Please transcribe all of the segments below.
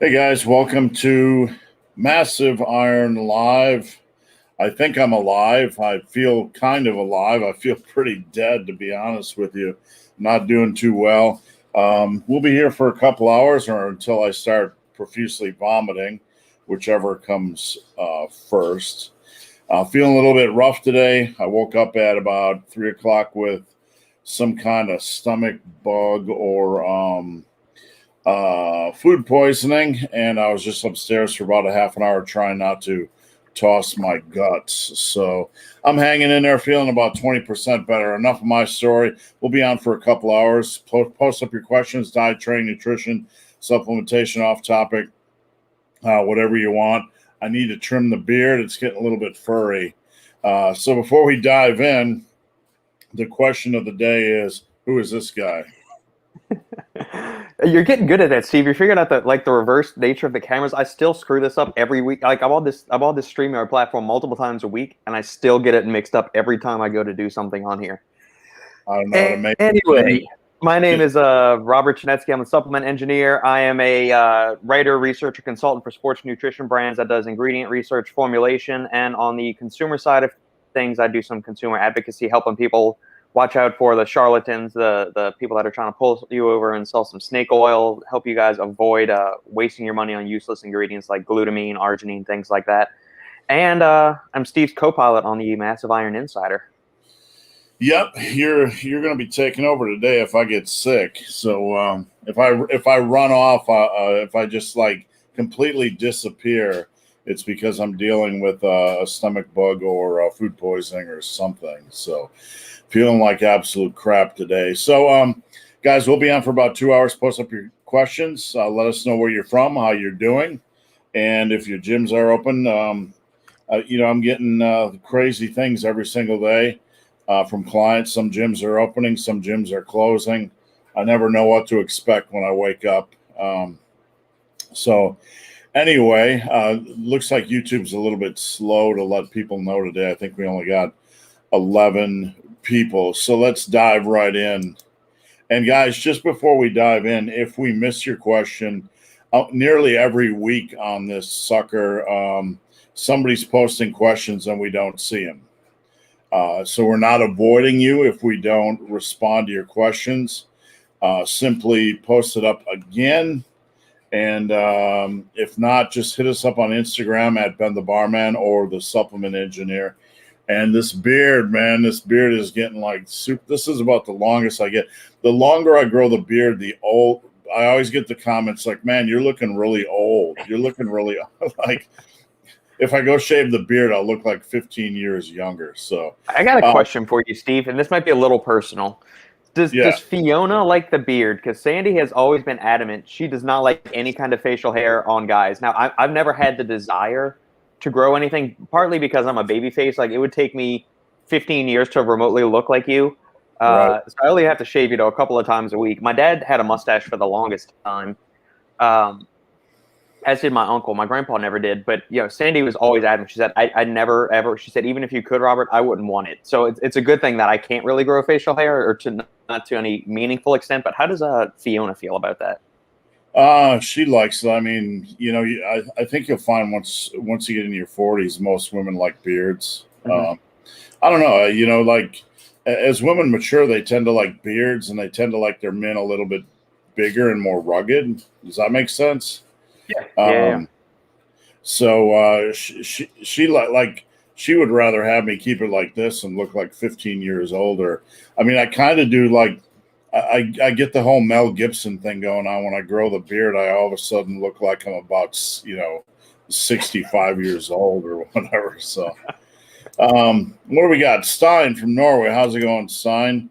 Hey guys, welcome to Massive Iron Live. I think I'm alive. I feel kind of alive. I feel pretty dead, to be honest with you. Not doing too well. We'll be here for a couple hours or until I start profusely vomiting, whichever comes first. Feeling a little bit rough today. I woke up at about 3 o'clock with some kind of stomach bug or food poisoning, and I was just upstairs for about a half an hour trying not to toss my guts. So I'm hanging in there, feeling about 20% better. Enough of my story. We'll be on for a couple hours. Post up your questions, diet, training, nutrition, supplementation, off topic, whatever you want. I need to trim the beard. It's getting a little bit furry. So before we dive in, the question of the day is, who is this guy? You're getting good at that, Steve. You're figuring out the reverse nature of the cameras. I still screw this up every week. Like I'm on this StreamYard platform multiple times a week, and I still get it mixed up every time I go to do something on here. I don't know how to make Anyway, my name is Robert Chinetsky. I'm a supplement engineer. I am a writer, researcher, consultant for sports nutrition brands that does ingredient research, formulation, and on the consumer side of things, I do some consumer advocacy, helping people watch out for the charlatans, the people that are trying to pull you over and sell some snake oil, help you guys avoid wasting your money on useless ingredients like glutamine, arginine, things like that. And I'm Steve's co-pilot on the Massive Iron Insider. Yep, you're going to be taking over today if I get sick. So if I run off, if I just like completely disappear, it's because I'm dealing with a stomach bug or food poisoning or something. So feeling like absolute crap today. So guys, we'll be on for about 2 hours. Post up your questions. Let us know where you're from, how you're doing, and if your gyms are open. I'm getting crazy things every single day. From clients. Some gyms are opening, some gyms are closing. I never know what to expect when I wake up. So anyway, looks like YouTube's a little bit slow to let people know today. I think we only got 11 people. So let's dive right in. And guys, just before we dive in, if we miss your question, nearly every week on this sucker, somebody's posting questions and we don't see them. So we're not avoiding you if we don't respond to your questions. Simply post it up again. And if not, just hit us up on Instagram at Ben the Barman or the Supplement Engineer. And this beard, man, this beard is getting like soup. This is about the longest I get. The longer I grow the beard, I always get the comments like, man, you're looking really old. You're looking really like, if I go shave the beard, I'll look like 15 years younger. So I got a question for you, Steve, and this might be a little personal. Does Fiona like the beard? Because Sandy has always been adamant she does not like any kind of facial hair on guys. Now, I've never had the desire to grow anything, partly because I'm a baby face. Like, it would take me 15 years to remotely look like you. Right. So I only have to shave, a couple of times a week. My dad had a mustache for the longest time. As did my uncle. My grandpa never did, but Sandy was always adamant. She said, "I never ever." She said, "Even if you could, Robert, I wouldn't want it." So it's a good thing that I can't really grow facial hair, or not to any meaningful extent. But how does Fiona feel about that? She likes it. I mean, I think you'll find once you get into your 40s, most women like beards. Mm-hmm. I don't know. Like as women mature, they tend to like beards, and they tend to like their men a little bit bigger and more rugged. Does that make sense? Yeah. So she like she would rather have me keep it like this and look like 15 years older. I mean, I kind of do like I get the whole Mel Gibson thing going on. When I grow the beard, I all of a sudden look like I'm about 65 years old or whatever. So what do we got? Stein from Norway. How's it going, Stein?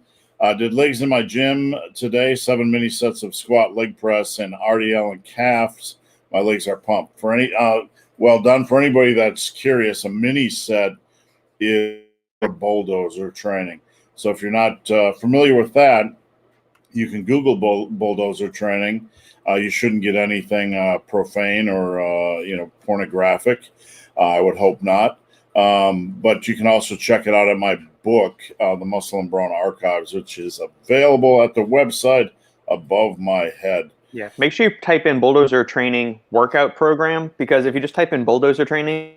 Did legs in my gym today. 7 mini sets of squat, leg press, and RDL and calves. My legs are pumped. Well done. For anybody that's curious, a mini set is a bulldozer training. So if you're not familiar with that, you can Google bulldozer training. You shouldn't get anything profane or pornographic. I would hope not. But you can also check it out at my book, The Muscle and Brawn Archives, which is available at the website above my head. Yeah. Make sure you type in bulldozer training workout program, because if you just type in bulldozer training,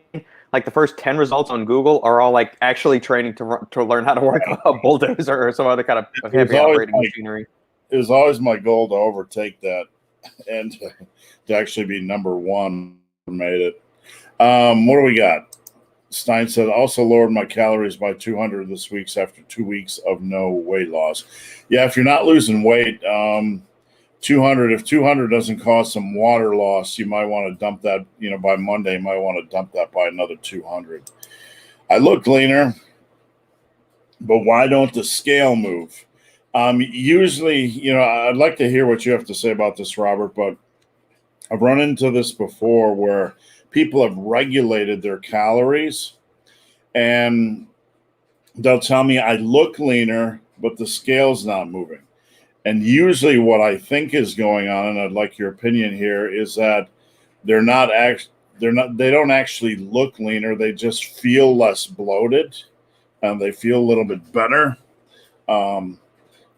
like the first 10 results on Google are all like actually training to learn how to work a bulldozer or some other kind of It was heavy always operating machinery. it was always my goal to overtake that and to actually be number one. Made it. What do we got? Stein said, also lowered my calories by 200 this week after 2 weeks of no weight loss. Yeah, if you're not losing weight, 200, if 200 doesn't cause some water loss, you might want to dump that, by Monday, you might want to dump that by another 200. I look leaner, but why don't the scale move? Usually, I'd like to hear what you have to say about this, Robert, but I've run into this before where people have regulated their calories and they'll tell me I look leaner, but the scale's not moving. And usually what I think is going on, and I'd like your opinion here, is that they don't actually look leaner. They just feel less bloated and they feel a little bit better.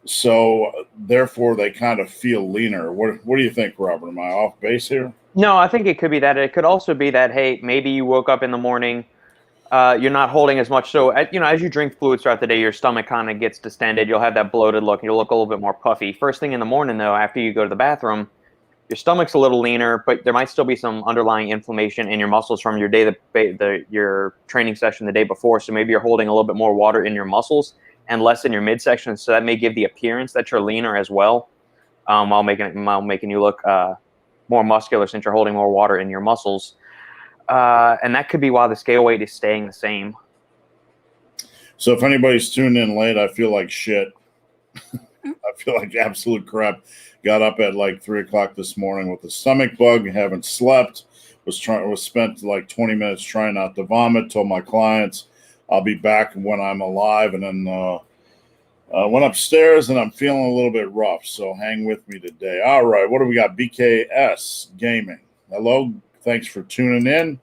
So therefore they kind of feel leaner. What do you think, Robert? Am I off base here? No, I think it could be that. It could also be that, hey, maybe you woke up in the morning, you're not holding as much. So, as you drink fluids throughout the day, your stomach kind of gets distended. You'll have that bloated look. You'll look a little bit more puffy. First thing in the morning, though, after you go to the bathroom, your stomach's a little leaner, but there might still be some underlying inflammation in your muscles from your your training session the day before. So maybe you're holding a little bit more water in your muscles and less in your midsection. So that may give the appearance that you're leaner as well, while making you look more muscular since you're holding more water in your muscles. And that could be why the scale weight is staying the same. So if anybody's tuned in late, I feel like shit. I feel like absolute crap. Got up at like 3 o'clock this morning with a stomach bug. Haven't slept. Was spent like 20 minutes trying not to vomit. Told my clients I'll be back when I'm alive, and then went upstairs and I'm feeling a little bit rough. So hang with me today. All right, what do we got? BKS Gaming. Hello, thanks for tuning in.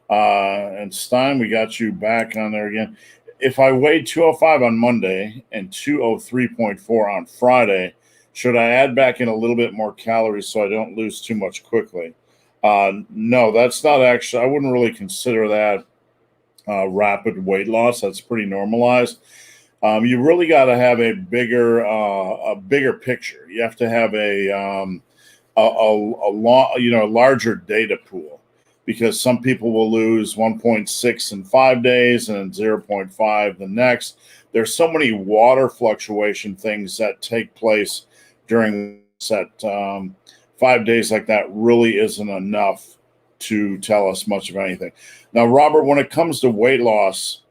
And Stein, we got you back on there again. If I weighed 205 on Monday and 203.4 on Friday, should I add back in a little bit more calories so I don't lose too much quickly? No, that's not actually, I wouldn't really consider that rapid weight loss. That's pretty normalized. You really got to have a bigger picture. You have to have a larger data pool, because some people will lose 1.6 in 5 days and 0.5 the next. There's so many water fluctuation things that take place during that 5 days. Like that really isn't enough to tell us much of anything. Now, Robert, when it comes to weight loss,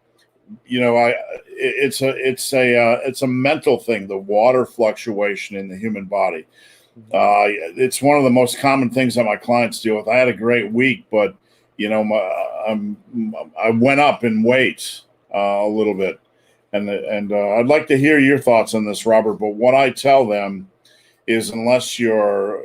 it's a mental thing, the water fluctuation in the human body. It's one of the most common things that my clients deal with. I had a great week, but I went up in weight a little bit, and I'd like to hear your thoughts on this, Robert. But what I tell them is, unless you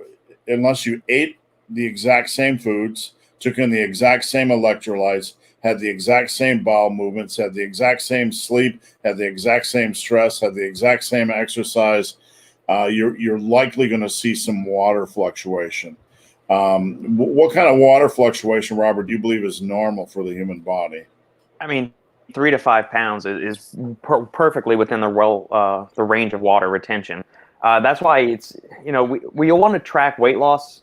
ate the exact same foods, took in the exact same electrolytes, had the exact same bowel movements, had the exact same sleep, had the exact same stress, had the exact same exercise, you're likely going to see some water fluctuation. What kind of water fluctuation, Robert, do you believe is normal for the human body? I mean, 3 to 5 pounds is perfectly within the range of water retention. That's why it's, we want to track weight loss,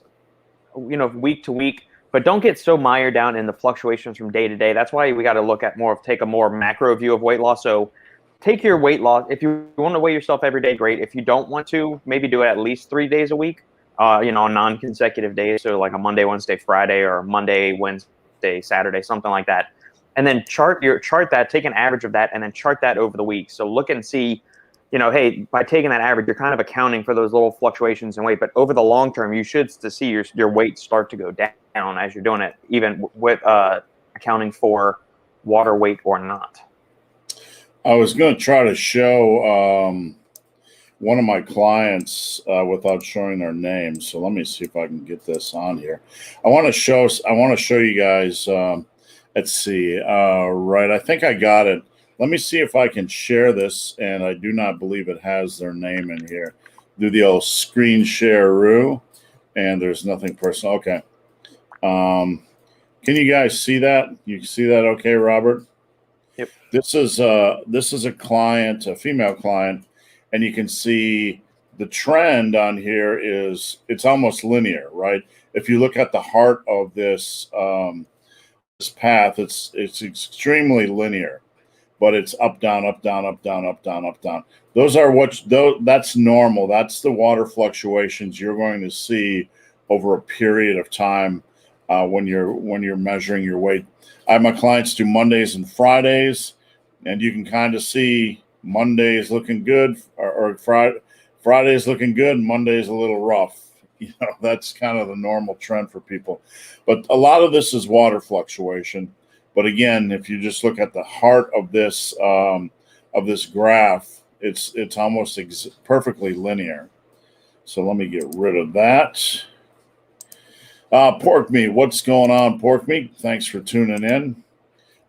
week to week, but don't get so mired down in the fluctuations from day to day. That's why we got to take a more macro view of weight loss. So take your weight loss. If you want to weigh yourself every day, great. If you don't want to, maybe do it at least 3 days a week, non-consecutive days. So like a Monday, Wednesday, Friday, or Monday, Wednesday, Saturday, something like that. And then chart that, take an average of that, and then chart that over the week. So look and see, hey, by taking that average, you're kind of accounting for those little fluctuations in weight. But over the long term, you should see your weight start to go down as you're doing it, even with accounting for water weight or not. I was going to try to show one of my clients without showing their name. So let me see if I can get this on here. I want to show you guys. Let's see. Right. I think I got it. Let me see if I can share this. And I do not believe it has their name in here. Do the old screen share-roo. and there's nothing personal. Okay. Can you guys see that? You see that okay, Robert? Yep. This is a client, a female client, and you can see the trend on here is it's almost linear, right? If you look at the heart of this this path, it's extremely linear, but it's up, down, up, down, up, down, up, down, up, down. Those are that's normal. That's the water fluctuations you're going to see over a period of time when you're measuring your weight. I have my clients do Mondays and Fridays, and you can kind of see Mondays looking good, or Friday's looking good, Monday's a little rough. You know, that's kind of the normal trend for people. But a lot of this is water fluctuation. But again, if you just look at the heart of this graph, it's almost perfectly linear. So let me get rid of that. Pork Meat, what's going on, Pork Meat? Thanks for tuning in.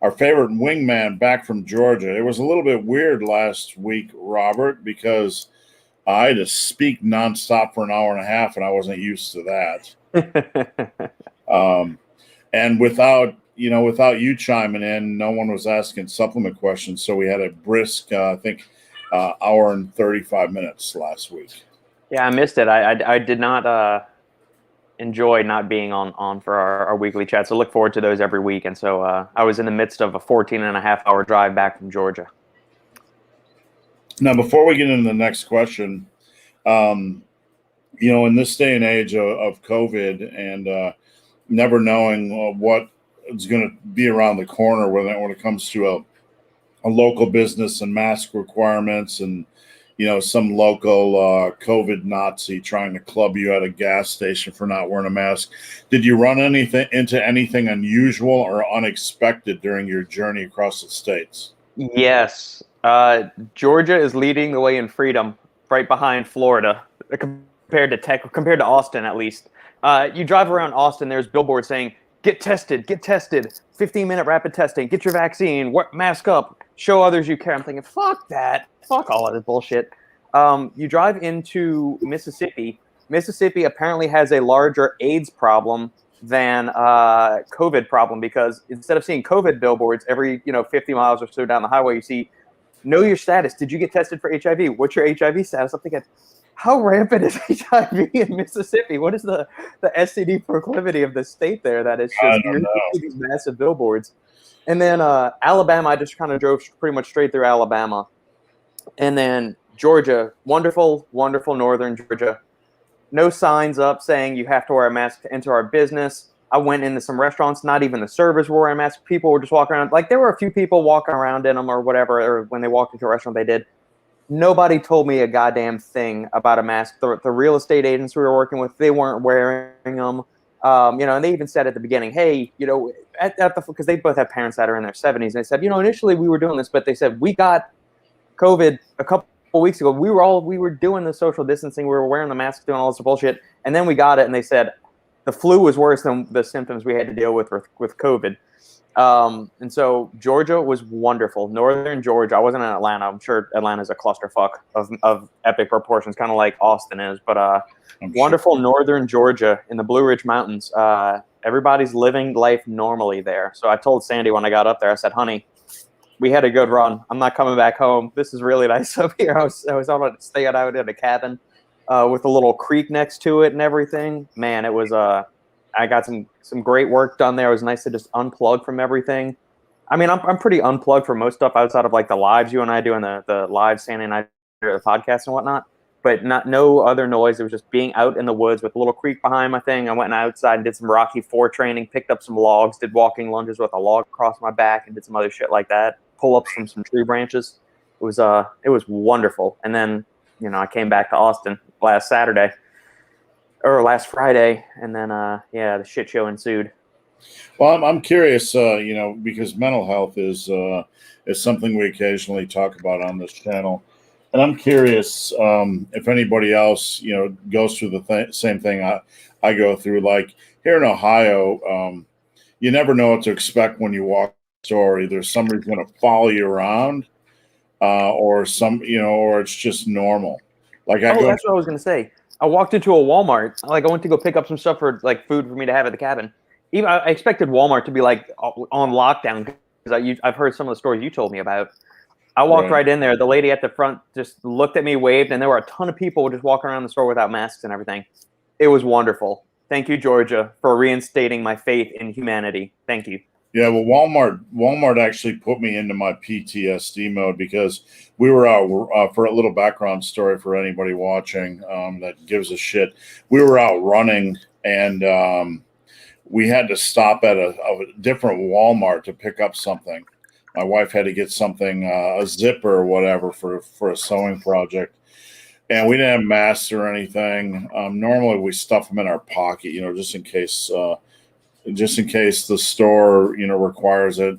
Our favorite wingman back from Georgia. It was a little bit weird last week, Robert, because I had to speak nonstop for an hour and a half, and I wasn't used to that. And without you chiming in, no one was asking supplement questions. So we had a brisk, I think, hour and 35 minutes last week. Yeah, I missed it. I did not enjoy not being on for our weekly chat. So look forward to those every week. And so I was in the midst of a 14-and-a-half-hour drive back from Georgia. Now, before we get into the next question, in this day and age of COVID and never knowing what is going to be around the corner when it comes to a local business and mask requirements and, some local COVID Nazi trying to club you at a gas station for not wearing a mask. Did you run into anything unusual or unexpected during your journey across the states? Yes. Georgia is leading the way in freedom, right behind Florida, compared to Austin, at least. You drive around Austin, there's billboards saying, get tested, 15-minute rapid testing, get your vaccine, mask up, show others you care. I'm thinking, fuck that. Fuck all of this bullshit. You drive into Mississippi. Mississippi apparently has a larger AIDS problem than COVID problem, because instead of seeing COVID billboards every 50 miles or so down the highway, you see, know your status. Did you get tested for HIV? What's your HIV status? I'm thinking, how rampant is HIV in Mississippi? What is the STD proclivity of the state there that is just these massive billboards? And then Alabama, I just kind of drove pretty much straight through Alabama. And then Georgia, wonderful, wonderful northern Georgia. No signs up saying you have to wear a mask to enter our business. I went into some restaurants, not even the servers were wearing masks. People were just walking around. Like, there were a few people walking around in them or whatever, or when they walked into a restaurant, they did. Nobody told me a goddamn thing about a mask. The real estate agents we were working with, they weren't wearing them. And they even said at the beginning, hey, because they both have parents that are in their 70s. And they said, initially we were doing this, but they said, we got COVID a couple weeks ago. We were doing the social distancing. We were wearing the masks, doing all this bullshit. And then we got it. And they said the flu was worse than the symptoms we had to deal with COVID. And so Georgia was wonderful. Northern Georgia. I wasn't in Atlanta. I'm sure Atlanta's a clusterfuck of epic proportions, kind of like Austin is. But wonderful northern Georgia in the Blue Ridge Mountains. Everybody's living life normally there. So I told Sandy when I got up there, I said, honey, we had a good run. I'm not coming back home. This is really nice up here. I was staying out in a cabin with a little creek next to it and everything. Man, it was I got some great work done there. It was nice to just unplug from everything. I mean, I'm pretty unplugged for most stuff outside of like the lives you and I do and the live Sandy and I do the podcast and whatnot. But no other noise. It was just being out in the woods with a little creek behind my thing. I went outside and did some Rocky IV training, picked up some logs, did walking lunges with a log across my back, and did some other shit like that. Pull-ups from some tree branches. It was wonderful. And then, I came back to Austin last Friday, and then the shit show ensued. Well, I'm curious, because mental health is something we occasionally talk about on this channel. And I'm curious if anybody else, goes through the same thing I go through. Like here in Ohio, you never know what to expect when you walk the store. Either somebody's going to follow you around, or or it's just normal. Like that's what I was going to say. I walked into a Walmart. Like, I went to go pick up some stuff for like food for me to have at the cabin. Even I expected Walmart to be like on lockdown because I've heard some of the stories you told me about. I walked Right. right in there. The lady at the front just looked at me, waved, and there were a ton of people just walking around the store without masks and everything. It was wonderful. Thank you, Georgia, for reinstating my faith in humanity. Thank you. Yeah, well, Walmart actually put me into my PTSD mode because we were out for a little background story for anybody watching that gives a shit. We were out running and we had to stop at a different Walmart to pick up something. My wife had to get something, a zipper or whatever for a sewing project. And we didn't have masks or anything. Normally we stuff them in our pocket, just in case the store requires it,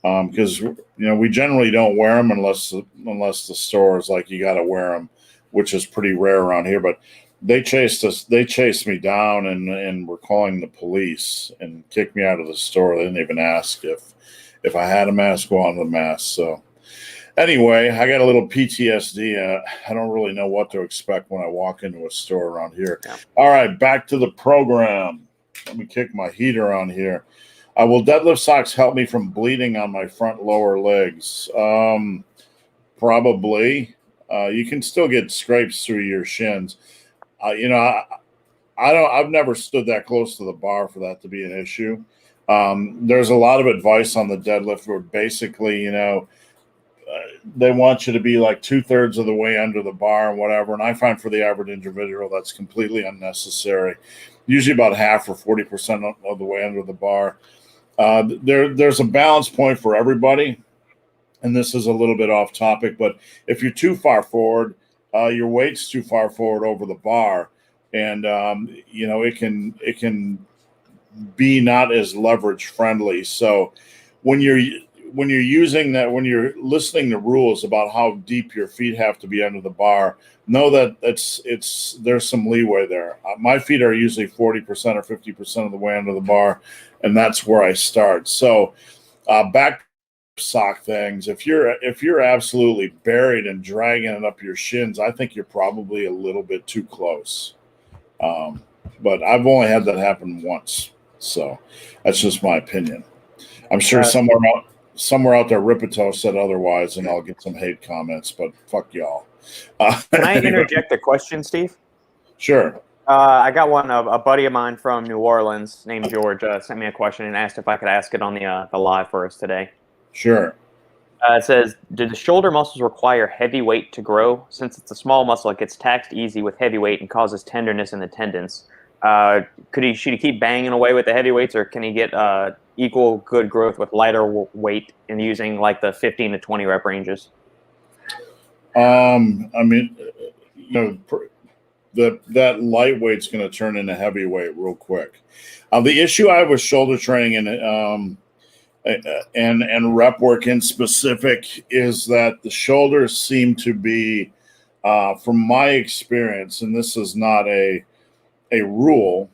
because we generally don't wear them unless the store is like you got to wear them, which is pretty rare around here. But they chased me down and were calling the police and kicked me out of the store. They didn't even ask if I had a mask, go on the mask. So anyway, I got a little PTSD. I don't really know what to expect when I walk into a store around here. Yeah. All right, back to the program. Let me kick my heater on here. Will deadlift socks help me from bleeding on my front lower legs? Probably. You can still get scrapes through your shins. I've never stood that close to the bar for that to be an issue. There's a lot of advice on the deadlift where basically, they want you to be like 2/3 of the way under the bar and whatever. And I find for the average individual, that's completely unnecessary. Usually about half or 40% of the way under the bar. There's a balance point for everybody. And this is a little bit off topic, but if you're too far forward, your weight's too far forward over the bar. And, it can be not as leverage friendly. So when you're using that, when you're listening to rules about how deep your feet have to be under the bar, know that there's some leeway there. My feet are usually 40% or 50% of the way under the bar, and that's where I start. So back sock things, if you're absolutely buried and dragging it up your shins, I think you're probably a little bit too close. But I've only had that happen once, so that's just my opinion. I'm sure somewhere out there, Ripito said otherwise, and I'll get some hate comments, but fuck y'all. Can I interject a question, Steve? Sure. I got one. A buddy of mine from New Orleans named George sent me a question and asked if I could ask it on the live for us today. Sure. It says, do the shoulder muscles require heavy weight to grow? Since it's a small muscle, it gets taxed easy with heavy weight and causes tenderness in the tendons. Should he keep banging away with the heavy weights, or can he get equal good growth with lighter weight and using like the 15 to 20 rep ranges? I mean, that lightweight's going to turn into heavyweight real quick. The issue I have with shoulder training and rep work in specific is that the shoulders seem to be, from my experience, and this is not a rule.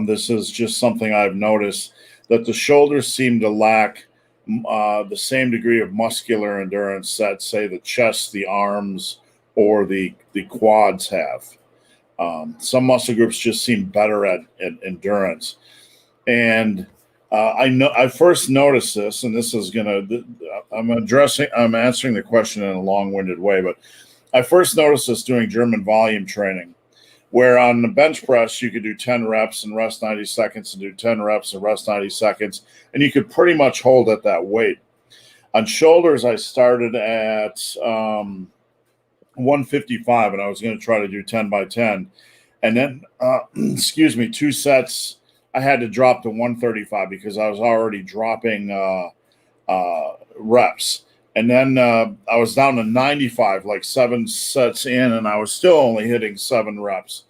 This is just something I've noticed, that the shoulders seem to lack the same degree of muscular endurance that, say, the chest, the arms, or the quads have. Some muscle groups just seem better at endurance. And I first noticed this, and this is I'm answering the question in a long-winded way, but I first noticed this doing German volume training, where on the bench press, you could do 10 reps and rest 90 seconds and do 10 reps and rest 90 seconds. And you could pretty much hold at that weight. On shoulders, I started at 155, and I was going to try to do 10 by 10. And then, 2 sets, I had to drop to 135 because I was already dropping reps. And then I was down to 95, like 7 sets in, and I was still only hitting 7 reps.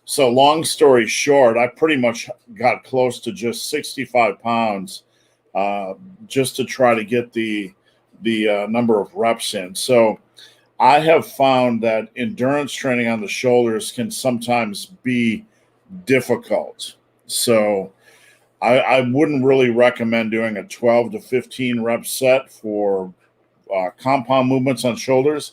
So long story short, I pretty much got close to just 65 pounds just to try to get the number of reps in. So I have found that endurance training on the shoulders can sometimes be difficult. So I wouldn't really recommend doing a 12 to 15 rep set for compound movements on shoulders.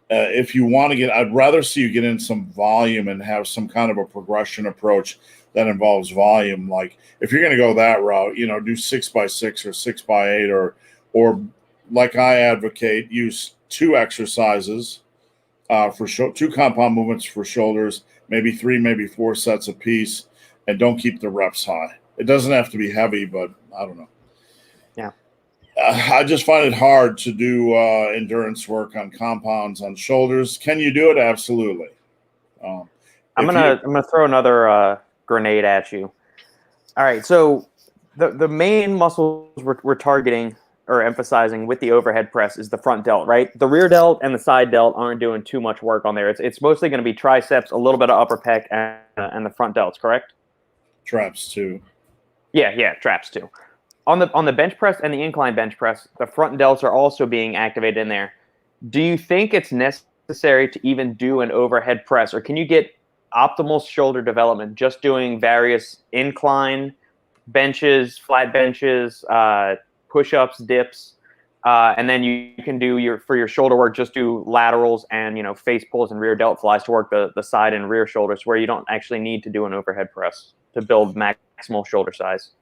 if you want to I'd rather see you get in some volume and have some kind of a progression approach that involves volume. Like if you're going to go that route, do 6x6 or 6x8, or like I advocate, use 2 exercises for two compound movements for shoulders, maybe 3, maybe 4 sets apiece, and don't keep the reps high. It doesn't have to be heavy, but I don't know. Yeah. I just find it hard to do endurance work on compounds on shoulders. Can you do it? Absolutely. I'm gonna throw another grenade at you. All right, so the main muscles we're targeting or emphasizing with the overhead press is the front delt, right? The rear delt and the side delt aren't doing too much work on there. It's mostly going to be triceps, a little bit of upper pec, and the front delts, correct? Traps too. Yeah, traps too. On the bench press and the incline bench press, the front delts are also being activated in there. Do you think it's necessary to even do an overhead press, or can you get optimal shoulder development just doing various incline benches, flat benches, push-ups, dips, and then you can do for your shoulder work, just do laterals and face pulls and rear delt flies to work the side and rear shoulders, where you don't actually need to do an overhead press to build maximal shoulder size?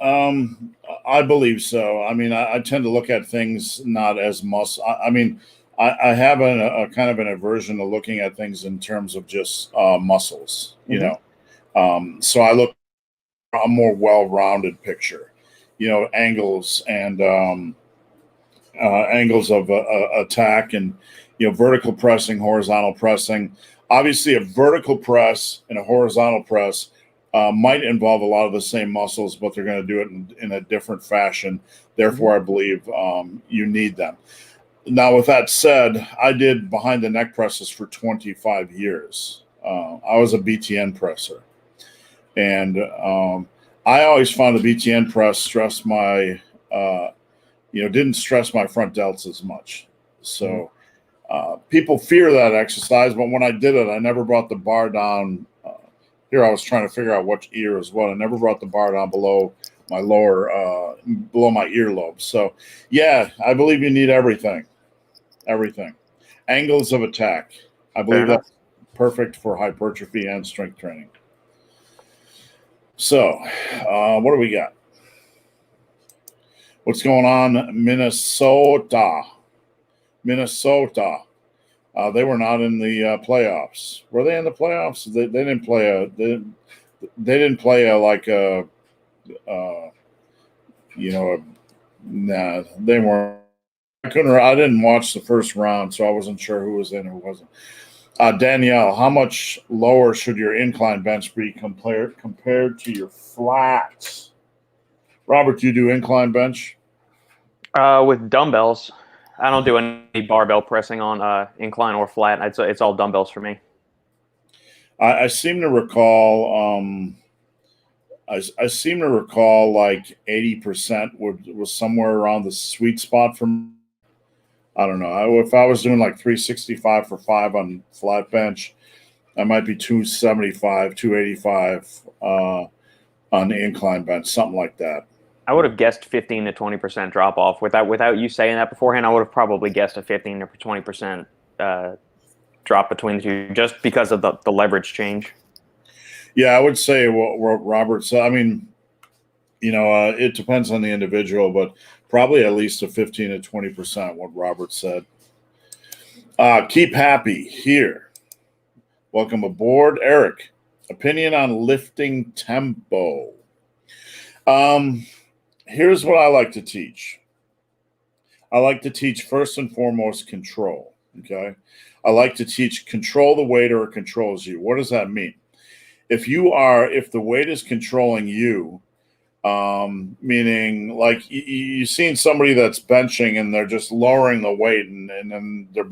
I believe so. I mean, I tend to look at things not as muscle. I have a kind of an aversion to looking at things in terms of just muscles, so I look a more well-rounded picture, angles and angles of attack and, vertical pressing, horizontal pressing. Obviously, a vertical press and a horizontal press might involve a lot of the same muscles, but they're going to do it in a different fashion. Therefore, I believe you need them. Now, with that said, I did behind the neck presses for 25 years. I was a BTN presser. And I always found the BTN press stressed my, didn't stress my front delts as much. So people fear that exercise, but when I did it, I never brought the bar down. Here I was trying to figure out which ear is what. I never brought the bar down below my below my earlobe. So, yeah, I believe you need everything. Everything. Angles of attack. I believe that's perfect for hypertrophy and strength training. So, what do we got? What's going on? Minnesota. They were not in the playoffs. Were they in the playoffs? They didn't play they didn't play nah, they weren't. I didn't watch the first round, so I wasn't sure who was in or who wasn't. Danielle, how much lower should your incline bench be compared to your flats? Robert, do you do incline bench? With dumbbells. I don't do any barbell pressing on incline or flat. It's all dumbbells for me. I seem to recall. I seem to recall like 80% was somewhere around the sweet spot for me. I don't know. If I was doing like 365 for 5 on flat bench, I might be 275, 285 on the incline bench, something like that. I would have guessed 15 to 20% drop off. Without you saying that beforehand, I would have probably guessed a 15 to 20% drop between the two, just because of the leverage change. Yeah, I would say what Robert said. I mean, it depends on the individual, but probably at least a 15 to 20%, what Robert said. Keep happy here. Welcome aboard, Eric. Opinion on lifting tempo. Here's what I like to teach. I like to teach first and foremost control. Okay. I like to teach control the weight or it controls you. What does that mean? If the weight is controlling you, meaning like you've seen somebody that's benching and they're just lowering the weight and then they're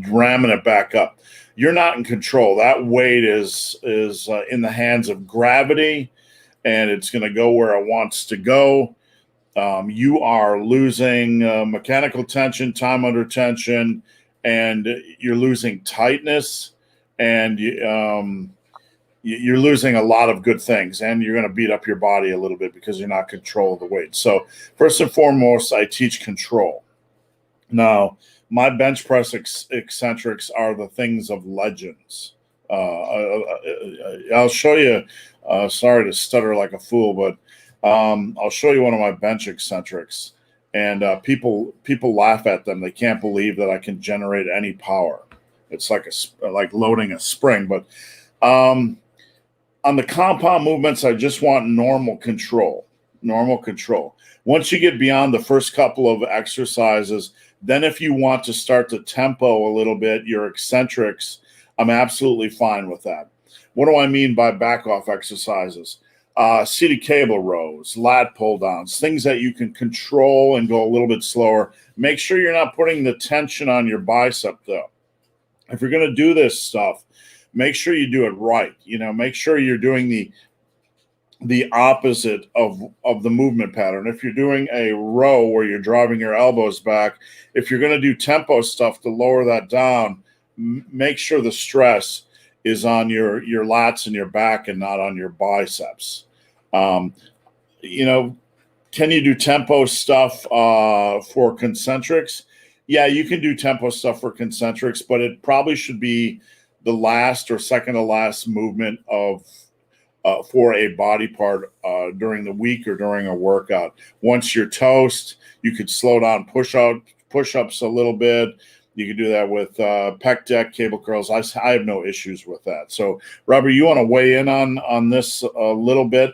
ramming it back up. You're not in control. That weight is in the hands of gravity, and it's going to go where it wants to go. You are losing mechanical tension, time under tension, and you're losing tightness, and you're losing a lot of good things, and you're going to beat up your body a little bit because you're not control of the weight. So first and foremost, I teach control. Now, my bench press eccentrics are the things of legends. I'll show you. Sorry to stutter like a fool, but I'll show you one of my bench eccentrics. And people laugh at them. They can't believe that I can generate any power. It's like loading a spring. But on the compound movements, I just want normal control. Normal control. Once you get beyond the first couple of exercises, then if you want to start to tempo a little bit, your eccentrics, I'm absolutely fine with that. What do I mean by back off exercises? Seated cable rows, lat pull downs, things that you can control and go a little bit slower. Make sure you're not putting the tension on your bicep though. If you're going to do this stuff, make sure you do it right. Make sure you're doing the opposite of the movement pattern. If you're doing a row where you're driving your elbows back, if you're going to do tempo stuff to lower that down, make sure the stress is on your lats and your back and not on your biceps. Can you do tempo stuff for concentrics? Yeah, you can do tempo stuff for concentrics, but it probably should be the last or second to last movement of for a body part during the week or during a workout. Once you're toast, you could slow down push-ups a little bit. You can do that with pec deck, cable curls. I have no issues with that. So, Robert, you want to weigh in on this a little bit?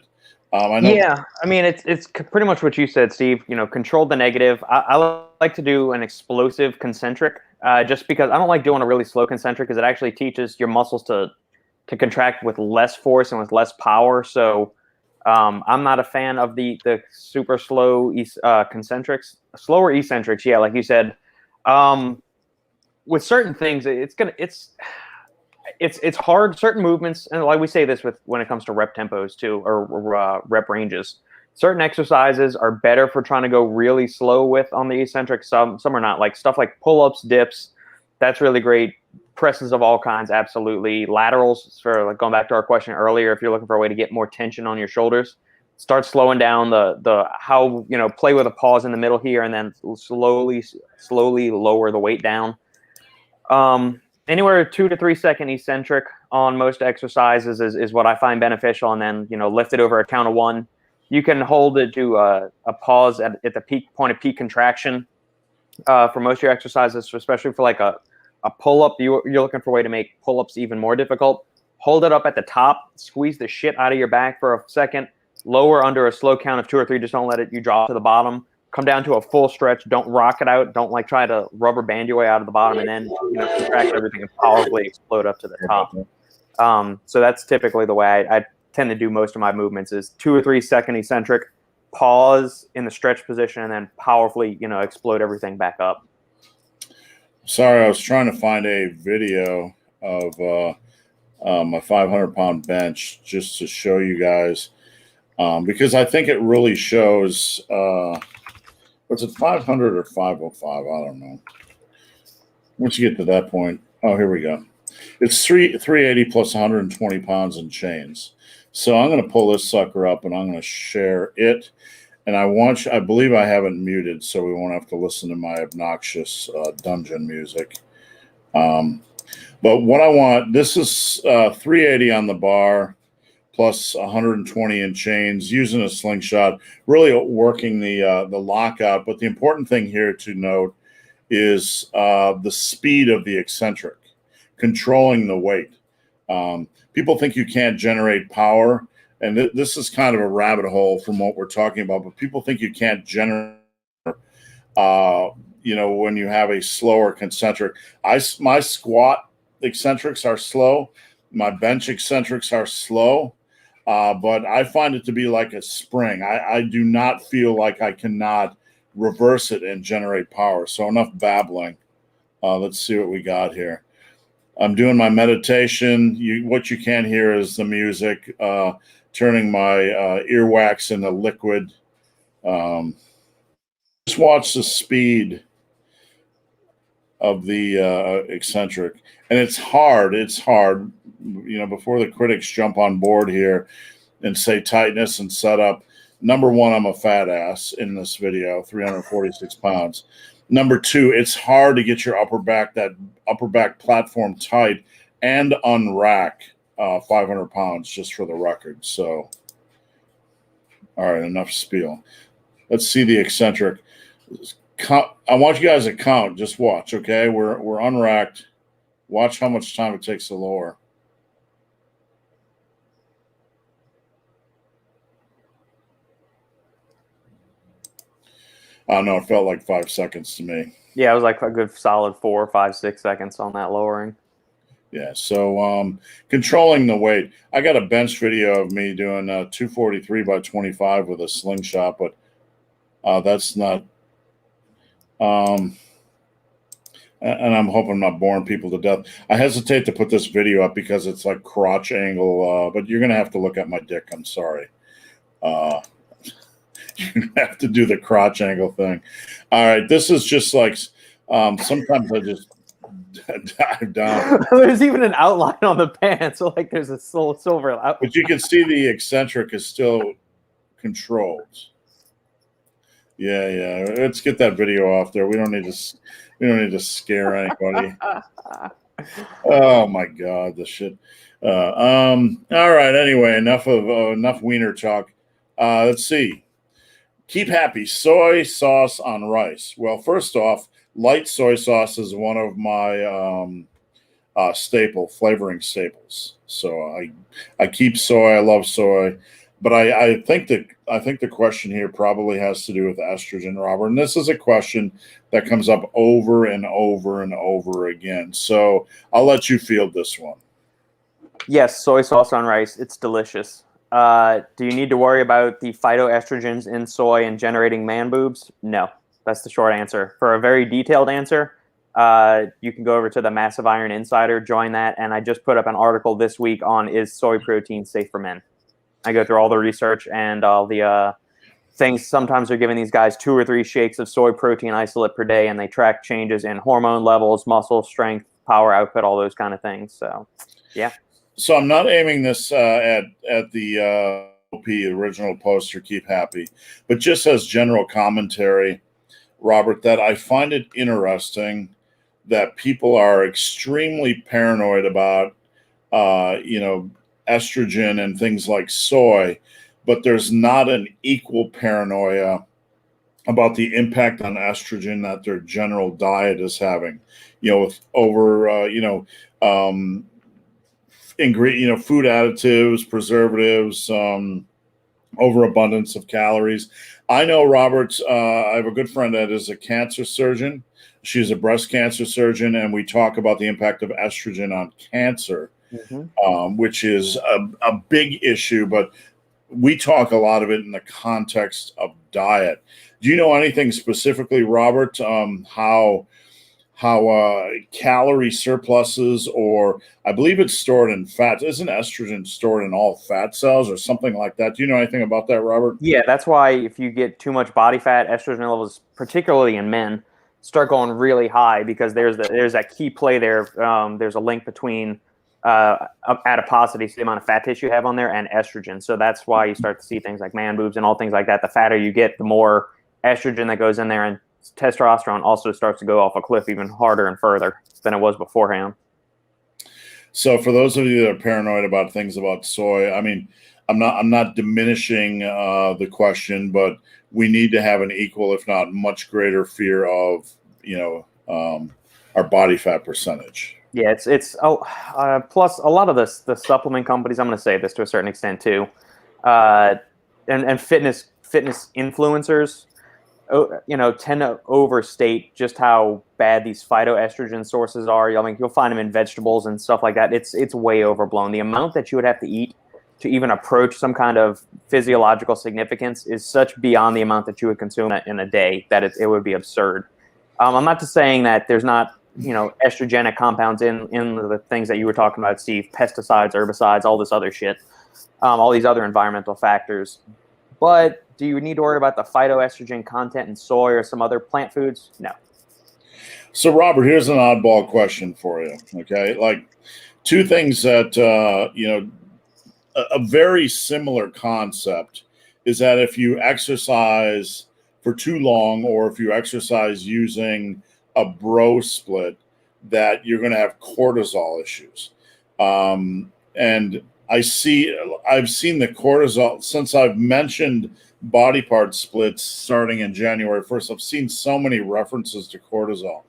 I know. Yeah, I mean, it's pretty much what you said, Steve. Control the negative. I like to do an explosive concentric, just because I don't like doing a really slow concentric because it actually teaches your muscles to contract with less force and with less power. So I'm not a fan of the super slow concentrics. Slower eccentrics, yeah, like you said. With certain things, it's hard. Certain movements, and like we say this when it comes to rep tempos too, or rep ranges. Certain exercises are better for trying to go really slow with on the eccentric. Some are not. Like stuff like pull-ups, dips. That's really great. Presses of all kinds, absolutely. Laterals, for like going back to our question earlier, if you're looking for a way to get more tension on your shoulders, start slowing down play with a pause in the middle here, and then slowly lower the weight down. Anywhere 2 to 3 second eccentric on most exercises is what I find beneficial, and then lift it over a count of 1. You can hold it to a pause at the peak point of peak contraction for most of your exercises, especially for like a pull-up. You're looking for a way to make pull-ups even more difficult. Hold it up at the top, squeeze the shit out of your back for a second, lower under a slow count of 2 or 3. Just don't let you drop to the bottom. Come down to a full stretch. Don't rock it out. Don't try to rubber band your way out of the bottom and then contract everything and powerfully explode up to the top. So that's typically the way I tend to do most of my movements is 2 or 3 second eccentric, pause in the stretch position, and then powerfully explode everything back up. Sorry, I was trying to find a video of my 500-pound bench just to show you guys because I think it really shows. Was it 500 or 505? I don't know. Once you get to that point, oh, here we go. It's 380 plus 120 pounds in chains. So I'm going to pull this sucker up and I'm going to share it. And I believe I have it muted so we won't have to listen to my obnoxious dungeon music. But what I want, this is 380 on the bar plus 120 in chains, using a slingshot, really working the lockout. But the important thing here to note is the speed of the eccentric, controlling the weight. People think you can't generate power, and this is kind of a rabbit hole from what we're talking about, but people think you can't generate when you have a slower concentric. My squat eccentrics are slow. My bench eccentrics are slow. But I find it to be like a spring. I do not feel like I cannot reverse it and generate power. So enough babbling. Let's see what we got here. I'm doing my meditation. What you can't hear is the music, turning my earwax into liquid. Just watch the speed of the eccentric. And it's hard. Before the critics jump on board here and say tightness and setup. Number one, I'm a fat ass in this video, 346 pounds. Number two, it's hard to get your upper back platform tight and unrack 500 pounds, just for the record. So, all right, enough spiel. Let's see the eccentric. I want you guys to count. Just watch, okay? We're unracked. Watch how much time it takes to lower. I don't know. It felt like 5 seconds to me. Yeah, it was like a good solid 4, 5, 6 seconds on that lowering. Yeah, so controlling the weight. I got a bench video of me doing 243 by 25 with a slingshot, but that's not. And I'm hoping I'm not boring people to death. I hesitate to put this video up because it's like crotch angle, but you're going to have to look at my dick. I'm sorry. You have to do the crotch angle thing. All right, this is just like sometimes I just dive down. There's even an outline on the pants, so like there's a silver outline. But you can see the eccentric is still controlled. Yeah. Let's get that video off there. We don't need to scare anybody. Oh my God, the shit. All right. Anyway, enough wiener talk. Let's see. Keep happy. Soy sauce on rice. Well, first off, light soy sauce is one of my flavoring staples. So I keep soy. I love soy, but I think the question here probably has to do with estrogen, Robert. And this is a question that comes up over and over and over again. So I'll let you field this one. Yes, soy sauce on rice. It's delicious. Do you need to worry about the phytoestrogens in soy and generating man boobs? No, that's the short answer. For a very detailed answer, you can go over to the Massive Iron Insider, join that, and I just put up an article this week on is soy protein safe for men. I go through all the research and all the things. Sometimes they're giving these guys 2 or 3 shakes of soy protein isolate per day, and they track changes in hormone levels, muscle strength, power output, all those kind of things. So, yeah. So I'm not aiming this at the OP original poster, Keep Happy, but just as general commentary, Robert, that I find it interesting that people are extremely paranoid about, estrogen and things like soy, but there's not an equal paranoia about the impact on estrogen that their general diet is having, with over, food additives, preservatives, overabundance of calories. I know, Robert, I have a good friend that is a cancer surgeon. She's a breast cancer surgeon, and we talk about the impact of estrogen on cancer, which is a big issue, but we talk a lot of it in the context of diet. Do you know anything specifically, Robert, how calorie surpluses, or I believe it's stored in fat. Isn't estrogen stored in all fat cells or something like that? Do you know anything about that, Robert? Yeah, that's why if you get too much body fat, estrogen levels, particularly in men, start going really high because there's that key play there. There's a link between adiposity, so the amount of fat tissue you have on there, and estrogen. So that's why you start to see things like man boobs and all things like that. The fatter you get, the more estrogen that goes in there, and testosterone also starts to go off a cliff even harder and further than it was beforehand. So for those of you that are paranoid about things about soy, I mean, I'm not diminishing the question, but we need to have an equal, if not much greater, fear of our body fat percentage. Yeah, it's plus a lot of the supplement companies. I'm going to say this to a certain extent too, and fitness influencers, tend to overstate just how bad these phytoestrogen sources are. I mean, you'll find them in vegetables and stuff like that. It's way overblown. The amount that you would have to eat to even approach some kind of physiological significance is such beyond the amount that you would consume in a day that it would be absurd. I'm not just saying that there's not estrogenic compounds in the things that you were talking about, Steve, pesticides, herbicides, all this other shit, all these other environmental factors. But do you need to worry about the phytoestrogen content in soy or some other plant foods? No. So, Robert, here's an oddball question for you. Okay, like 2 things that a very similar concept is that if you exercise for too long, or if you exercise using a bro split, that you're going to have cortisol issues. And I've seen the cortisol since I've mentioned body part splits starting in January 1st. I've seen so many references to cortisol.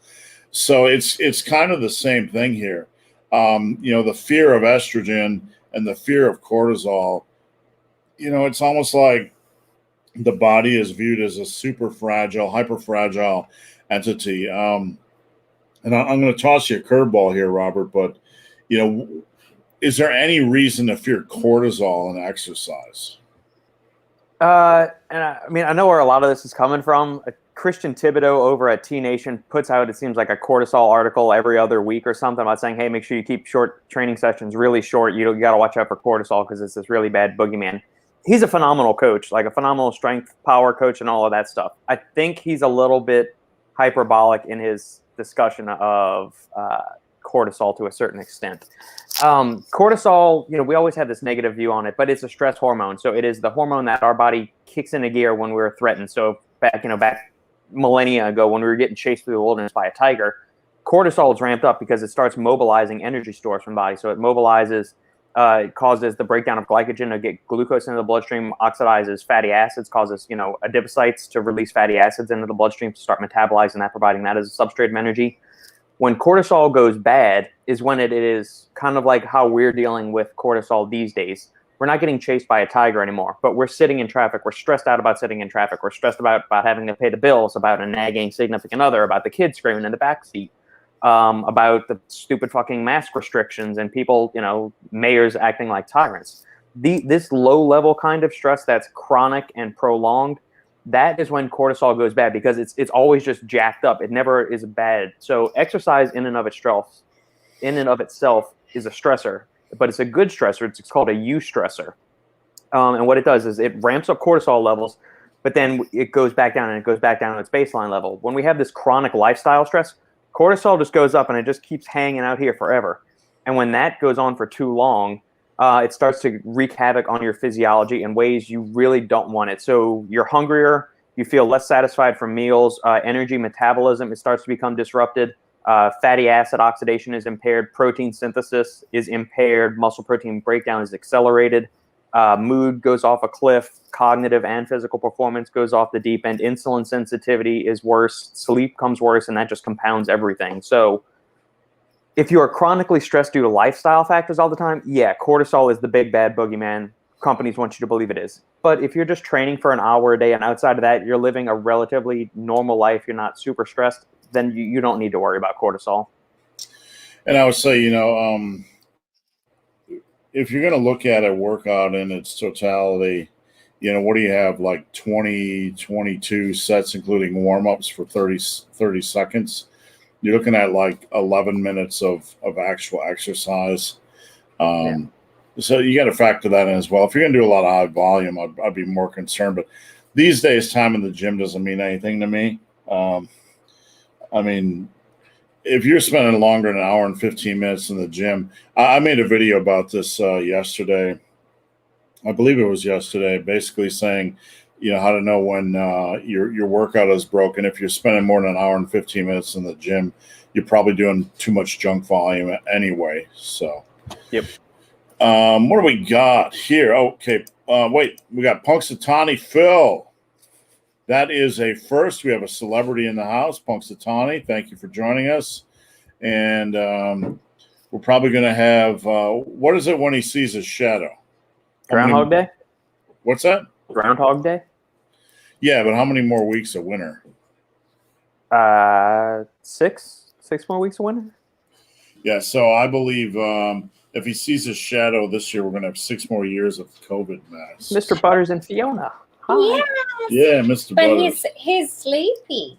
So it's kind of the same thing here. The fear of estrogen and the fear of cortisol, it's almost like the body is viewed as a super fragile, hyper fragile entity. And I'm going to toss you a curveball here, Robert, but, is there any reason to fear cortisol in exercise? And I know where a lot of this is coming from. Christian Thibodeau over at T Nation puts out, it seems like, a cortisol article every other week or something about saying, hey, make sure you keep short training sessions really short. You got to watch out for cortisol because it's this really bad boogeyman. He's a phenomenal coach, like a phenomenal strength, power coach, and all of that stuff. I think he's a little bit hyperbolic in his discussion of cortisol to a certain extent. Cortisol, we always have this negative view on it, but it's a stress hormone. So it is the hormone that our body kicks into gear when we're threatened. So back millennia ago when we were getting chased through the wilderness by a tiger, cortisol is ramped up because it starts mobilizing energy stores from the body. So it mobilizes, it causes the breakdown of glycogen to get glucose into the bloodstream, oxidizes fatty acids, causes, adipocytes to release fatty acids into the bloodstream to start metabolizing that, providing that as a substrate of energy. When cortisol goes bad is when it is kind of like how we're dealing with cortisol these days. We're not getting chased by a tiger anymore, but we're sitting in traffic. We're stressed out about sitting in traffic. We're stressed about having to pay the bills, about a nagging significant other, about the kids screaming in the backseat, about the stupid fucking mask restrictions and people, mayors acting like tyrants. This low-level kind of stress that's chronic and prolonged, that is when cortisol goes bad because it's always just jacked up. It never is bad. So exercise in and of itself is a stressor, but it's a good stressor. It's called a eustressor. And what it does is it ramps up cortisol levels, but then it goes back down and it goes back down to its baseline level. When we have this chronic lifestyle stress, cortisol just goes up and it just keeps hanging out here forever. And when that goes on for too long, it starts to wreak havoc on your physiology in ways you really don't want it. So you're hungrier, you feel less satisfied from meals, energy metabolism, it starts to become disrupted. Fatty acid oxidation is impaired, protein synthesis is impaired, muscle protein breakdown is accelerated, mood goes off a cliff, cognitive and physical performance goes off the deep end, insulin sensitivity is worse, sleep comes worse, and that just compounds everything. So if you are chronically stressed due to lifestyle factors all the time, yeah, cortisol is the big bad boogeyman. Companies want you to believe it is. But if you're just training for an hour a day and outside of that, you're living a relatively normal life, you're not super stressed, then you don't need to worry about cortisol. And I would say, if you're going to look at a workout in its totality, what do you have, like 20, 22 sets, including warm-ups for 30 seconds? You're looking at like 11 minutes of actual exercise. So you got to factor that in as well. If you're going to do a lot of high volume, I'd be more concerned. But these days, time in the gym doesn't mean anything to me. If you're spending longer than an hour and 15 minutes in the gym, I made a video about this yesterday. I believe it was yesterday, basically saying, how to know when your workout is broken. If you're spending more than an hour and 15 minutes in the gym, you're probably doing too much junk volume anyway. So, yep. What do we got here? Okay. Wait, we got Punxsutawney Phil. That is a first. We have a celebrity in the house, Punxsutawney. Thank you for joining us. And we're probably going to have, what is it when he sees his shadow? Groundhog Day? What's that? Groundhog Day? Yeah, but how many more weeks of winter? 6 more weeks of winter. Yeah, so I believe if he sees his shadow this year, we're going to have 6 more years of COVID masks. Mr. Butters and Fiona. Hi. Yes. Yeah, Mr. But Butters. he's sleepy.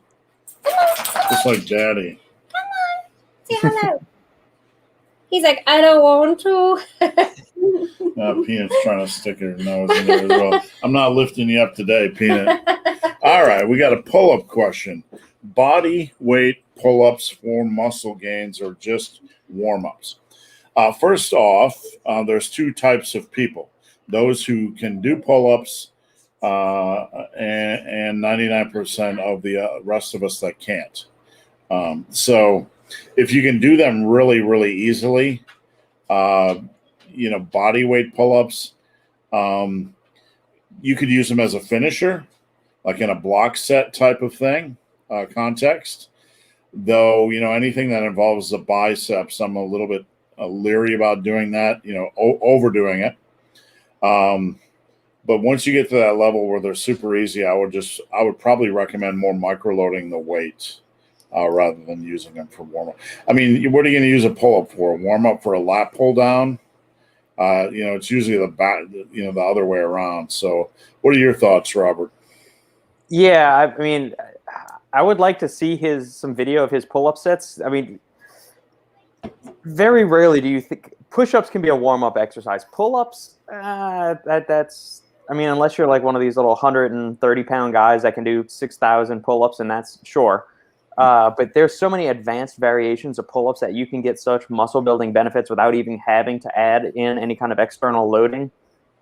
Just like Daddy. Come on, say hello. He's like, I don't want to. Peanut's trying to stick her nose in there as well. I'm not lifting you up today, Peanut. All right, we got a pull-up question. Body weight pull-ups for muscle gains or just warm-ups? First off, there's 2 types of people. Those who can do pull-ups and 99% of the rest of us that can't. So if you can do them really, really easily, body weight pull-ups, you could use them as a finisher, like in a block set type of thing, context. Though, anything that involves the biceps, I'm a little bit leery about doing that, overdoing it. But once you get to that level where they're super easy, I would probably recommend more microloading the weight rather than using them for warm up. I mean, what are you going to use a pull up for? A warm up for a lat pull down? It's usually the other way around. So, what are your thoughts, Robert? Yeah, I mean, I would like to see some video of his pull up sets. I mean, very rarely do you think push ups can be a warm up exercise. Pull ups, that's. I mean, unless you're like one of these little 130-pound guys that can do 6,000 pull-ups, and that's sure. But there's so many advanced variations of pull-ups that you can get such muscle-building benefits without even having to add in any kind of external loading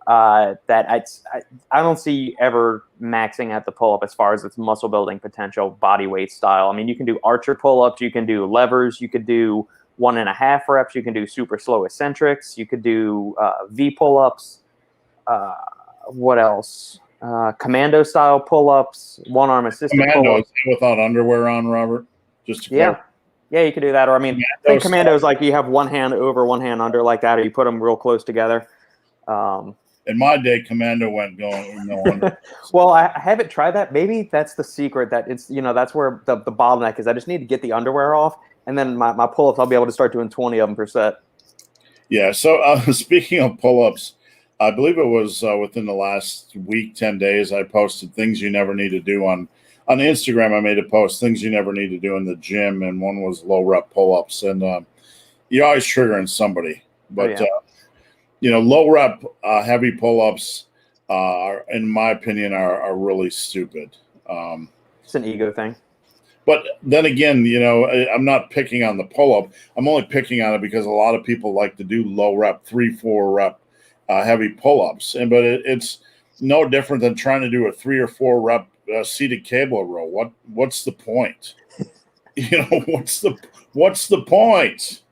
that I don't see ever maxing at the pull-up as far as its muscle-building potential, body weight style. I mean, you can do archer pull-ups, you can do levers, you could do 1.5 reps, you can do super slow eccentrics, you could do V pull-ups. What else? Commando style pull-ups, one-arm assisted pull-ups. Without underwear on, Robert? Just to yeah, you could do that. Or I mean, I think commando is like you have one hand over, one hand under like that, or you put them real close together. In my day, commando went going. Well, I haven't tried that. Maybe that's the secret. That it's that's where the bottleneck is. I just need to get the underwear off, and then my pull-ups, I'll be able to start doing 20 of them per set. Yeah. So speaking of pull-ups. I believe it was within the last week, 10 days, I posted things you never need to do on Instagram. I made a post, things you never need to do in the gym, and one was low rep pull-ups. And you're always triggering somebody. But, low rep heavy pull-ups, in my opinion, are really stupid. It's an ego thing. But then again, I'm not picking on the pull-up. I'm only picking on it because a lot of people like to do low rep, 3-4 rep heavy pull-ups, but it's no different than trying to do a 3 or 4 rep seated cable row. What's the point? What's the point?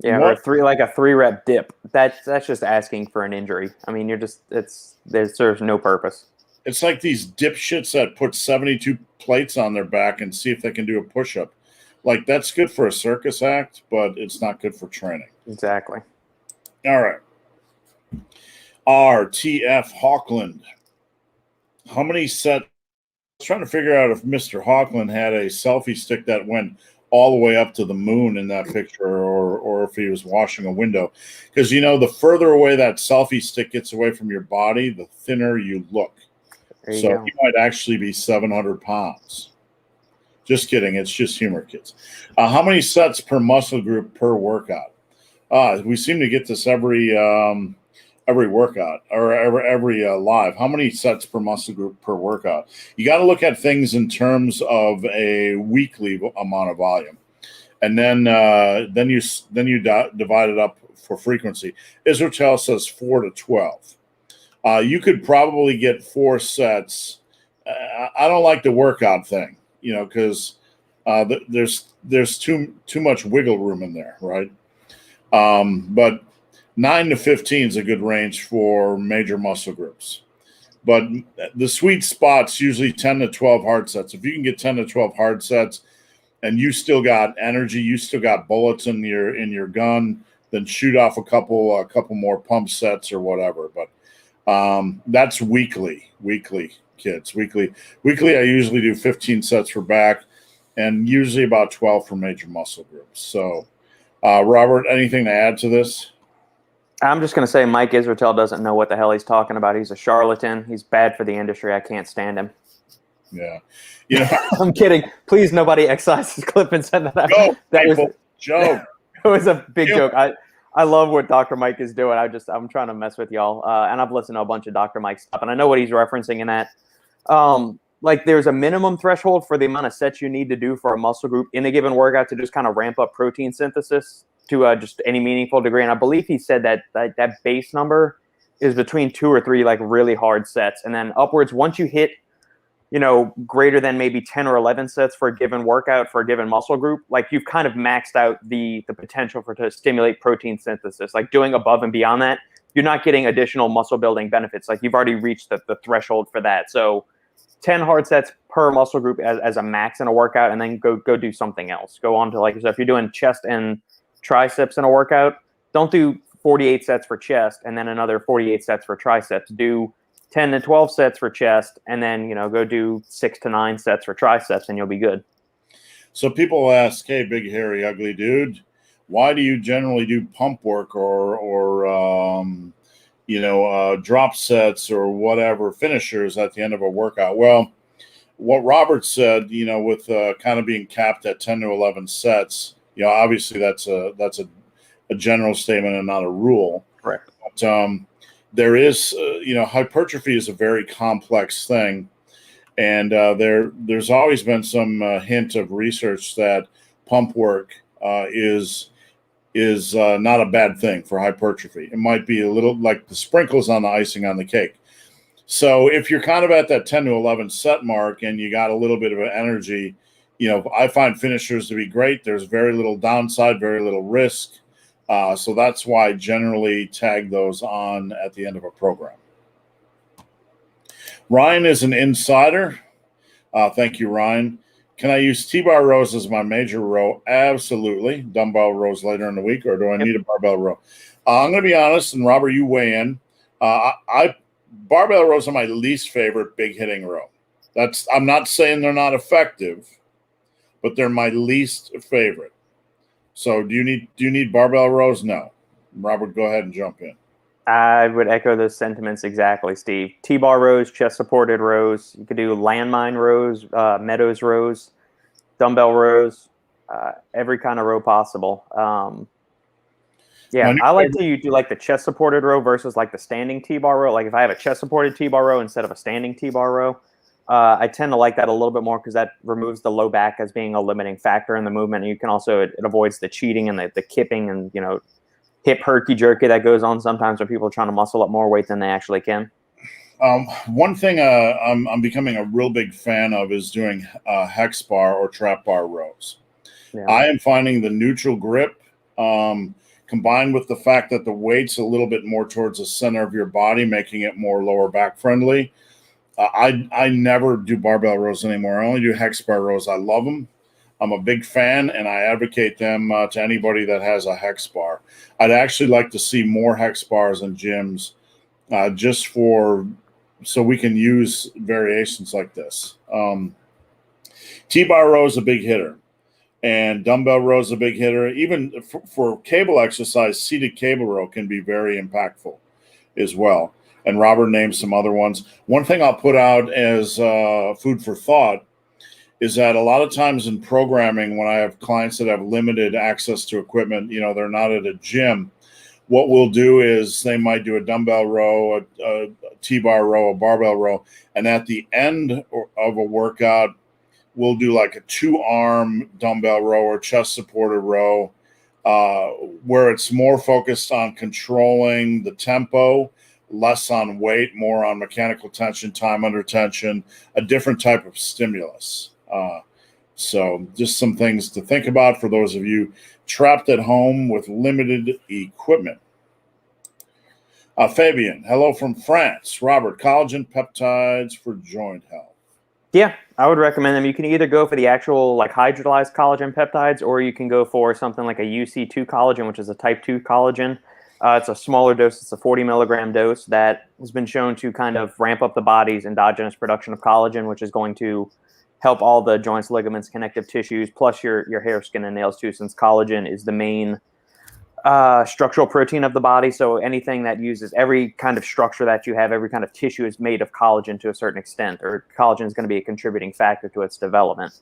Yeah, or a 3 rep dip. That's just asking for an injury. I mean, there serves no purpose. It's like these dipshits that put 72 plates on their back and see if they can do a push-up. Like, that's good for a circus act, but it's not good for training. Exactly. All right. RTF Hawkland. How many sets? I was trying to figure out if Mr. Hawkland had a selfie stick that went all the way up to the moon in that picture, or if he was washing a window. Because, the further away that selfie stick gets away from your body, the thinner you look. So he might actually be 700 pounds. Just kidding. It's just humor, kids. How many sets per muscle group per workout? We seem to get this every workout or every live. How many sets per muscle group per workout? You got to look at things in terms of a weekly amount of volume, and then you divide it up for frequency. Israel says 4 to 12. You could probably get 4 sets. I don't like the workout thing, because there's too much wiggle room in there, right? But 9 to 15 is a good range for major muscle groups. But the sweet spot's usually 10 to 12 hard sets. If you can get 10 to 12 hard sets and you still got energy, you still got bullets in your gun, then shoot off a couple more pump sets or whatever. But that's weekly, kids. Weekly, I usually do 15 sets for back and usually about 12 for major muscle groups. So, Robert, anything to add to this? I'm just going to say Mike Israel doesn't know what the hell he's talking about. He's a charlatan. He's bad for the industry. I can't stand him. Yeah. I'm kidding. Please, nobody excise this clip and send that out. No, that was joke. It was a big joke. I love what Dr. Mike is doing. I'm trying to mess with y'all. And I've listened to a bunch of Dr. Mike stuff, and I know what he's referencing in that. There's a minimum threshold for the amount of sets you need to do for a muscle group in a given workout to just kind of ramp up protein synthesis to just any meaningful degree. And I believe he said that base number is between 2 or 3 like really hard sets, and then upwards once you hit, greater than maybe 10 or 11 sets for a given workout for a given muscle group, like you've kind of maxed out the potential to stimulate protein synthesis. Like doing above and beyond that, you're not getting additional muscle building benefits. Like you've already reached the threshold for that. So 10 hard sets per muscle group as a max in a workout, and then go do something else. Go on to, like, so if you're doing chest and triceps in a workout, don't do 48 sets for chest and then another 48 sets for triceps. Do 10 to 12 sets for chest, and then, go do 6 to 9 sets for triceps, and you'll be good. So people ask, hey, big, hairy, ugly dude, why do you generally do pump work or drop sets or whatever finishers at the end of a workout? Well, what Robert said, with kind of being capped at 10 to 11 sets, obviously that's a general statement and not a rule. Correct. But there is, hypertrophy is a very complex thing. And there's always been some hint of research that pump work is not a bad thing for hypertrophy. It might be a little like the sprinkles on the icing on the cake. So if you're kind of at that 10 to 11 set mark and you got a little bit of energy, I find finishers to be great. There's very little downside, very little risk. So that's why I generally tag those on at the end of a program. Ryan is an insider. Thank you, Ryan. Can I use T-bar rows as my major row? Absolutely. Dumbbell rows later in the week, or do I need a barbell row? I'm going to be honest, and Robert, you weigh in. Barbell rows are my least favorite big hitting row. I'm not saying they're not effective, but they're my least favorite. So do you need barbell rows? No. Robert, go ahead and jump in. I would echo those sentiments exactly, Steve. T-bar rows, chest-supported rows. You could do landmine rows, meadows rows, dumbbell rows, every kind of row possible. I like to do like the chest-supported row versus like the standing T-bar row. Like if I have a chest-supported T-bar row instead of a standing T-bar row, I tend to like that a little bit more because that removes the low back as being a limiting factor in the movement. And you can also, it avoids the cheating and the kipping and, hip herky-jerky that goes on sometimes when people are trying to muscle up more weight than they actually can. One thing I'm becoming a real big fan of is doing hex bar or trap bar rows. Yeah. I am finding the neutral grip combined with the fact that the weight's a little bit more towards the center of your body, making it more lower back friendly. I never do barbell rows anymore. I only do hex bar rows. I love them. I'm a big fan, and I advocate them to anybody that has a hex bar. I'd actually like to see more hex bars in gyms just so we can use variations like this. T-bar row is a big hitter, and dumbbell row is a big hitter. Even for cable exercise, seated cable row can be very impactful as well. And Robert named some other ones. One thing I'll put out as food for thought is that a lot of times in programming, when I have clients that have limited access to equipment, they're not at a gym, what we'll do is they might do a dumbbell row, a T-bar row, a barbell row, and at the end of a workout, we'll do like a 2-arm dumbbell row or chest-supported row where it's more focused on controlling the tempo, less on weight, more on mechanical tension, time under tension, a different type of stimulus. So just some things to think about for those of you trapped at home with limited equipment. Fabien, hello from France. Robert, collagen peptides for joint health. Yeah, I would recommend them. You can either go for the actual like hydrolyzed collagen peptides, or you can go for something like a UC2 collagen, which is a type 2 collagen. It's a smaller dose. It's a 40 milligram dose that has been shown to kind of ramp up the body's endogenous production of collagen, which is going to help all the joints, ligaments, connective tissues, plus your hair, skin, and nails too, since collagen is the main structural protein of the body. So anything that uses every kind of structure that you have, every kind of tissue is made of collagen to a certain extent, or collagen is going to be a contributing factor to its development.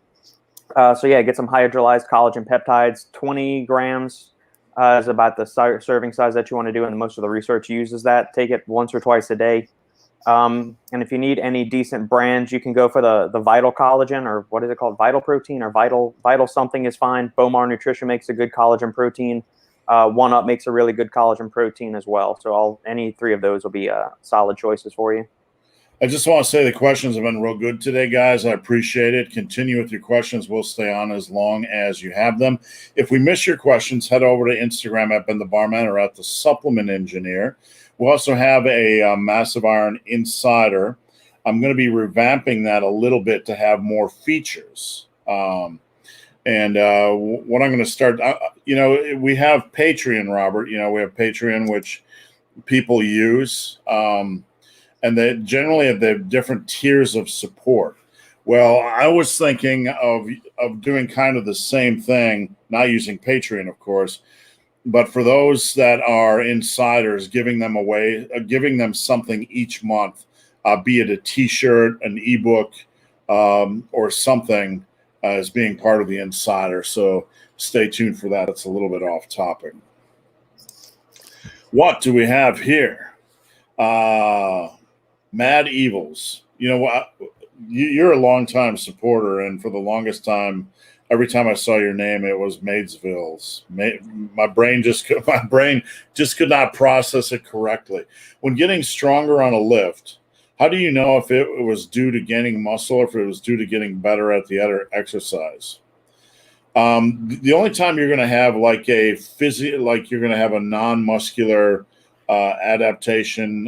Get some hydrolyzed collagen peptides. 20 grams is about the serving size that you want to do, and most of the research uses that. Take it once or twice a day. And if you need any decent brands, you can go for the Vital Collagen, or what is it called? Vital Protein or Vital something is fine. Bomar Nutrition makes a good collagen protein. One Up makes a really good collagen protein as well. So any three of those will be solid choices for you. I just want to say the questions have been real good today, guys. I appreciate it. Continue with your questions. We'll stay on as long as you have them. If we miss your questions, head over to Instagram at Ben the Barman or at the Supplement Engineer. We also have a Massive Iron Insider. I'm going to be revamping that a little bit to have more features. And what I'm going to start, we have Patreon, Robert. We have Patreon, which people use. And they generally have the different tiers of support. Well, I was thinking of doing kind of the same thing, not using Patreon, of course, but for those that are insiders, giving them away, giving them something each month, be it a T-shirt, an ebook, or something as being part of the insider. So stay tuned for that. It's a little bit off topic. What do we have here? Mad Evils. You know what? You're a longtime supporter, and for the longest time, every time I saw your name, it was Maidesville's. My brain just could not process it correctly. When getting stronger on a lift, how do you know if it was due to gaining muscle or if it was due to getting better at the other exercise? The only time you're going to have like you're going to have a non-muscular adaptation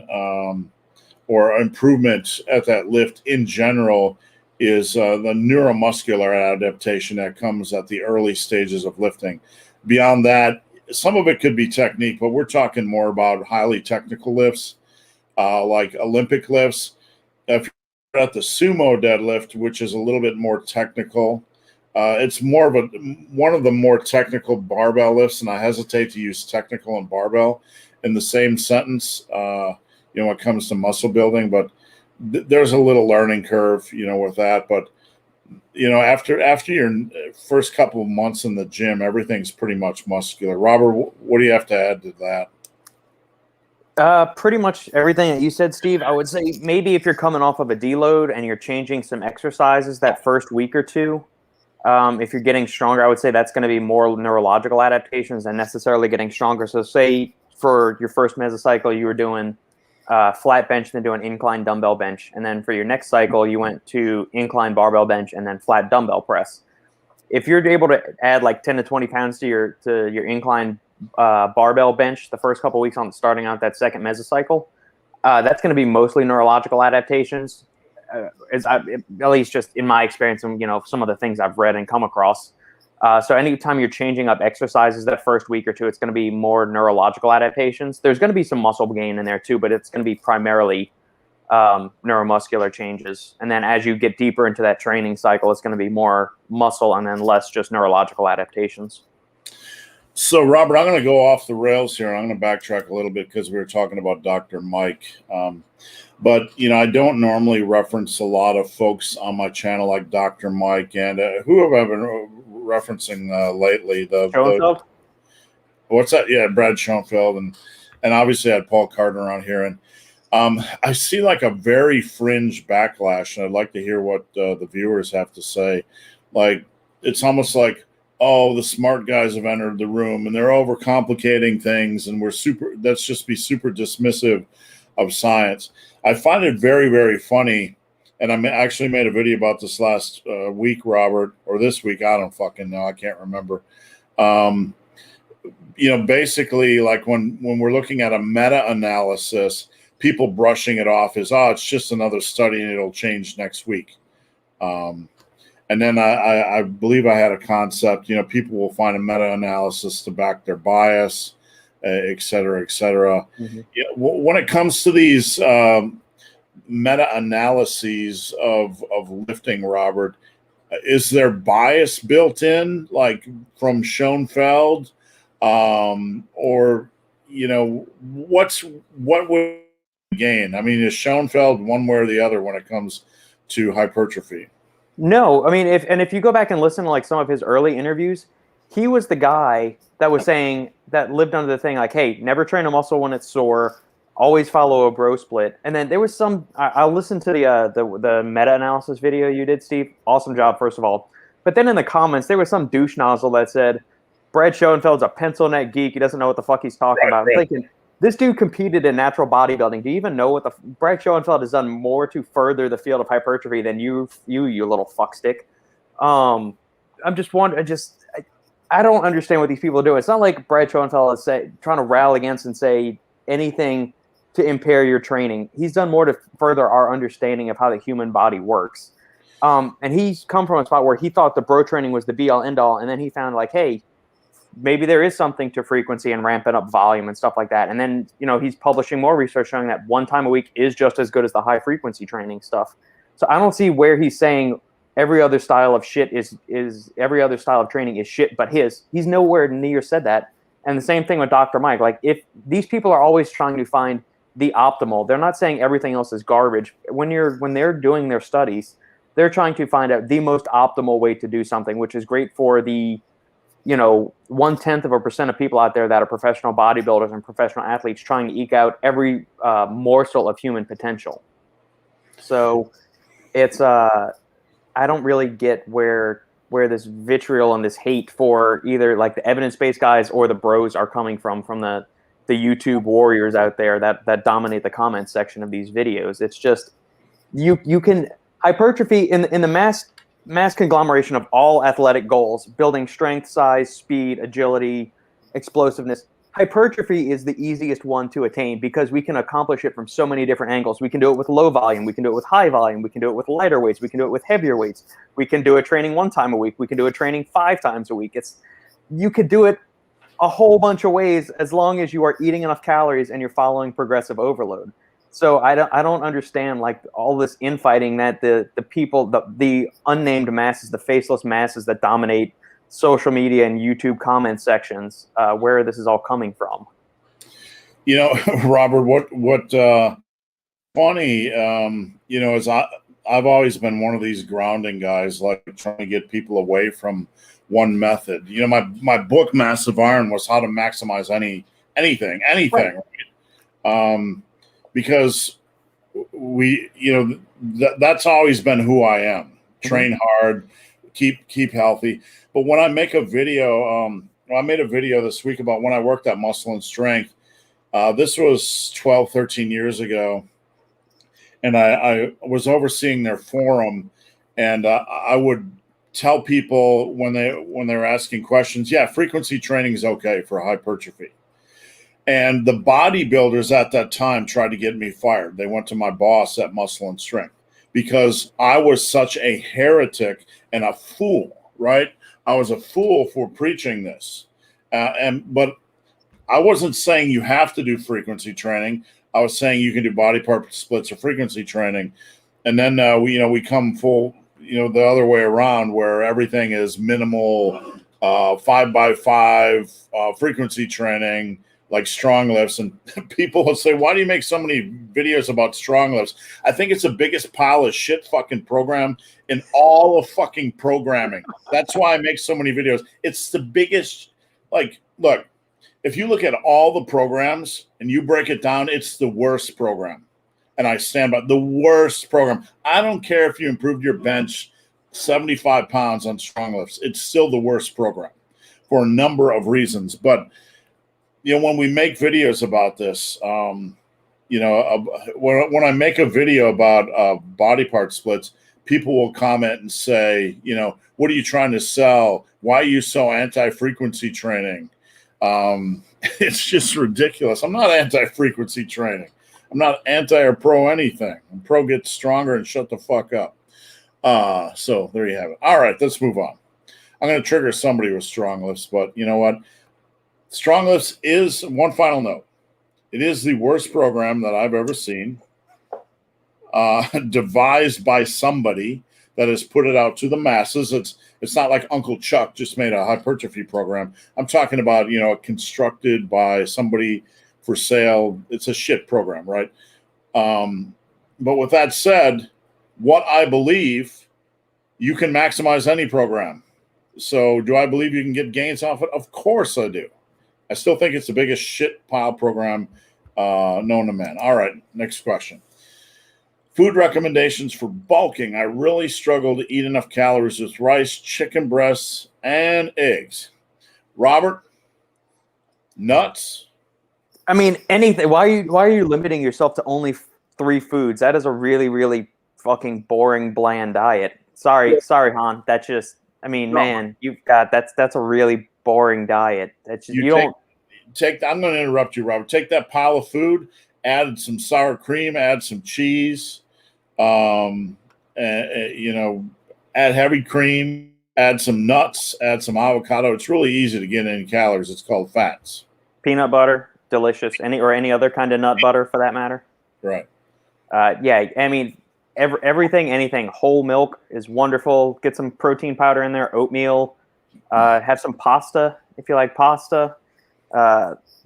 or improvement at that lift in general is the neuromuscular adaptation that comes at the early stages of lifting. Beyond that, some of it could be technique, but we're talking more about highly technical lifts, like Olympic lifts. If you're at the sumo deadlift, which is a little bit more technical, it's more of one of the more technical barbell lifts, and I hesitate to use technical and barbell in the same sentence. When it comes to muscle building, but there's a little learning curve, with that. But, after your first couple of months in the gym, everything's pretty much muscular. Robert, what do you have to add to that? Pretty much everything that you said, Steve. I would say maybe if you're coming off of a deload and you're changing some exercises that first week or two, if you're getting stronger, I would say that's going to be more neurological adaptations than necessarily getting stronger. So say for your first mesocycle, you were doing flat bench, then do an incline dumbbell bench. And then for your next cycle, you went to incline barbell bench and then flat dumbbell press. If you're able to add like 10 to 20 pounds to your incline barbell bench the first couple of weeks on starting out that second mesocycle, that's going to be mostly neurological adaptations, at least just in my experience and, some of the things I've read and come across. So anytime you're changing up exercises that first week or two, it's going to be more neurological adaptations. There's going to be some muscle gain in there too, but it's going to be primarily neuromuscular changes. And then as you get deeper into that training cycle, it's going to be more muscle and then less just neurological adaptations. So, Robert, I'm going to go off the rails here. I'm going to backtrack a little bit because we were talking about Dr. Mike. But, I don't normally reference a lot of folks on my channel like Dr. Mike and who have I been referencing lately? Schoenfeld? What's that? Yeah, Brad Schoenfeld. And obviously I had Paul Carter around here. And I see like a very fringe backlash. And I'd like to hear what the viewers have to say. Like, it's almost like, oh, the smart guys have entered the room and they're overcomplicating things. And let's just be super dismissive of science. I find it very, very funny, and I actually made a video about this last week, Robert, or this week. I don't fucking know. I can't remember. Basically, like when we're looking at a meta-analysis, people brushing it off as, oh, it's just another study and it'll change next week. And then I believe I had a concept, people will find a meta-analysis to back their bias, et cetera, et cetera. Mm-hmm. When it comes to these meta-analyses of lifting, Robert, is there bias built in, like from Schoenfeld, or what would gain? I mean, is Schoenfeld one way or the other when it comes to hypertrophy? No, I mean, if you go back and listen to like some of his early interviews, he was the guy that was saying that lived under the thing like, hey, never train a muscle when it's sore, always follow a bro split. And then there was I'll listen to the meta-analysis video you did, Steve. Awesome job, first of all. But then in the comments, there was some douche nozzle that said, Brad Schoenfeld's a pencil neck geek. He doesn't know what the fuck he's talking about. I'm thinking, this dude competed in natural bodybuilding. Do you even know what Brad Schoenfeld has done more to further the field of hypertrophy than you little fuckstick. I'm just wondering, I don't understand what these people are doing. It's not like Brad Schoenfeld is trying to rally against and say anything to impair your training. He's done more to further our understanding of how the human body works. And he's come from a spot where he thought the bro training was the be all end all. And then he found like, hey, maybe there is something to frequency and ramping up volume and stuff like that. And then, he's publishing more research showing that 1 time a week is just as good as the high frequency training stuff. So I don't see where he's saying every other style of shit is every other style of training is shit, but he's nowhere near said that. And the same thing with Dr. Mike. Like, if these people are always trying to find the optimal, they're not saying everything else is garbage. When they're doing their studies, they're trying to find out the most optimal way to do something, which is great for the 0.1% of people out there that are professional bodybuilders and professional athletes trying to eke out every morsel of human potential. So it's I don't really get where this vitriol and this hate for either like the evidence-based guys or the bros are coming from the YouTube warriors out there that dominate the comment section of these videos. It's just you can hypertrophy in the mass conglomeration of all athletic goals, building strength, size, speed, agility, explosiveness. Hypertrophy is the easiest one to attain because we can accomplish it from so many different angles. We can do it with low volume. We can do it with high volume. We can do it with lighter weights. We can do it with heavier weights. We can do it training 1 time a week. We can do it training 5 times a week. You could do it a whole bunch of ways as long as you are eating enough calories and you're following progressive overload. So I don't understand like all this infighting that the people, the unnamed masses, the faceless masses that dominate social media and YouTube comment sections, where this is all coming from. Robert, what funny, is I've always been one of these grounding guys, like trying to get people away from one method. My book, Massive Iron, was how to maximize anything. Right? Because that's always been who I am. Train hard, keep healthy. But when I make a video, I made a video this week about when I worked at Muscle and Strength. This was 12, 13 years ago. And I was overseeing their forum, and I would tell people when they were asking questions, yeah, frequency training is okay for hypertrophy. And the bodybuilders at that time tried to get me fired. They went to my boss at Muscle and Strength because I was such a heretic and a fool, right? I was a fool for preaching this. But I wasn't saying you have to do frequency training. I was saying you can do body part splits or frequency training. And then we come full, the other way around where everything is minimal 5x5 frequency training, like strong lifts. And people will say, why do you make so many videos about strong lifts? I think it's the biggest pile of shit fucking program in all of fucking programming. That's why I make so many videos. It's the biggest, look, if you look at all the programs and you break it down, it's the worst program. And I stand by the worst program. I don't care if you improved your bench 75 pounds on strong lifts. It's still the worst program for a number of reasons. But when we make videos about this, when I make a video about body part splits, people will comment and say, what are you trying to sell? Why are you so anti-frequency training? It's just ridiculous. I'm not anti-frequency training. I'm not anti or pro anything. I'm pro get stronger and shut the fuck up. So there you have it. All right, let's move on. I'm going to trigger somebody with strong lifts, but you know what? Strong lifts is, one final note, it is the worst program that I've ever seen, devised by somebody that has put it out to the masses. It's not like Uncle Chuck just made a hypertrophy program. I'm talking about, constructed by somebody for sale. It's a shit program, right? But with that said, what I believe, you can maximize any program. So do I believe you can get gains off it? Of course I do. I still think it's the biggest shit pile program known to man. All right, next question. Food recommendations for bulking. I really struggle to eat enough calories with rice, chicken breasts, and eggs. Robert, nuts. I mean, anything. Why are you limiting yourself to only 3 foods? That is a really, really fucking boring, bland diet. Sorry, Han. That's just. I mean, man, that's a really boring diet. That's just, you don't take. I'm going to interrupt you, Robert. Take that pile of food, add some sour cream, add some cheese, add heavy cream, add some nuts, add some avocado. It's really easy to get any calories. It's called fats. Peanut butter, delicious. Any other kind of nut butter for that matter. Right. Yeah, I mean, everything, anything. Whole milk is wonderful. Get some protein powder in there. Oatmeal. Have some pasta if you like pasta.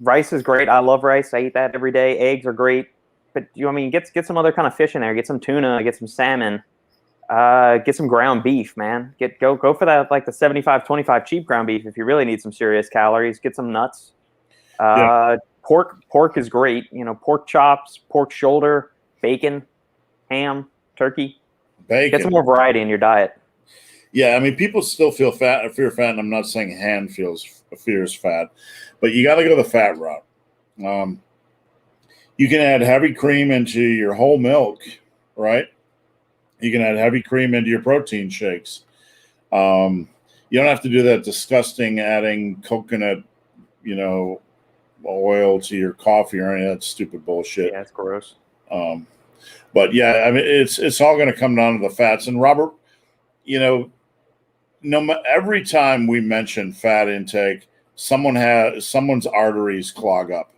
Rice is great. I love rice. I eat that every day. Eggs are great. But get some other kind of fish in there. Get some tuna. Get some salmon. Get some ground beef, man. Go for that, like the 75-25 cheap ground beef if you really need some serious calories. Get some nuts. Pork is great. Pork chops, pork shoulder, bacon, ham, turkey. Bacon. Get some more variety in your diet. Yeah, I mean, people still feel fat or fear fat, and I'm not saying Han fears fat, but you got to go the fat route. You can add heavy cream into your whole milk, right? You can add heavy cream into your protein shakes. You don't have to do that disgusting adding coconut, oil to your coffee or any of that stupid bullshit. Yeah, it's gross. But yeah, I mean, it's all going to come down to the fats. And Robert, every time we mention fat intake, someone's arteries clog up.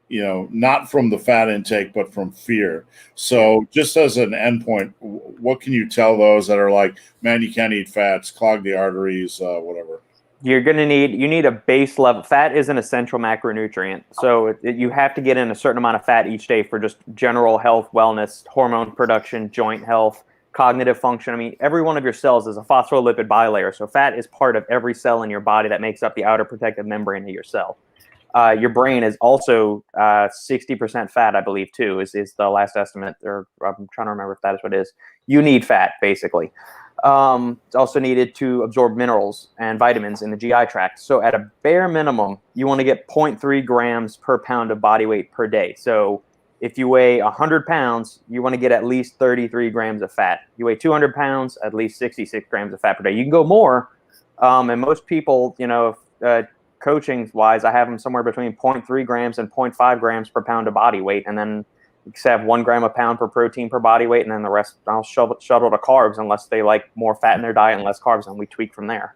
Not from the fat intake, but from fear. So just as an endpoint, what can you tell those that are like, man, you can't eat fats, clog the arteries, whatever? You need a base level. Fat is an essential macronutrient. So you have to get in a certain amount of fat each day for just general health, wellness, hormone production, joint health, cognitive function. I mean, every one of your cells is a phospholipid bilayer. So fat is part of every cell in your body that makes up the outer protective membrane of your cell. Your brain is also 60% fat, I believe, too, is the last estimate. Or I'm trying to remember if that is what it is. You need fat, basically. It's also needed to absorb minerals and vitamins in the GI tract. So at a bare minimum, you want to get 0.3 grams per pound of body weight per day. So if you weigh 100 pounds, you want to get at least 33 grams of fat. You weigh 200 pounds, at least 66 grams of fat per day. You can go more. And most people, coaching wise, I have them somewhere between 0.3 grams and 0.5 grams per pound of body weight. And then you can have 1 gram a pound per protein per body weight. And then the rest I'll shuttle to carbs unless they like more fat in their diet and less carbs. And we tweak from there.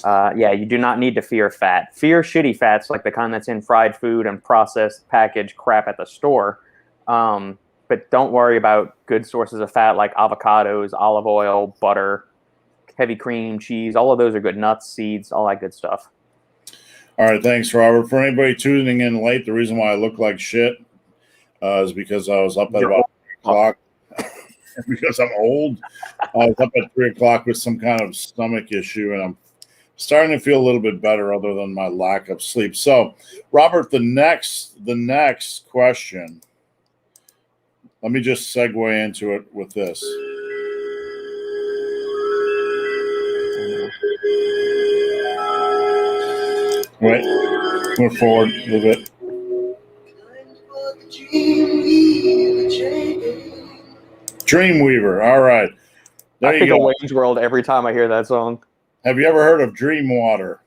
You do not need to fear fat. Fear shitty fats like the kind that's in fried food and processed packaged crap at the store. But don't worry about good sources of fat like avocados, olive oil, butter, heavy cream, cheese. All of those are good. Nuts, seeds, all that good stuff. All right, thanks, Robert. For anybody tuning in late, the reason why I look like shit is because I was up at about 3 o'clock. Because I'm old. I was up at 3 o'clock with some kind of stomach issue, and I'm starting to feel a little bit better other than my lack of sleep. So, Robert, the next question, let me just segue into it with this. Wait, move forward a little bit. Dreamweaver. All right. I think of Wayne's World every time I hear that song. Have you ever heard of Dreamwater?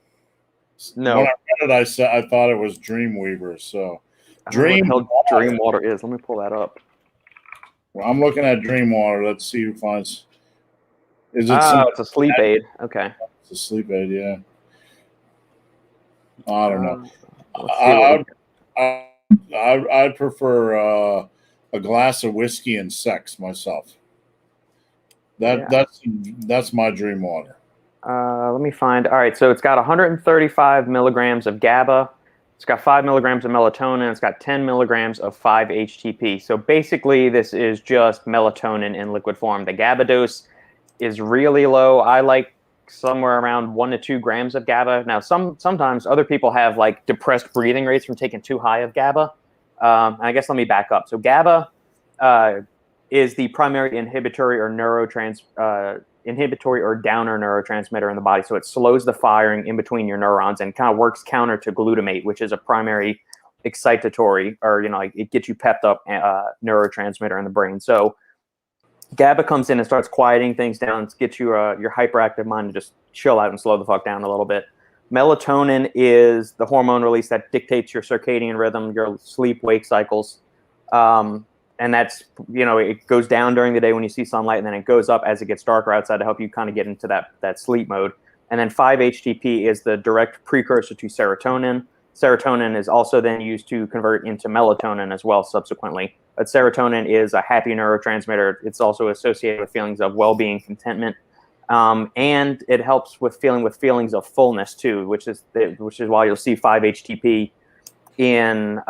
No. When I read it, I thought it was Dreamweaver. So, Dreamwater is. Let me pull that up. Well, I'm looking at Dreamwater. Let's see who finds. Is it? It's a sleep aid. Okay. It's a sleep aid. Yeah. I don't know. I'd prefer a glass of whiskey and sex myself. That's my dream water. Let me find. All right, so it's got 135 milligrams of GABA. It's got 5 milligrams of melatonin. It's got 10 milligrams of 5-HTP. So basically, this is just melatonin in liquid form. The GABA dose is really low. I like somewhere around 1 to 2 grams of GABA. Now, sometimes other people have like depressed breathing rates from taking too high of GABA. I guess let me back up. So GABA is the primary inhibitory or inhibitory or downer neurotransmitter in the body. So it slows the firing in between your neurons and kind of works counter to glutamate, which is a primary excitatory, or, you know, like it gets you pepped up neurotransmitter in the brain. So GABA comes in and starts quieting things down, gets you your hyperactive mind to just chill out and slow the fuck down a little bit. Melatonin is the hormone release that dictates your circadian rhythm, your sleep-wake cycles. And that's, you know, it goes down during the day when you see sunlight, and then it goes up as it gets darker outside to help you kind of get into that sleep mode. And then 5-HTP is the direct precursor to serotonin. Serotonin is also then used to convert into melatonin as well subsequently. But serotonin is a happy neurotransmitter. It's also associated with feelings of well-being, contentment, and it helps with feelings of fullness too, which is why you'll see 5-HTP in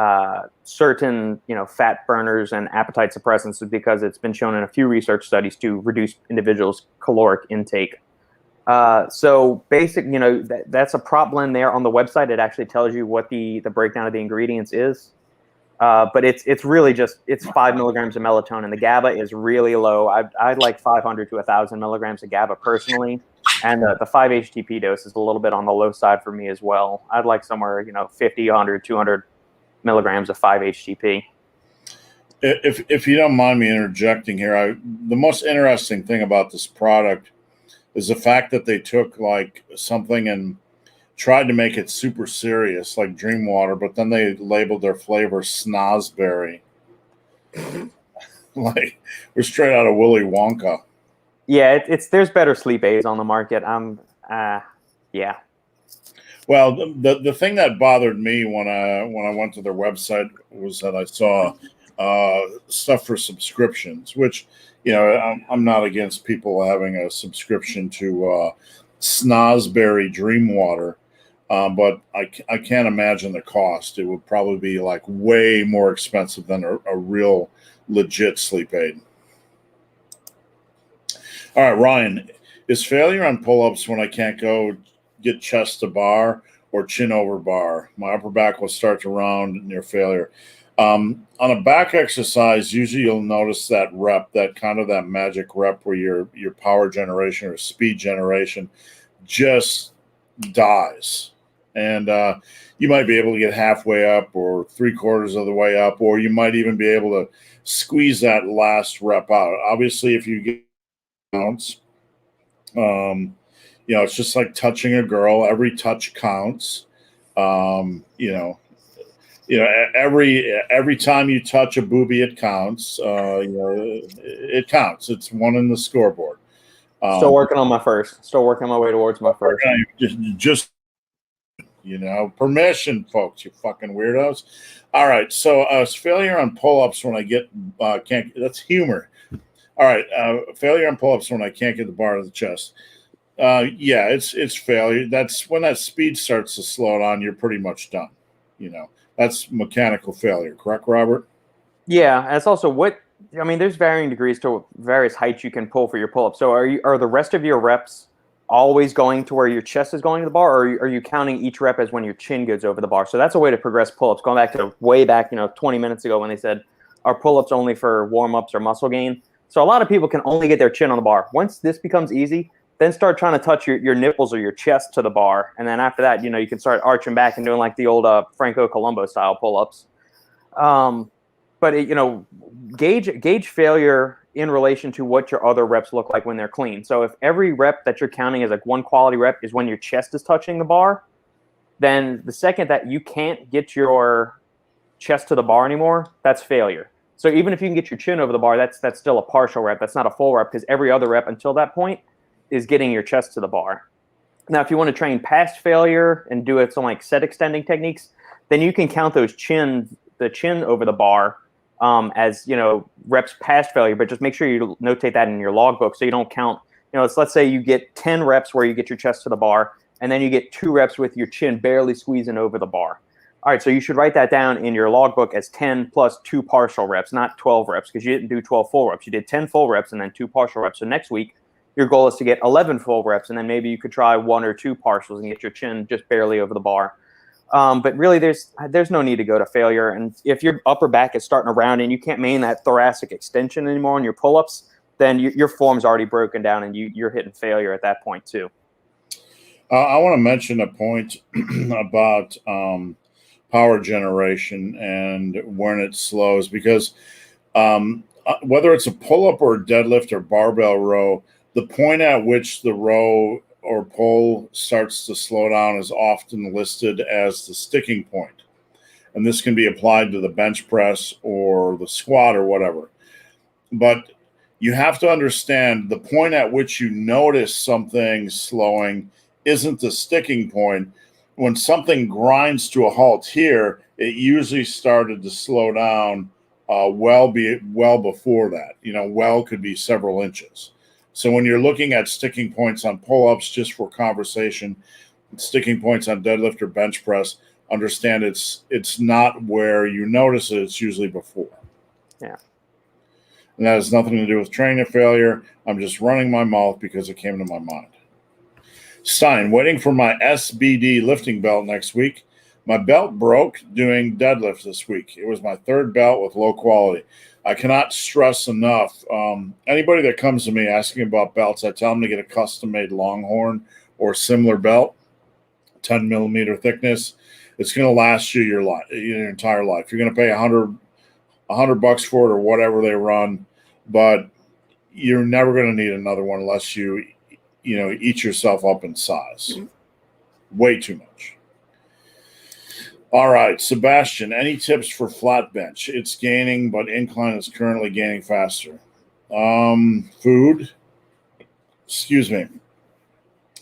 certain, you know, fat burners and appetite suppressants, because it's been shown in a few research studies to reduce individuals' caloric intake. So basic, you know, that's a prop blend there on the website. It actually tells you what the breakdown of the ingredients is. But it's really just, it's 5 milligrams of melatonin. The GABA is really low. I'd like 500 to 1,000 milligrams of GABA personally. And the 5-HTP dose is a little bit on the low side for me as well. I'd like somewhere, you know, 50, 100, 200 milligrams of 5-HTP. If you don't mind me interjecting here, the most interesting thing about this product is the fact that they took like something and tried to make it super serious, like Dream Water, but then they labeled their flavor Snozberry. Like we're straight out of Willy Wonka. Yeah, there's better sleep aids on the market. Yeah. Well, the thing that bothered me when I went to their website was that I saw stuff for subscriptions, which, you know, I'm not against people having a subscription to Snozberry Dream Water, but I can't imagine the cost. It would probably be like way more expensive than a real legit sleep aid. All right, Ryan, is failure on pull-ups when I can't go get chest to bar or chin over bar? My upper back will start to round near failure. On a back exercise, usually you'll notice that rep, that magic rep where your power generation or speed generation just dies. And you might be able to get halfway up or 3/4 of the way up, or you might even be able to squeeze that last rep out. Obviously, if you get counts, you know, it's just like touching a girl. Every touch counts. You know, every time you touch a boobie, it counts. You know, it counts. It's one in the scoreboard. Still working on my first. Still working my way towards my first. Just you know, permission, folks. You fucking weirdos. All right. So failure on pull-ups when I get can't. That's humor. All right. Failure on pull-ups when I can't get the bar to the chest. Yeah, it's failure. That's when that speed starts to slow down. You're pretty much done. You know. That's mechanical failure, correct, Robert? Yeah, and it's also there's varying degrees to various heights you can pull for your pull-up. So are the rest of your reps always going to where your chest is going to the bar, or are you counting each rep as when your chin goes over the bar? So that's a way to progress pull-ups. Going back to way back, 20 minutes ago when they said, are pull-ups only for warm-ups or muscle gain? So a lot of people can only get their chin on the bar. Once this becomes easy, then start trying to touch your nipples or your chest to the bar. And then after that, you can start arching back and doing like the old Franco Colombo style pull-ups. But gauge failure in relation to what your other reps look like when they're clean. So if every rep that you're counting as like one quality rep is when your chest is touching the bar, then the second that you can't get your chest to the bar anymore, that's failure. So even if you can get your chin over the bar, that's still a partial rep. That's not a full rep, because every other rep until that point is getting your chest to the bar. Now, if you want to train past failure and do it some like set extending techniques, then you can count the chin over the bar as reps past failure, but just make sure you notate that in your logbook so you don't count. Let's say you get 10 reps where you get your chest to the bar, and then you get 2 reps with your chin barely squeezing over the bar. All right, so you should write that down in your logbook as 10 plus 2 partial reps, not 12 reps, because you didn't do 12 full reps. You did 10 full reps and then 2 partial reps. So next week, your goal is to get 11 full reps, and then maybe you could try 1 or 2 partials and get your chin just barely over the bar. But really, there's no need to go to failure. And if your upper back is starting to round and you can't maintain that thoracic extension anymore on your pull-ups, then your form's already broken down and you're hitting failure at that point too. I want to mention a point about power generation and when it slows, because whether it's a pull-up or a deadlift or barbell row, the point at which the row or pull starts to slow down is often listed as the sticking point. And this can be applied to the bench press or the squat or whatever. But you have to understand the point at which you notice something slowing isn't the sticking point. When something grinds to a halt here, it usually started to slow down well before that. Well could be several inches. So when you're looking at sticking points on pull-ups, just for conversation, sticking points on deadlift or bench press, understand it's not where you notice it, it's usually before. Yeah. And that has nothing to do with training failure. I'm just running my mouth because it came to my mind. Stein, waiting for my SBD lifting belt next week. My belt broke doing deadlift this week. It was my third belt with low quality. I cannot stress enough. Anybody that comes to me asking about belts, I tell them to get a custom-made Longhorn or similar belt, 10 millimeter thickness. It's going to last you your entire life. You're going to pay $100 for it or whatever they run, but you're never going to need another one unless you eat yourself up in size. Way too much. All right, Sebastian, any tips for flat bench? It's gaining, but incline is currently gaining faster. Food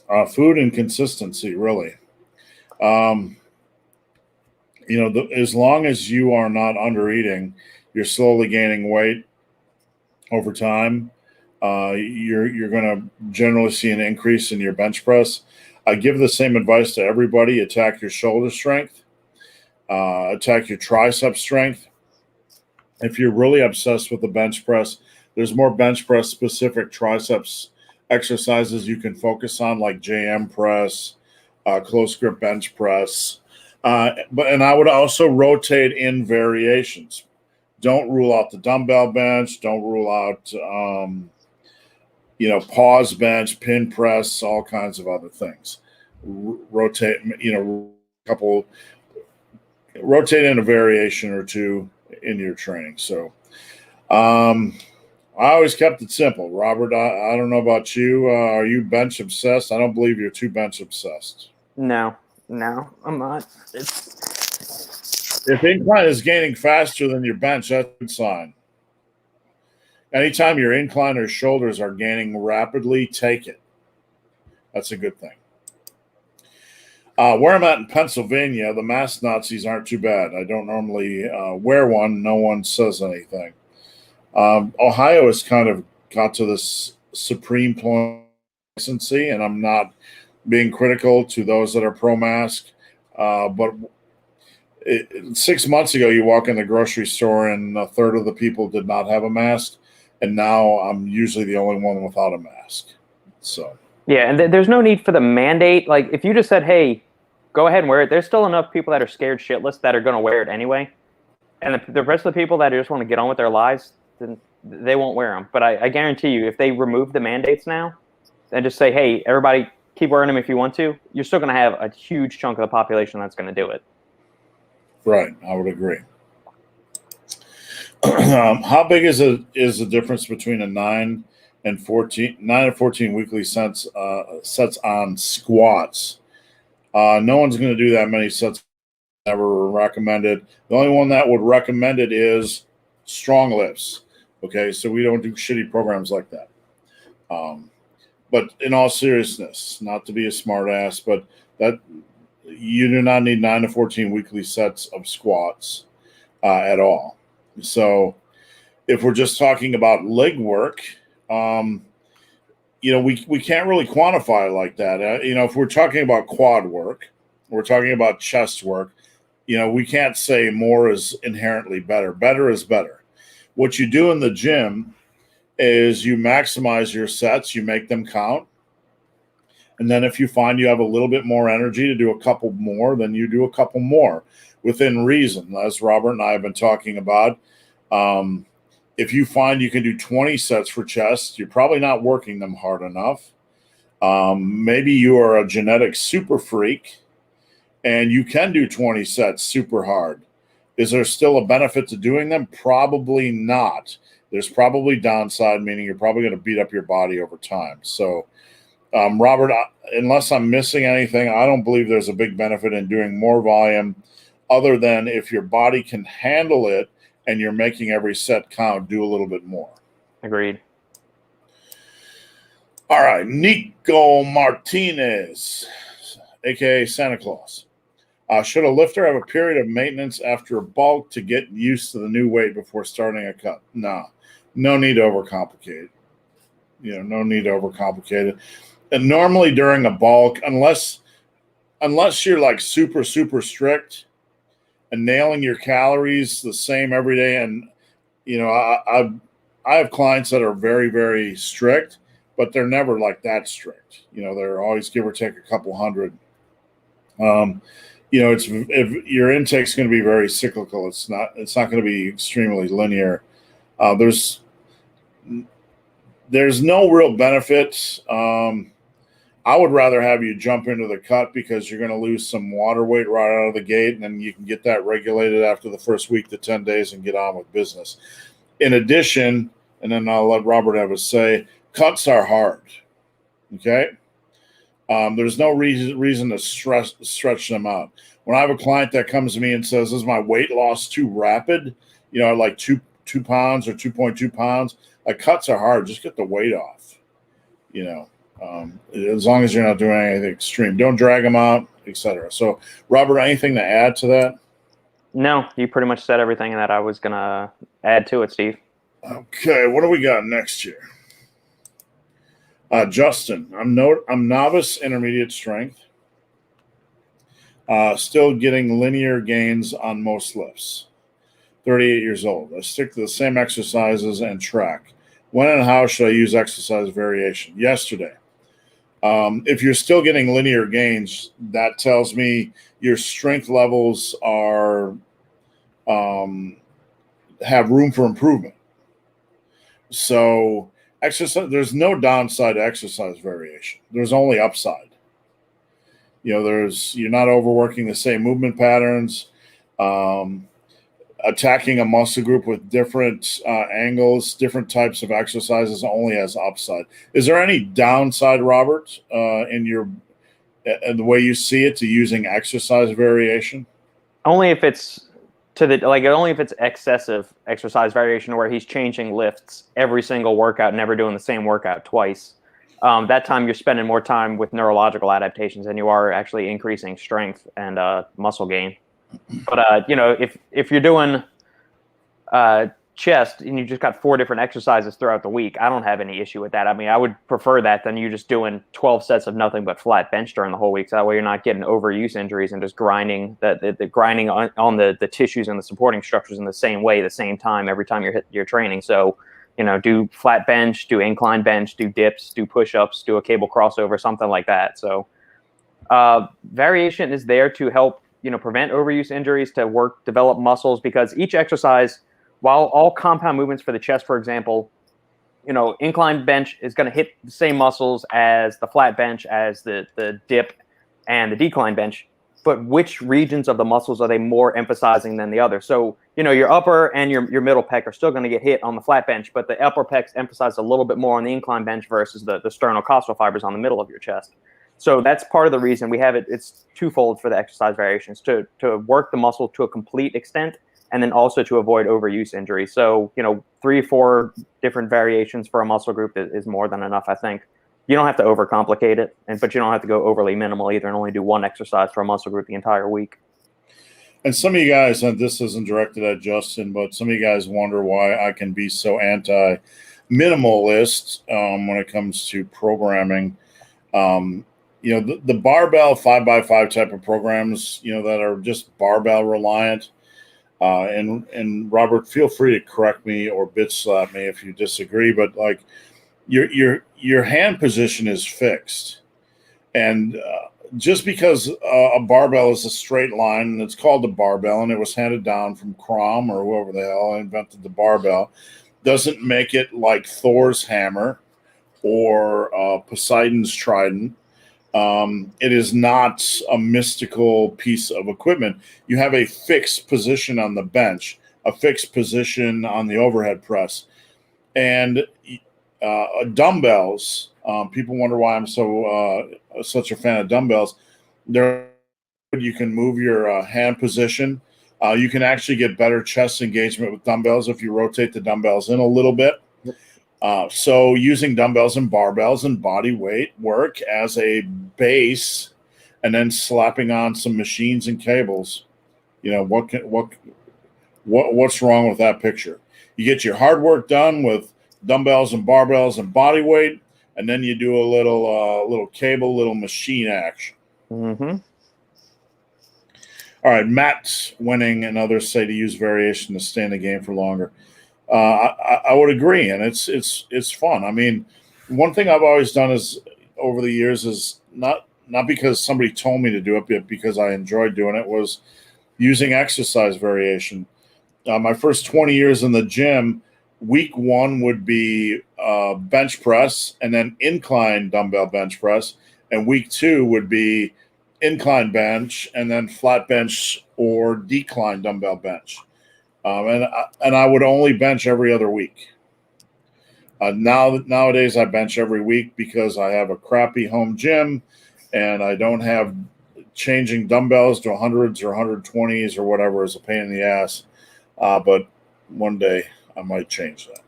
and consistency, really. As long as you are not under eating, you're slowly gaining weight over time. You're going to generally see an increase in your bench press. I give the same advice to everybody. Attack your shoulder strength. Attack your tricep strength. If you're really obsessed with the bench press, there's more bench press specific triceps exercises you can focus on, like JM press, close grip bench press. And I would also rotate in variations. Don't rule out the dumbbell bench. Don't rule out, pause bench, pin press, all kinds of other things. Rotate in a variation or two in your training. So I always kept it simple. Robert, I don't know about you. Are you bench obsessed? I don't believe you're too bench obsessed. No, I'm not. If incline is gaining faster than your bench, that's a good sign. Anytime your incline or shoulders are gaining rapidly, take it. That's a good thing. Where I'm at in Pennsylvania, the mask Nazis aren't too bad. I don't normally wear one. No one says anything. Ohio has kind of got to this supreme point of complacency, and I'm not being critical to those that are pro-mask. But 6 months ago, you walk in the grocery store and a third of the people did not have a mask. And now I'm usually the only one without a mask. So yeah, and there's no need for the mandate. Like, if you just said, hey, go ahead and wear it, there's still enough people that are scared shitless that are going to wear it anyway. And the rest of the people that just want to get on with their lives, then they won't wear them. But I guarantee you, if they remove the mandates now and just say, hey, everybody keep wearing them if you want to, you're still going to have a huge chunk of the population that's going to do it. Right, I would agree. How big is the difference between a 9 and 14 weekly sets on squats? No one's going to do that many sets. Never recommended. The only one that would recommend it is strong lifts. Okay, so we don't do shitty programs like that. But in all seriousness, not to be a smart ass, but that you do not need 9 to 14 weekly sets of squats at all. So if we're just talking about leg work, we can't really quantify it like that. If we're talking about quad work, we're talking about chest work, we can't say more is inherently better. Better is better. What you do in the gym is you maximize your sets, you make them count. And then if you find you have a little bit more energy to do a couple more, then you do a couple more within reason. As Robert and I have been talking about, If you find you can do 20 sets for chest, you're probably not working them hard enough. Maybe you are a genetic super freak and you can do 20 sets super hard. Is there still a benefit to doing them? Probably not. There's probably downside, meaning you're probably going to beat up your body over time. So, Robert, unless I'm missing anything, I don't believe there's a big benefit in doing more volume other than if your body can handle it and you're making every set count, do a little bit more. Agreed. All right, Nico Martinez, a.k.a. Santa Claus. Should a lifter have a period of maintenance after a bulk to get used to the new weight before starting a cut? No need to overcomplicate it. No need to overcomplicate it. And normally during a bulk, unless you're like super, super strict and nailing your calories the same every day, and I have clients that are very, very strict, but they're never like that strict. They're always give or take a couple hundred. It's if your intake's going to be very cyclical. It's not going to be extremely linear. There's no real benefit. I would rather have you jump into the cut because you're going to lose some water weight right out of the gate, and then you can get that regulated after the first week to 10 days and get on with business. In addition, and then I'll let Robert have a say, cuts are hard. Okay? There's no reason to stretch them out. When I have a client that comes to me and says, "Is my weight loss too rapid?" Like 2 pounds or 2.2 pounds. Like, cuts are hard. Just get the weight off. As long as you're not doing anything extreme, don't drag them out, etc. So, Robert, anything to add to that? No, you pretty much said everything that I was gonna add to it, Steve. Okay, what do we got next year? Justin, I'm novice intermediate strength. Still getting linear gains on most lifts. 38 years old. I stick to the same exercises and track. When and how should I use exercise variation? Yesterday. If you're still getting linear gains, that tells me your strength levels are have room for improvement. So exercise, there's no downside to exercise variation. There's only upside. You're not overworking the same movement patterns. Attacking a muscle group with different angles, different types of exercises only has upside. Is there any downside, Robert, in the way you see it to using exercise variation? Only if it's only if it's excessive exercise variation where he's changing lifts every single workout, never doing the same workout twice. That time you're spending more time with neurological adaptations than you are actually increasing strength and muscle gain. But if you're doing chest and you just got 4 different exercises throughout the week, I don't have any issue with that. I mean, I would prefer that than you just doing 12 sets of nothing but flat bench during the whole week. So that way you're not getting overuse injuries and just grinding the grinding on the tissues and the supporting structures in the same way, the same time every time you're training. So do flat bench, do incline bench, do dips, do push-ups, do a cable crossover, something like that. So variation is there to help prevent overuse injuries, to develop muscles, because each exercise, while all compound movements for the chest, for example, incline bench is going to hit the same muscles as the flat bench, as the dip and the decline bench, but which regions of the muscles are they more emphasizing than the other? So, your upper and your middle pec are still going to get hit on the flat bench, but the upper pecs emphasize a little bit more on the incline bench versus the sternocostal fibers on the middle of your chest. So that's part of the reason we have it. It's twofold for the exercise variations, to work the muscle to a complete extent, and then also to avoid overuse injury. So, 3 or 4 different variations for a muscle group is more than enough, I think. You don't have to overcomplicate it, but you don't have to go overly minimal either and only do 1 exercise for a muscle group the entire week. And some of you guys, and this isn't directed at Justin, but some of you guys wonder why I can be so anti-minimalist when it comes to programming. The barbell 5x5 type of programs, that are just barbell reliant. And Robert, feel free to correct me or bitch slap me if you disagree, but like your hand position is fixed, and just because a barbell is a straight line, and it's called a barbell, and it was handed down from Crom or whoever the hell invented the barbell, doesn't make it like Thor's hammer or Poseidon's trident. It is not a mystical piece of equipment. You have a fixed position on the bench, a fixed position on the overhead press, and dumbbells. People wonder why I'm such a fan of dumbbells. You can move your hand position. You can actually get better chest engagement with dumbbells if you rotate the dumbbells in a little bit. So using dumbbells and barbells and body weight work as a base, and then slapping on some machines and cables. What's wrong with that picture? You get your hard work done with dumbbells and barbells and body weight, and then you do a little cable, little machine action. Mm-hmm. All right, Matt's winning, and others say to use variation to stay in the game for longer. I would agree, and it's fun. I mean, one thing I've always done is over the years is not because somebody told me to do it, but because I enjoyed doing it, was using exercise variation. My first 20 years in the gym, week 1 would be bench press and then incline dumbbell bench press, and week 2 would be incline bench and then flat bench or decline dumbbell bench. And I would only bench every other week. Nowadays, I bench every week because I have a crappy home gym, and I don't have changing dumbbells to 100s or 120s or whatever is a pain in the ass. But one day I might change that.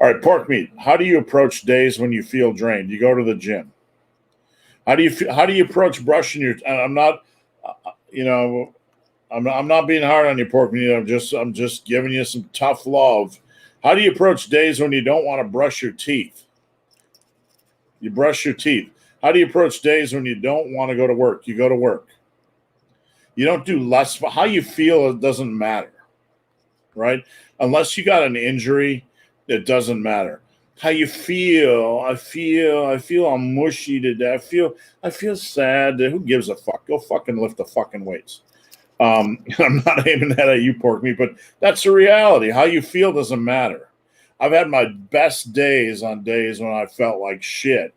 All right, pork meat. How do you approach days when you feel drained? You go to the gym. How do you approach brushing your? I'm not being hard on you, pork meat. I'm just giving you some tough love. How do you approach days when you don't want to brush your teeth? You brush your teeth. How do you approach days when you don't want to go to work? You go to work. You don't do less. How you feel, it doesn't matter, right? Unless you got an injury, it doesn't matter. How you feel? I feel I'm mushy today. I feel sad. Who gives a fuck? Go fucking lift the fucking weights. I'm not aiming that at you, pork meat, but that's the reality. How you feel doesn't matter. I've had my best days on days when I felt like shit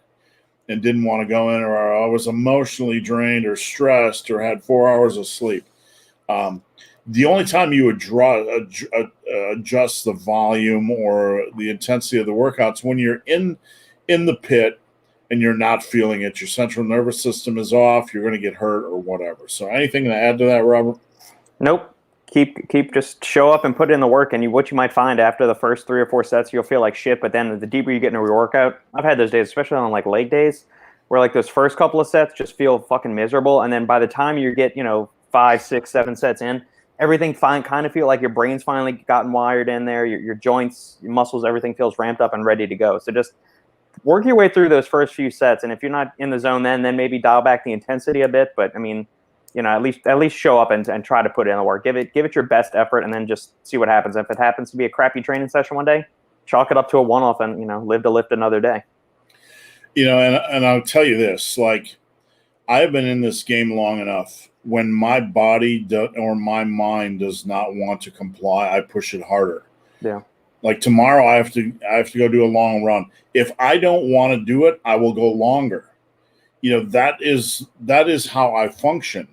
and didn't want to go in, or I was emotionally drained or stressed or had 4 hours of sleep. The only time you would adjust the volume or the intensity of the workouts when you're in the pit and you're not feeling it. Your central nervous system is off. You're going to get hurt or whatever. So anything to add to that, Robert? Nope. Keep just show up and put in the work, and what you might find after the first 3 or 4 sets, you'll feel like shit. But then the deeper you get into your workout, I've had those days, especially on like leg days, where like those first couple of sets just feel fucking miserable, and then by the time you get 5, 6, 7 sets in, everything kind of feel like your brain's finally gotten wired in there. Your joints, your muscles, everything feels ramped up and ready to go. So just work your way through those first few sets, and if you're not in the zone, then maybe dial back the intensity a bit. But I mean, at least show up and try to put in the work. Give it your best effort, and then just see what happens. If it happens to be a crappy training session one day, chalk it up to a one-off, and live to lift another day. And I'll tell you this: like, I've been in this game long enough. When my body or my mind does not want to comply, I push it harder. Yeah. Like tomorrow, I have to go do a long run. If I don't want to do it, I will go longer. That is how I function.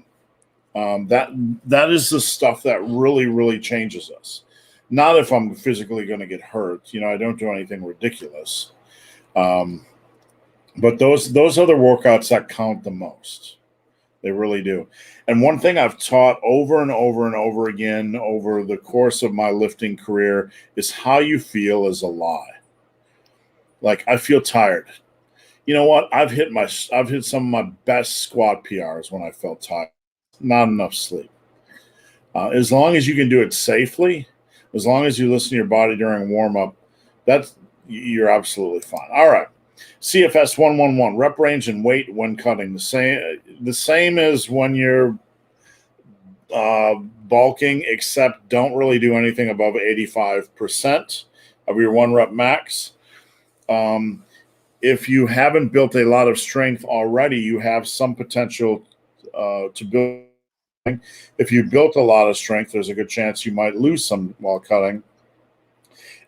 That is the stuff that really, really changes us. Not if I'm physically going to get hurt. I don't do anything ridiculous. But those are the workouts that count the most. They really do. And one thing I've taught over and over and over again over the course of my lifting career is how you feel is a lie. Like, I feel tired. You know what? I've hit some of my best squat PRs when I felt tired. Not enough sleep. As long as you can do it safely, as long as you listen to your body during warm-up, you're absolutely fine. All right. CFS 111, rep range and weight when cutting. The same as when you're bulking, except don't really do anything above 85% of your 1 rep max. If you haven't built a lot of strength already, you have some potential to build. If you built a lot of strength, there's a good chance you might lose some while cutting.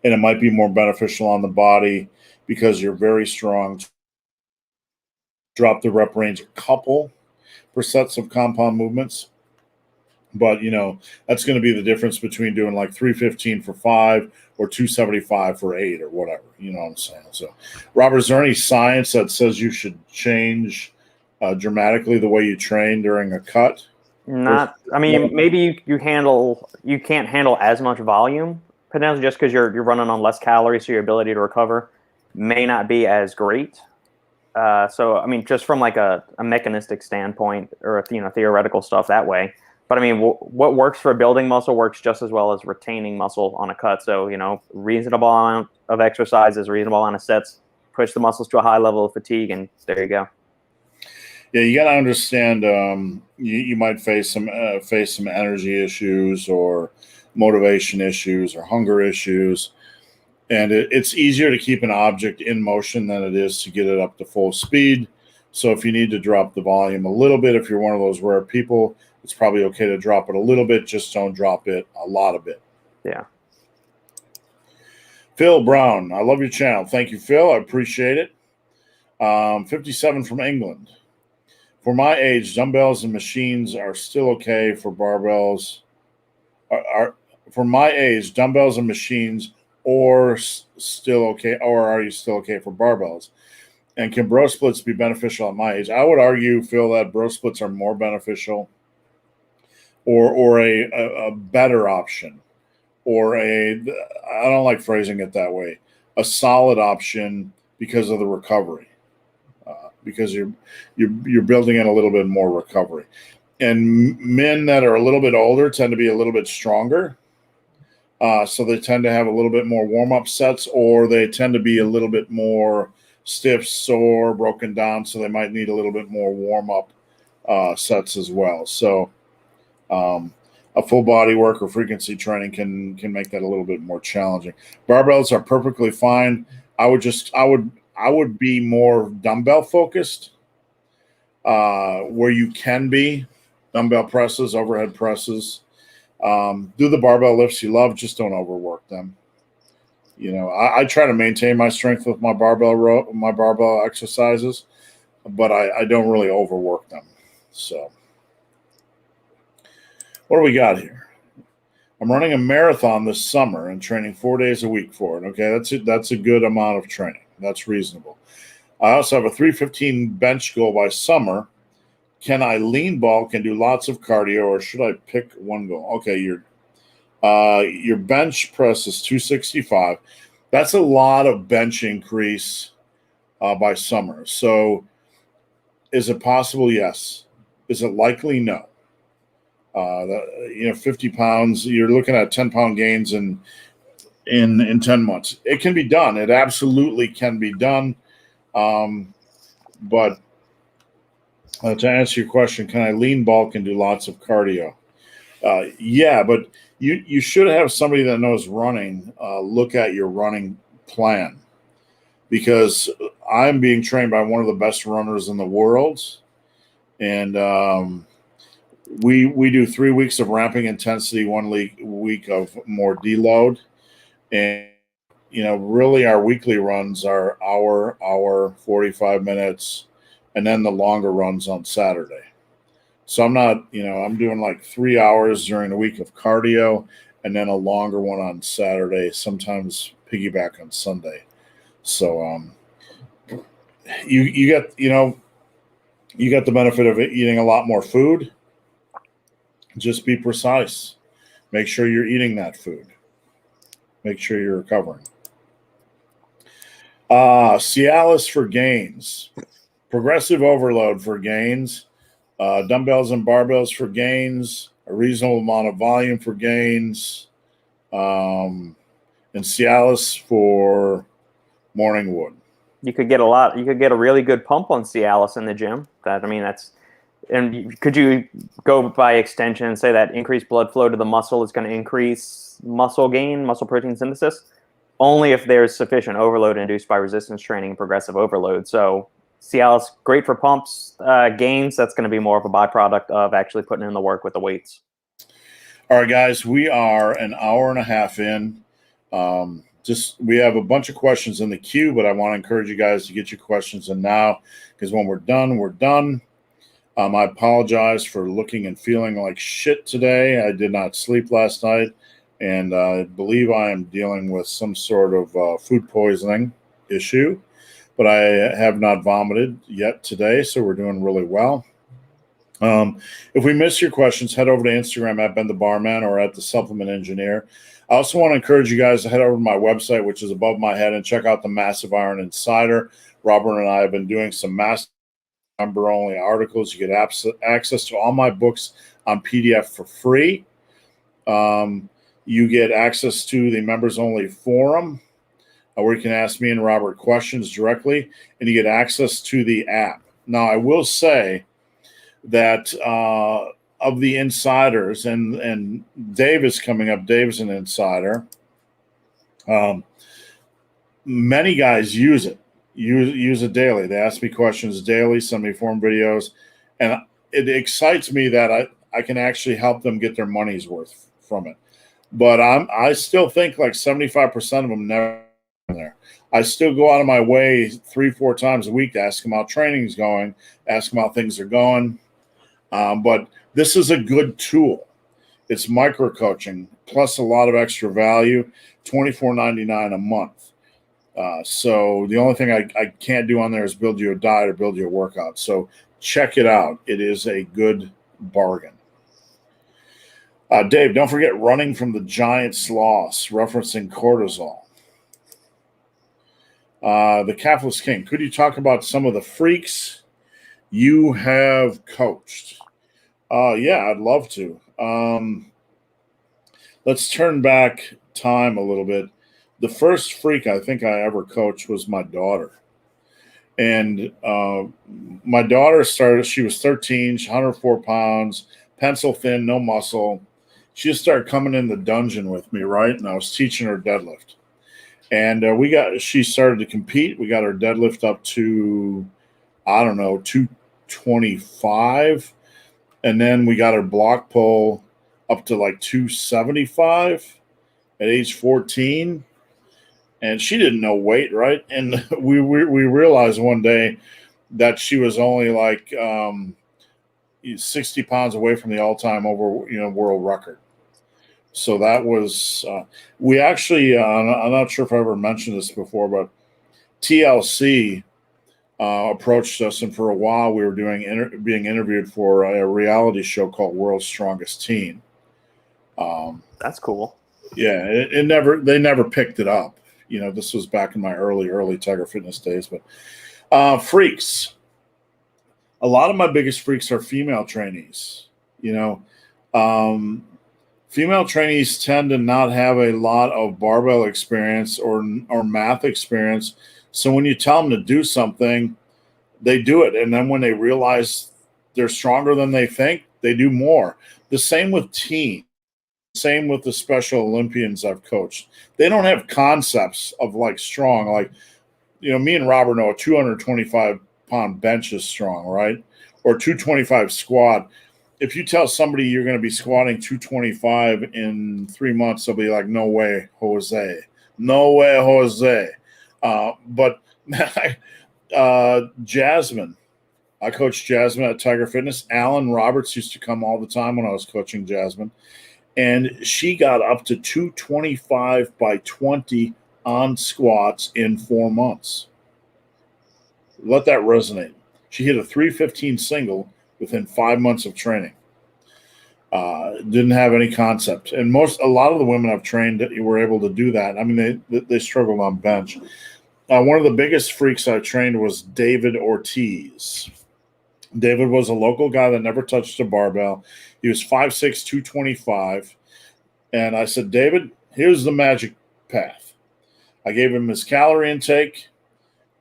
and it might be more beneficial on the body because you're very strong. Drop the rep range a couple per sets of compound movements. But, that's going to be the difference between doing like 315 for 5 or 275 for 8 or whatever. You know what I'm saying? So, Robert, is there any science that says you should change dramatically the way you train during a cut? Maybe you can't handle as much volume potentially just because you're running on less calories, so your ability to recover may not be as great. Just from like a mechanistic standpoint or theoretical stuff that way. But what works for building muscle works just as well as retaining muscle on a cut. So, reasonable amount of exercises, reasonable amount of sets, push the muscles to a high level of fatigue, and there you go. Yeah, you got to understand. You might face some energy issues or motivation issues or hunger issues, and it's easier to keep an object in motion than it is to get it up to full speed. So if you need to drop the volume a little bit, if you're one of those rare people, it's probably okay to drop it a little bit. Just don't drop it a lot of it. Yeah. Phil Brown, I love your channel. Thank you, Phil. I appreciate it. 57 from England. For my age, dumbbells and machines are still okay for barbells. For my age, dumbbells and machines or still okay, or are you still okay for barbells? And can bro splits be beneficial at my age? I would argue, Phil, that bro splits are more beneficial, or a better option, or I don't like phrasing it that way, a solid option because of the recovery, because you're building in a little bit more recovery. And men that are a little bit older tend to be a little bit stronger. So they tend to have a little bit more warm-up sets, or they tend to be a little bit more stiff, sore, broken down. So they might need a little bit more warm-up sets as well. So a full body work or frequency training can make that a little bit more challenging. Barbells are perfectly fine. I would be more dumbbell focused, where you can be dumbbell presses, overhead presses. Do the barbell lifts you love, just don't overwork them. I try to maintain my strength with my barbell exercises, but I don't really overwork them. So what do we got here? I'm running a marathon this summer and training 4 days a week for it. Okay, that's a good amount of training. That's reasonable. I also have a 315 bench goal by summer. Can I lean bulk and do lots of cardio, or should I pick one goal? Okay, your bench press is 265. That's a lot of bench increase by summer. So is it possible? Yes. Is it likely? No. 50 pounds, you're looking at 10-pound gains in 10 months. It can be done. It absolutely can be done. But to answer your question, can I lean bulk and do lots of cardio? Yeah, but you should have somebody that knows running look at your running plan, because I'm being trained by one of the best runners in the world, and we do 3 weeks of ramping intensity, 1 week of more deload, and really our weekly runs are hour 45 minutes, and then the longer runs on Saturday. So I'm not, I'm doing like 3 hours during the week of cardio, and then a longer one on Saturday, sometimes piggyback on Sunday. So you get the benefit of eating a lot more food. Just be precise. Make sure you're eating that food. Make sure you're recovering. Cialis for gains. Progressive overload for gains. Dumbbells and barbells for gains. A reasonable amount of volume for gains. And Cialis for morning wood. You could get a really good pump on Cialis in the gym. And could you go by extension and say that increased blood flow to the muscle is going to increase muscle gain, muscle protein synthesis? Only if there's sufficient overload induced by resistance training and progressive overload. So Cialis, great for pumps, gains. That's going to be more of a byproduct of actually putting in the work with the weights. All right, guys, we are an hour and a half in. we have a bunch of questions in the queue, but I want to encourage you guys to get your questions in now, because when we're done, we're done. I apologize for looking and feeling like shit today. I did not sleep last night, and I believe I am dealing with some sort of food poisoning issue, but I have not vomited yet today, so we're doing really well. If we miss your questions, head over to Instagram at Ben the Barman or at the Supplement Engineer. I also want to encourage you guys to head over to my website, which is above my head, and check out the Massive Iron Insider. Robert and I have been doing some massive member-only articles. You get access to all my books on PDF for free. You get access to the members-only forum, where you can ask me and Robert questions directly, and you get access to the app. Now, I will say that of the insiders, and Dave is coming up. Dave's an insider. Many guys use it daily. They ask me questions daily, send me form videos, and it excites me that I can actually help them get their money's worth from it. But I still think like 75% of them never there. I still go out of my way 3-4 times a week to ask them how training's going, ask them how things are going. But this is a good tool. It's micro coaching plus a lot of extra value, $24.99 a month. So the only thing I can't do on there is build you a diet or build you a workout. So check it out. It is a good bargain. Dave, don't forget running from the giant sloths, referencing cortisol. The Capitalist King, could you talk about some of the freaks you have coached? Yeah, I'd love to. Let's turn back time a little bit. The first freak I think I ever coached was my daughter. And my daughter she was 13, 104 pounds, pencil thin, no muscle. She just started coming in the dungeon with me, right? And I was teaching her deadlift. And she started to compete. We got her deadlift up to, 225. And then we got her block pull up to like 275 at age 14. And she didn't know weight, right? And we realized one day that she was only like 60 pounds away from the all-time world record. So that was we actually I'm not sure if I ever mentioned this before, but TLC approached us, and for a while we were being interviewed for a reality show called World's Strongest Teen. That's cool. Yeah, they never picked it up. This was back in my early Tiger Fitness days. But freaks, a lot of my biggest freaks are female trainees. Female trainees tend to not have a lot of barbell experience or math experience. So when you tell them to do something, they do it. And then when they realize they're stronger than they think, they do more. The same with team. Same with the Special Olympians I've coached. They don't have concepts of like strong. Like, me and Robert know a 225-pound bench is strong, right? Or 225 squat. If you tell somebody you're going to be squatting 225 in 3 months, they'll be like, no way, Jose. No way, Jose. But Jasmine, I coached Jasmine at Tiger Fitness. Alan Roberts used to come all the time when I was coaching Jasmine. And she got up to 225 by 20 on squats in 4 months. Let that resonate. She hit a 315 single within 5 months of training. Didn't have any concept. And a lot of the women I've trained were able to do that. I mean, they struggled on bench. One of the biggest freaks I trained was David Ortiz. David was a local guy that never touched a barbell. He was 5'6", 225. And I said, David, here's the magic path. I gave him his calorie intake.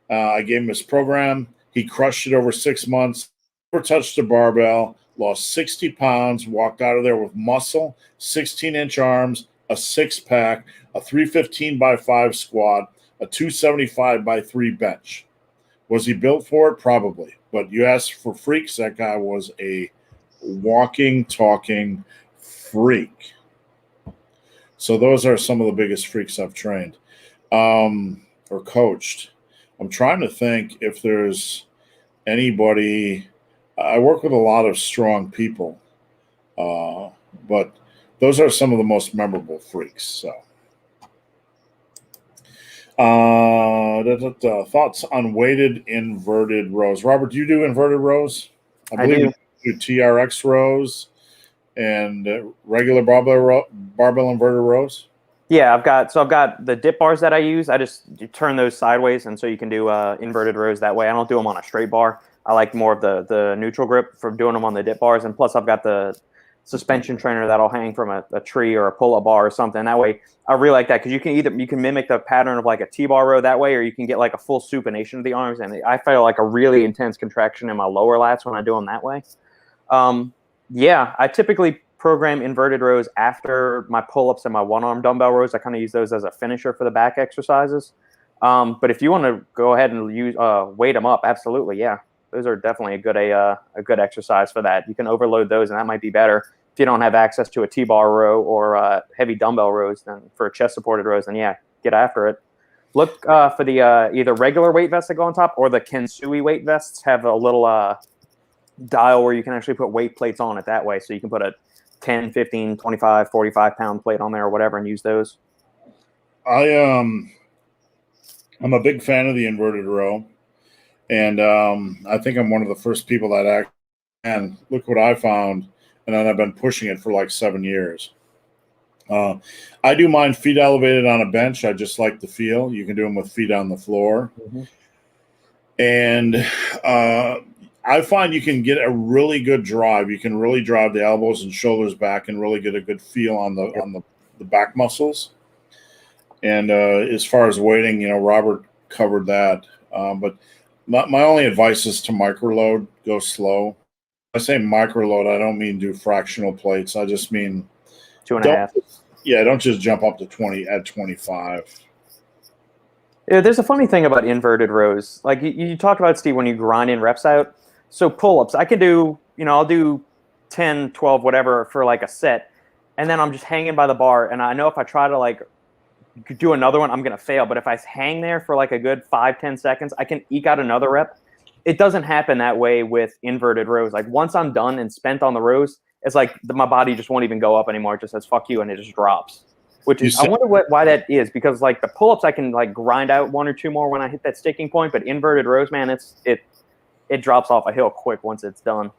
I gave him his program. He crushed it over 6 months. Never touched a barbell. Lost 60 pounds. Walked out of there with muscle, 16-inch arms, a six-pack, a 315 by 5 squat, a 275 by 3 bench. Was he built for it? Probably. But you asked for freaks, that guy was a walking, talking freak. So those are some of the biggest freaks I've trained. or coached. I'm trying to think if there's anybody. I work with a lot of strong people, but those are some of the most memorable freaks. So, thoughts on weighted inverted rows. Robert, do you do inverted rows? I believe do. you do TRX rows and regular barbell inverted rows. Yeah, I've got the dip bars that I use. I just turn those sideways, and so you can do inverted rows that way. I don't do them on a straight bar. I like more of the neutral grip for doing them on the dip bars. And plus, I've got the suspension trainer that'll hang from a tree or a pull-up bar or something. That way, I really like that because you can mimic the pattern of like a T-bar row that way, or you can get like a full supination of the arms. And I feel like a really intense contraction in my lower lats when I do them that way. Yeah, I typically program inverted rows after my pull-ups and my one-arm dumbbell rows. I kind of use those as a finisher for the back exercises. But if you want to go ahead and use weight them up, absolutely, yeah, those are definitely a good exercise for that. You can overload those, and that might be better if you don't have access to a T-bar row or heavy dumbbell rows. Then for chest-supported rows, then yeah, get after it. Look for the either regular weight vests that go on top or the Kensui weight vests have a little dial where you can actually put weight plates on it that way. So you can put a 10, 15, 25, 45 pound plate on there or whatever and use those. I'm a big fan of the inverted row. And I think I'm one of the first people that and look what I found. And then I've been pushing it for like 7 years. I do mine feet elevated on a bench. I just like the feel. You can do them with feet on the floor. Mm-hmm. And I find you can get a really good drive. You can really drive the elbows and shoulders back and really get a good feel on the back muscles. And as far as weighting, Robert covered that. But my only advice is to microload, go slow. When I say microload, I don't mean do fractional plates. I just mean 2.5. Yeah, don't just jump up to 20 at 25. Yeah, there's a funny thing about inverted rows. Like you talked about, Steve, when you grind in reps out. So pull-ups, I can do, I'll do 10, 12, whatever for like a set. And then I'm just hanging by the bar. And I know if I try to like do another one, I'm going to fail. But if I hang there for like a good 5-10 seconds, I can eke out another rep. It doesn't happen that way with inverted rows. Like once I'm done and spent on the rows, it's like my body just won't even go up anymore. It just says, fuck you. And it just drops. Which is, I wonder why that is, because like the pull-ups, I can like grind out 1 or 2 more when I hit that sticking point, but inverted rows, man, it drops off a hill quick once it's done.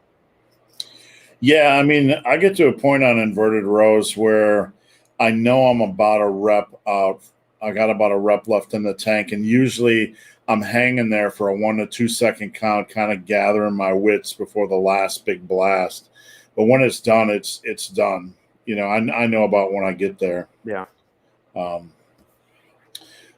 Yeah, I mean, I get to a point on inverted rows where I know I'm about a rep out. I got about a rep left in the tank, and usually I'm hanging there for a 1 to 2 second count, kind of gathering my wits before the last big blast. But when it's done, it's done. I know about when I get there. Yeah.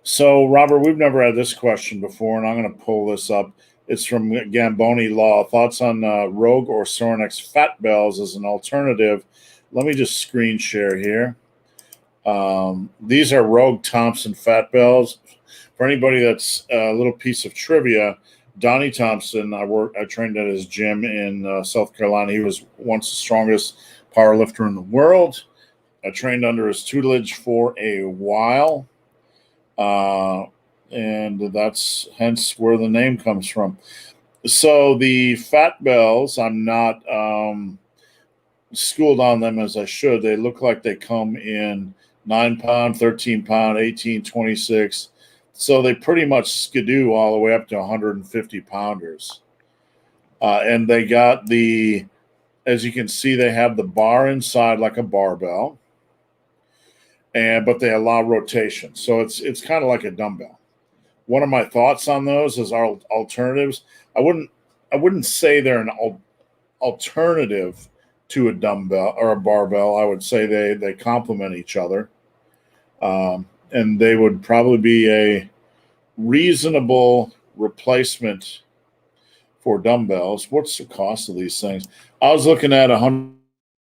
So, Robert, we've never had this question before, and I'm going to pull this up. It's from Gamboni Law. Thoughts on Rogue or Sorinex fat bells as an alternative? Let me just screen share here. These are Rogue Thompson fat bells. For anybody that's a little piece of trivia, Donnie Thompson, I trained at his gym in South Carolina. He was once the strongest power lifter in the world. I trained under his tutelage for a while. And that's hence where the name comes from. So the fat bells, I'm not schooled on them as I should. They look like they come in 9 pound, 13 pound, 18, 26. So they pretty much skidoo all the way up to 150 pounders. And they got as you can see, they have the bar inside like a barbell. But they allow rotation. So it's kind of like a dumbbell. One of my thoughts on those is our alternatives. I wouldn't say they're an alternative to a dumbbell or a barbell. I would say they complement each other. And they would probably be a reasonable replacement for dumbbells. What's the cost of these things? I was looking at 100.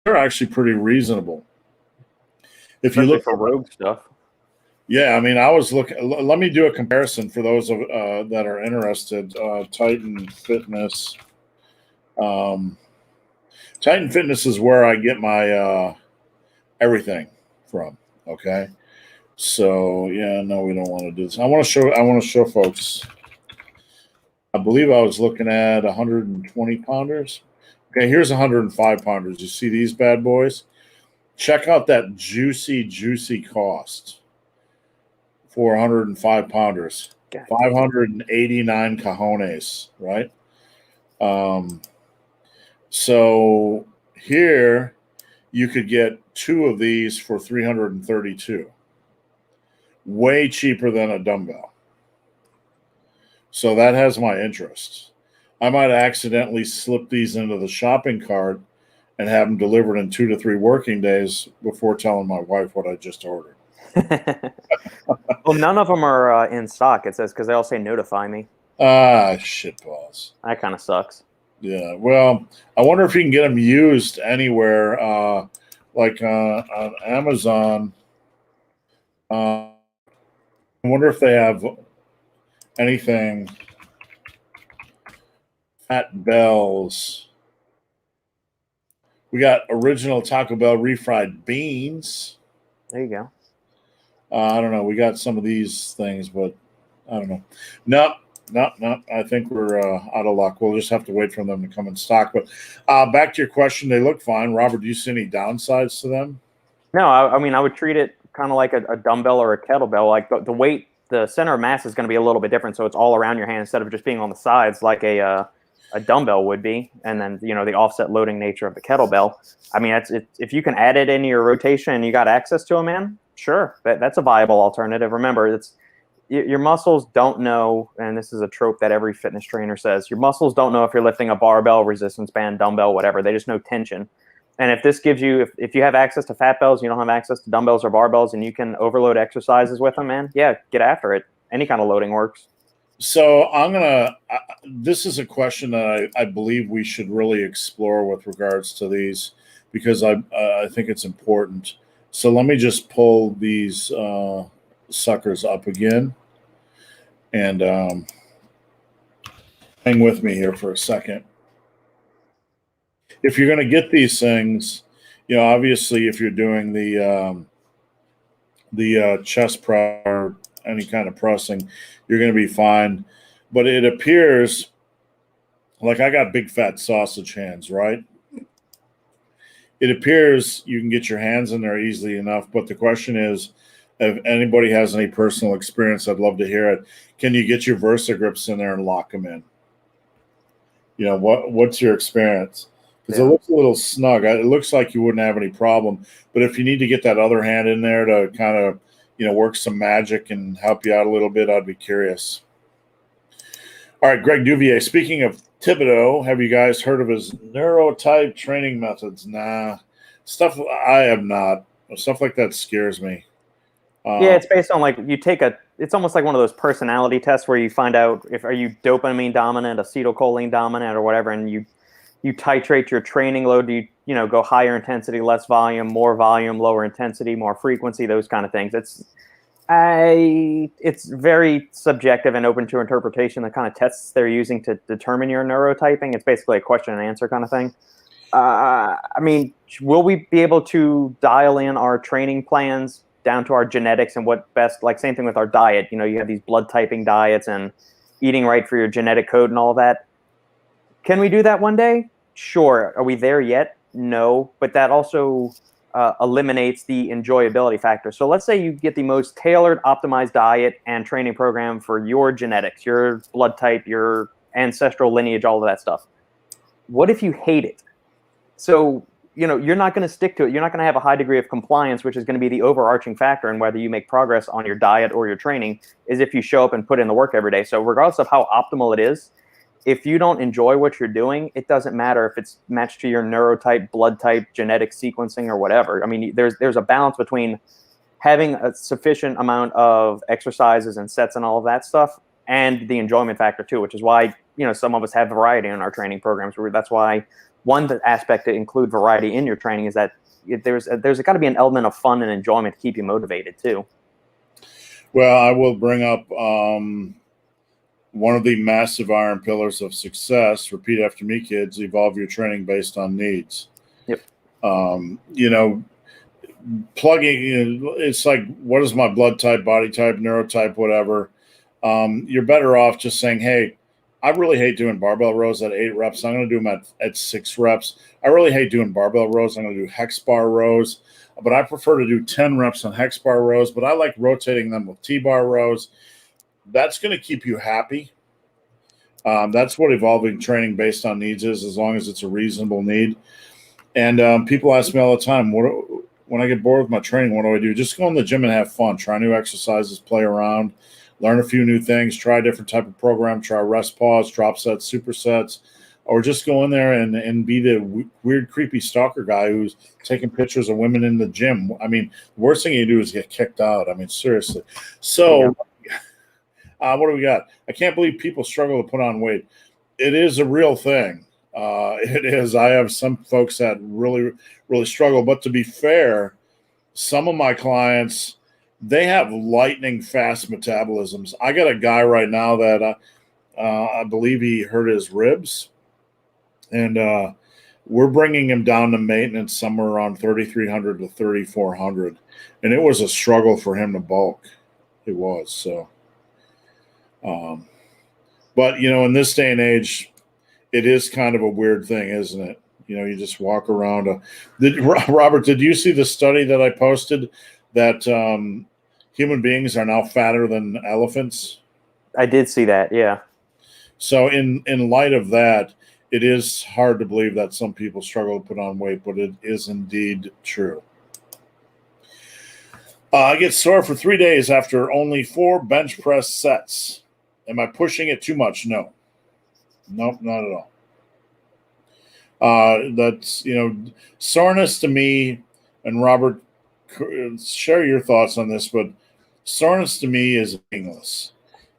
They're actually pretty reasonable. If you look for Rogue stuff. Yeah, I mean, I was looking. Let me do a comparison for those that are interested. Titan Fitness. Titan Fitness is where I get my everything from. Okay, So yeah, no, we don't want to do this. I want to show folks. I believe I was looking at 120 pounders. Okay, here's 105 pounders. You see these bad boys? Check out that juicy cost for 105 pounders. God. 589 cajones, right? So here you could get 2 of these for 332. Way cheaper than a dumbbell. So that has my interest. I might accidentally slip these into the shopping cart and have them delivered in 2 to 3 working days before telling my wife what I just ordered. Well, none of them are in stock. It says because they all say notify me. Shitballs. That kind of sucks. Yeah. Well, I wonder if you can get them used anywhere, like on Amazon. I wonder if they have anything. Fat Bells. We got original Taco Bell refried beans. There you go. I don't know. We got some of these things, but I don't know. No. I think we're out of luck. We'll just have to wait for them to come in stock. But back to your question, they look fine. Robert, do you see any downsides to them? No, I mean, I would treat it kind of like a dumbbell or a kettlebell. Like the weight, the center of mass is going to be a little bit different. So it's all around your hand instead of just being on the sides like a dumbbell would be. And then, the offset loading nature of the kettlebell. I mean, if you can add it into your rotation and you got access to it, man, sure. That's a viable alternative. Remember, your muscles don't know, and this is a trope that every fitness trainer says, your muscles don't know if you're lifting a barbell, resistance band, dumbbell, whatever. They just know tension. And if this gives you, if you have access to fat bells, you don't have access to dumbbells or barbells, and you can overload exercises with them, man, yeah, get after it. Any kind of loading works. So this is a question that I believe we should really explore with regards to these, because I think it's important. So let me just pull these suckers up again and hang with me here for a second. If you're going to get these things, obviously if you're doing the chest press or any kind of pressing, you're going to be fine. But it appears like I got big fat sausage hands, right? It appears you can get your hands in there easily enough. But the question is, if anybody has any personal experience, I'd love to hear it. Can you get your VersaGrips in there and lock them in? What's your experience? Because it looks a little snug. It looks like you wouldn't have any problem. But if you need to get that other hand in there to kind of, work some magic and help you out a little bit, I'd be curious. All right, Greg Duvier. Speaking of Thibodeau, have you guys heard of his neurotype training methods? Nah. Stuff I have not. Stuff like that scares me. Yeah, it's based on it's almost like one of those personality tests where you find out are you dopamine dominant, acetylcholine dominant, or whatever, and you titrate your training load. Do you go higher intensity, less volume, more volume, lower intensity, more frequency, those kind of things. It's very subjective and open to interpretation, the kind of tests they're using to determine your neurotyping. It's basically a question and answer kind of thing. I mean, will we be able to dial in our training plans down to our genetics and what best, like same thing with our diet. You have these blood typing diets and eating right for your genetic code and all that. Can we do that one day? Sure. Are we there yet? No. But that also eliminates the enjoyability factor. So let's say you get the most tailored, optimized diet and training program for your genetics, your blood type, your ancestral lineage, all of that stuff. What if you hate it? So, you're not going to stick to it. You're not going to have a high degree of compliance, which is going to be the overarching factor in whether you make progress on your diet or your training, is if you show up and put in the work every day. So regardless of how optimal it is, if you don't enjoy what you're doing, it doesn't matter if it's matched to your neurotype, blood type, genetic sequencing, or whatever. I mean, there's a balance between having a sufficient amount of exercises and sets and all of that stuff, and the enjoyment factor too, which is why some of us have variety in our training programs. That's why one aspect to include variety in your training is that there's got to be an element of fun and enjoyment to keep you motivated too. Well, I will bring up one of the massive iron pillars of success. Repeat after me, kids. Evolve your training based on needs. Yep. plugging in, it's like, what is my blood type, body type, neurotype, whatever. You're better off just saying, hey, I really hate doing barbell rows at 8 reps. I'm going to do them at 6 reps. I really hate doing barbell rows. I'm going to do hex bar rows, but I prefer to do 10 reps on hex bar rows, but I like rotating them with T-bar rows. That's going to keep you happy. That's what evolving training based on needs is, as long as it's a reasonable need. And people ask me all the time, when I get bored with my training, what do I do? Just go in the gym and have fun. Try new exercises, play around, learn a few new things, try a different type of program, try rest pause, drop sets, supersets, or just go in there and be the weird, creepy stalker guy who's taking pictures of women in the gym. I mean, the worst thing you do is get kicked out. I mean, seriously. So what do we got? I can't believe people struggle to put on weight. It is a real thing. It is. I have some folks that really, really struggle. But to be fair, some of my clients, they have lightning fast metabolisms. I got a guy right now that I believe he hurt his ribs. And we're bringing him down to maintenance somewhere around 3,300 to 3,400. And it was a struggle for him to bulk. It was. So. But, in this day and age, it is kind of a weird thing, isn't it? You just walk around. Robert, did you see the study that I posted that human beings are now fatter than elephants? I did see that, yeah. So in light of that, it is hard to believe that some people struggle to put on weight, but it is indeed true. I get sore for 3 days after only 4 bench press sets. Am I pushing it too much? No. Nope, not at all. That's, soreness to me, and Robert, share your thoughts on this, but soreness to me is meaningless.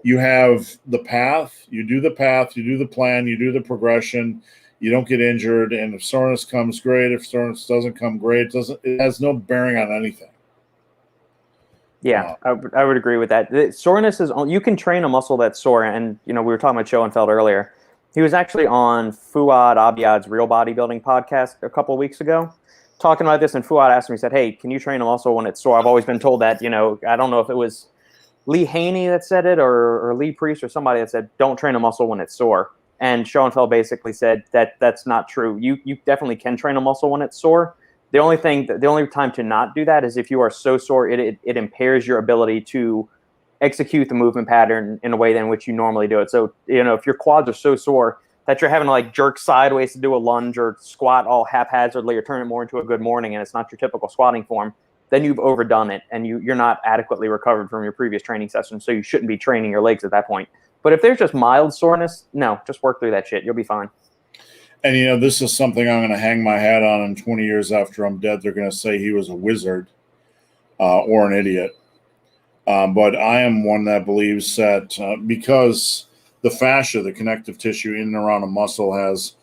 You have the path, you do the plan, you do the progression, you don't get injured, and if soreness comes, great. If soreness doesn't come, great. It has no bearing on anything. Yeah, I would agree with that. Soreness is, you can train a muscle that's sore. And, we were talking about Schoenfeld earlier. He was actually on Fouad Abiad's Real Bodybuilding podcast a couple of weeks ago talking about this. And Fouad asked me, he said, hey, can you train a muscle when it's sore? I've always been told that, I don't know if it was Lee Haney that said it or Lee Priest or somebody that said, don't train a muscle when it's sore. And Schoenfeld basically said that that's not true. You definitely can train a muscle when it's sore. The only time to not do that is if you are so sore, it impairs your ability to execute the movement pattern in a way in which you normally do it. So, if your quads are so sore that you're having to jerk sideways to do a lunge or squat all haphazardly or turn it more into a good morning and it's not your typical squatting form, then you've overdone it and you're not adequately recovered from your previous training session. So you shouldn't be training your legs at that point. But if there's just mild soreness, no, just work through that shit. You'll be fine. And, this is something I'm going to hang my hat on, and 20 years after I'm dead, they're going to say he was a wizard or an idiot. But I am one that believes that because the fascia, the connective tissue in and around a muscle, has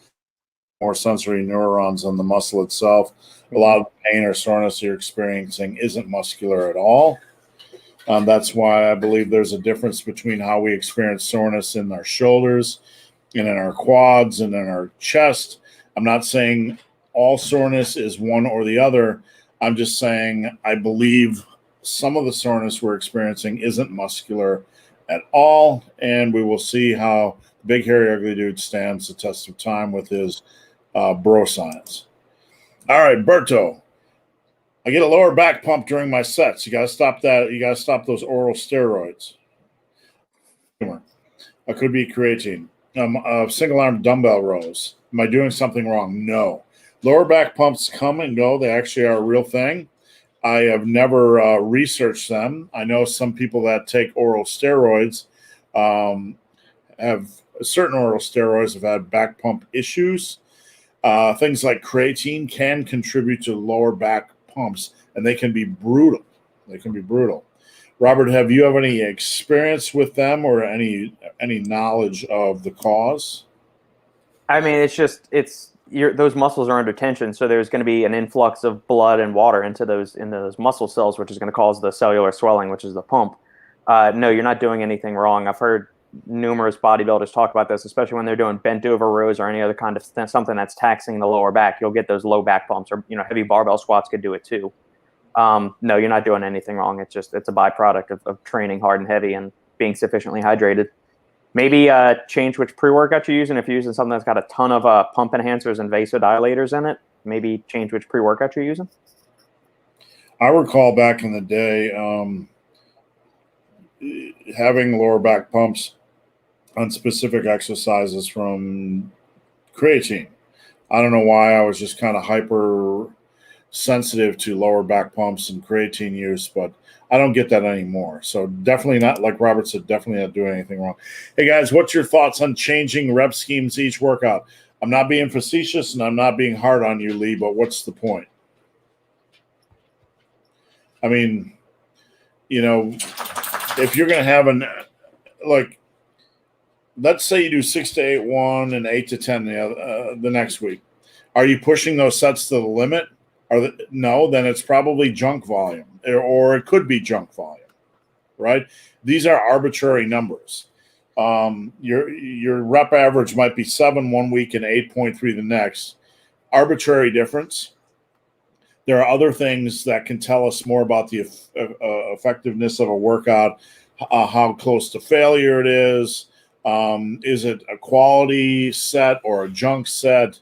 more sensory neurons than the muscle itself, a lot of pain or soreness you're experiencing isn't muscular at all. That's why I believe there's a difference between how we experience soreness in our shoulders and in our quads and in our chest. I'm not saying all soreness is one or the other. I'm just saying I believe some of the soreness we're experiencing isn't muscular at all, and we will see how the big, hairy, ugly dude stands the test of time with his bro science. All right, Berto. I get a lower back pump during my sets. You got to stop that. You got to stop those oral steroids. It could be creatine. Single arm dumbbell rows. Am I doing something wrong? No. Lower back pumps come and go. They actually are a real thing. I have never researched them. I know some people that take oral steroids have certain oral steroids have had back pump issues. Things like creatine can contribute to lower back pumps, and they can be brutal. Robert, have you any experience with them or any knowledge of the cause? I mean, those muscles are under tension, so there's going to be an influx of blood and water into those muscle cells, which is going to cause the cellular swelling, which is the pump. No, you're not doing anything wrong. I've heard numerous bodybuilders talk about this, especially when they're doing bent over rows or any other kind of something that's taxing the lower back. You'll get those low back pumps, or heavy barbell squats could do it too. no, you're not doing anything wrong. It's a byproduct of training hard and heavy and being sufficiently hydrated. Maybe change which pre-workout you're using. If you're using something that's got a ton of pump enhancers and vasodilators in it, maybe change which pre-workout you're using. I recall back in the day having lower back pumps on specific exercises from creatine. I don't know why I was just kind of hyper sensitive to lower back pumps and creatine use, but I don't get that anymore. So definitely not, like Robert said, definitely not doing anything wrong. Hey guys, what's your thoughts on changing rep schemes each workout? I'm not being facetious and I'm not being hard on you, Lee, but what's the point? I mean, if you're going to have let's say you do 6 to 8 one and 8 to 10 the next week. Are you pushing those sets to the limit? No, then it's probably junk volume, or it could be junk volume, right? These are arbitrary numbers. Your rep average might be 7 one week and 8.3 the next. Arbitrary difference. There are other things that can tell us more about the effectiveness of a workout, how close to failure it is. Is it a quality set or a junk set?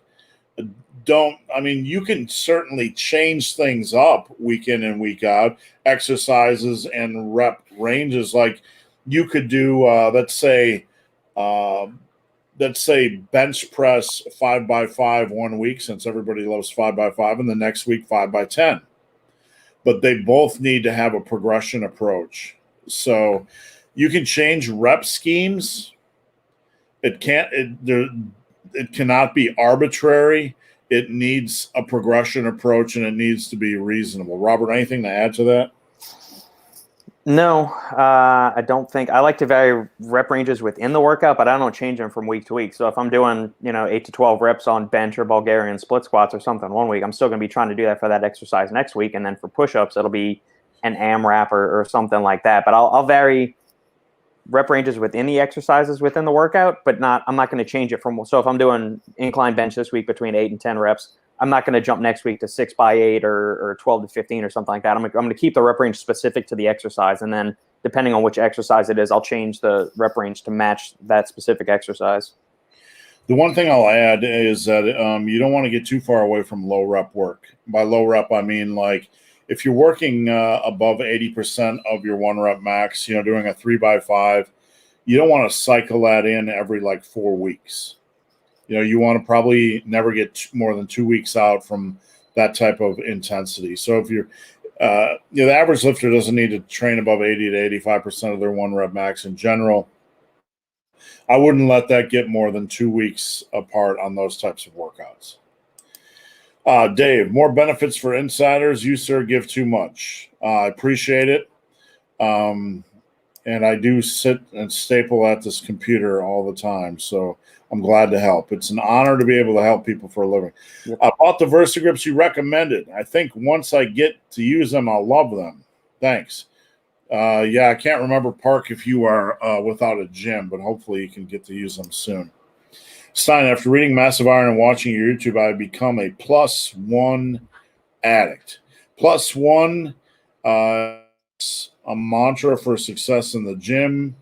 You can certainly change things up week in and week out, exercises and rep ranges. Like you could do, let's say bench press 5x5 one week, since everybody loves 5x5, and the next week 5x10. But they both need to have a progression approach. So you can change rep schemes. It cannot be arbitrary. It needs a progression approach, and it needs to be reasonable. Robert, anything to add to that? No, I don't think. I like to vary rep ranges within the workout, but I don't change them from week to week. So if I'm doing, 8 to 12 reps on bench or Bulgarian split squats or something one week, I'm still going to be trying to do that for that exercise next week. And then for push-ups, it'll be an AMRAP or something like that. But I'll vary rep ranges within the exercises within the workout, but I'm not going to change it from. So if I'm doing incline bench this week between 8 and 10 reps, I'm not going to jump next week to 6x8 or 12 to 15 or something like that. I'm going to keep the rep range specific to the exercise, and then depending on which exercise it is, I'll change the rep range to match that specific exercise. The one thing I'll add is that you don't want to get too far away from low rep work. By low rep, I mean like if you're working above 80% of your 1 rep max, doing a 3x5, you don't want to cycle that in every 4 weeks. You want to probably never get more than 2 weeks out from that type of intensity. So if you're, the average lifter doesn't need to train above 80 to 85% of their 1 rep max in general. I wouldn't let that get more than 2 weeks apart on those types of workouts. Dave, more benefits for insiders. You, sir, give too much. I appreciate it. And I do sit and staple at this computer all the time. So I'm glad to help. It's an honor to be able to help people for a living. Yep. I bought the VersaGrips you recommended. I think once I get to use them, I'll love them. Thanks. I can't remember, Park, if you are without a gym, but hopefully you can get to use them soon. Stein, after reading Massive Iron and watching your YouTube, I've become a +1 addict. +1 a mantra for success in the gym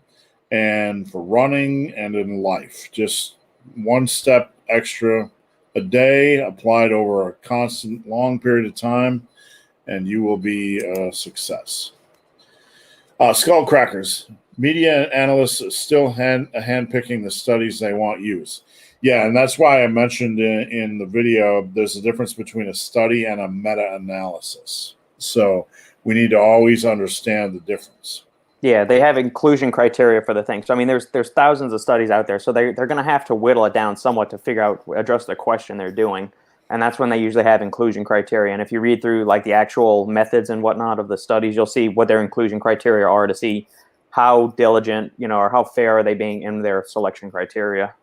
and for running and in life. Just 1 step extra a day applied over a constant long period of time, and you will be a success. Skullcrackers. Media analysts are still handpicking the studies they want used. Yeah, and that's why I mentioned in the video, there's a difference between a study and a meta-analysis. So we need to always understand the difference. Yeah, they have inclusion criteria for the thing. So, there's thousands of studies out there. So they're going to have to whittle it down somewhat to address the question they're doing. And that's when they usually have inclusion criteria. And if you read through the actual methods and whatnot of the studies, you'll see what their inclusion criteria are to see how diligent, or how fair are they being in their selection criteria.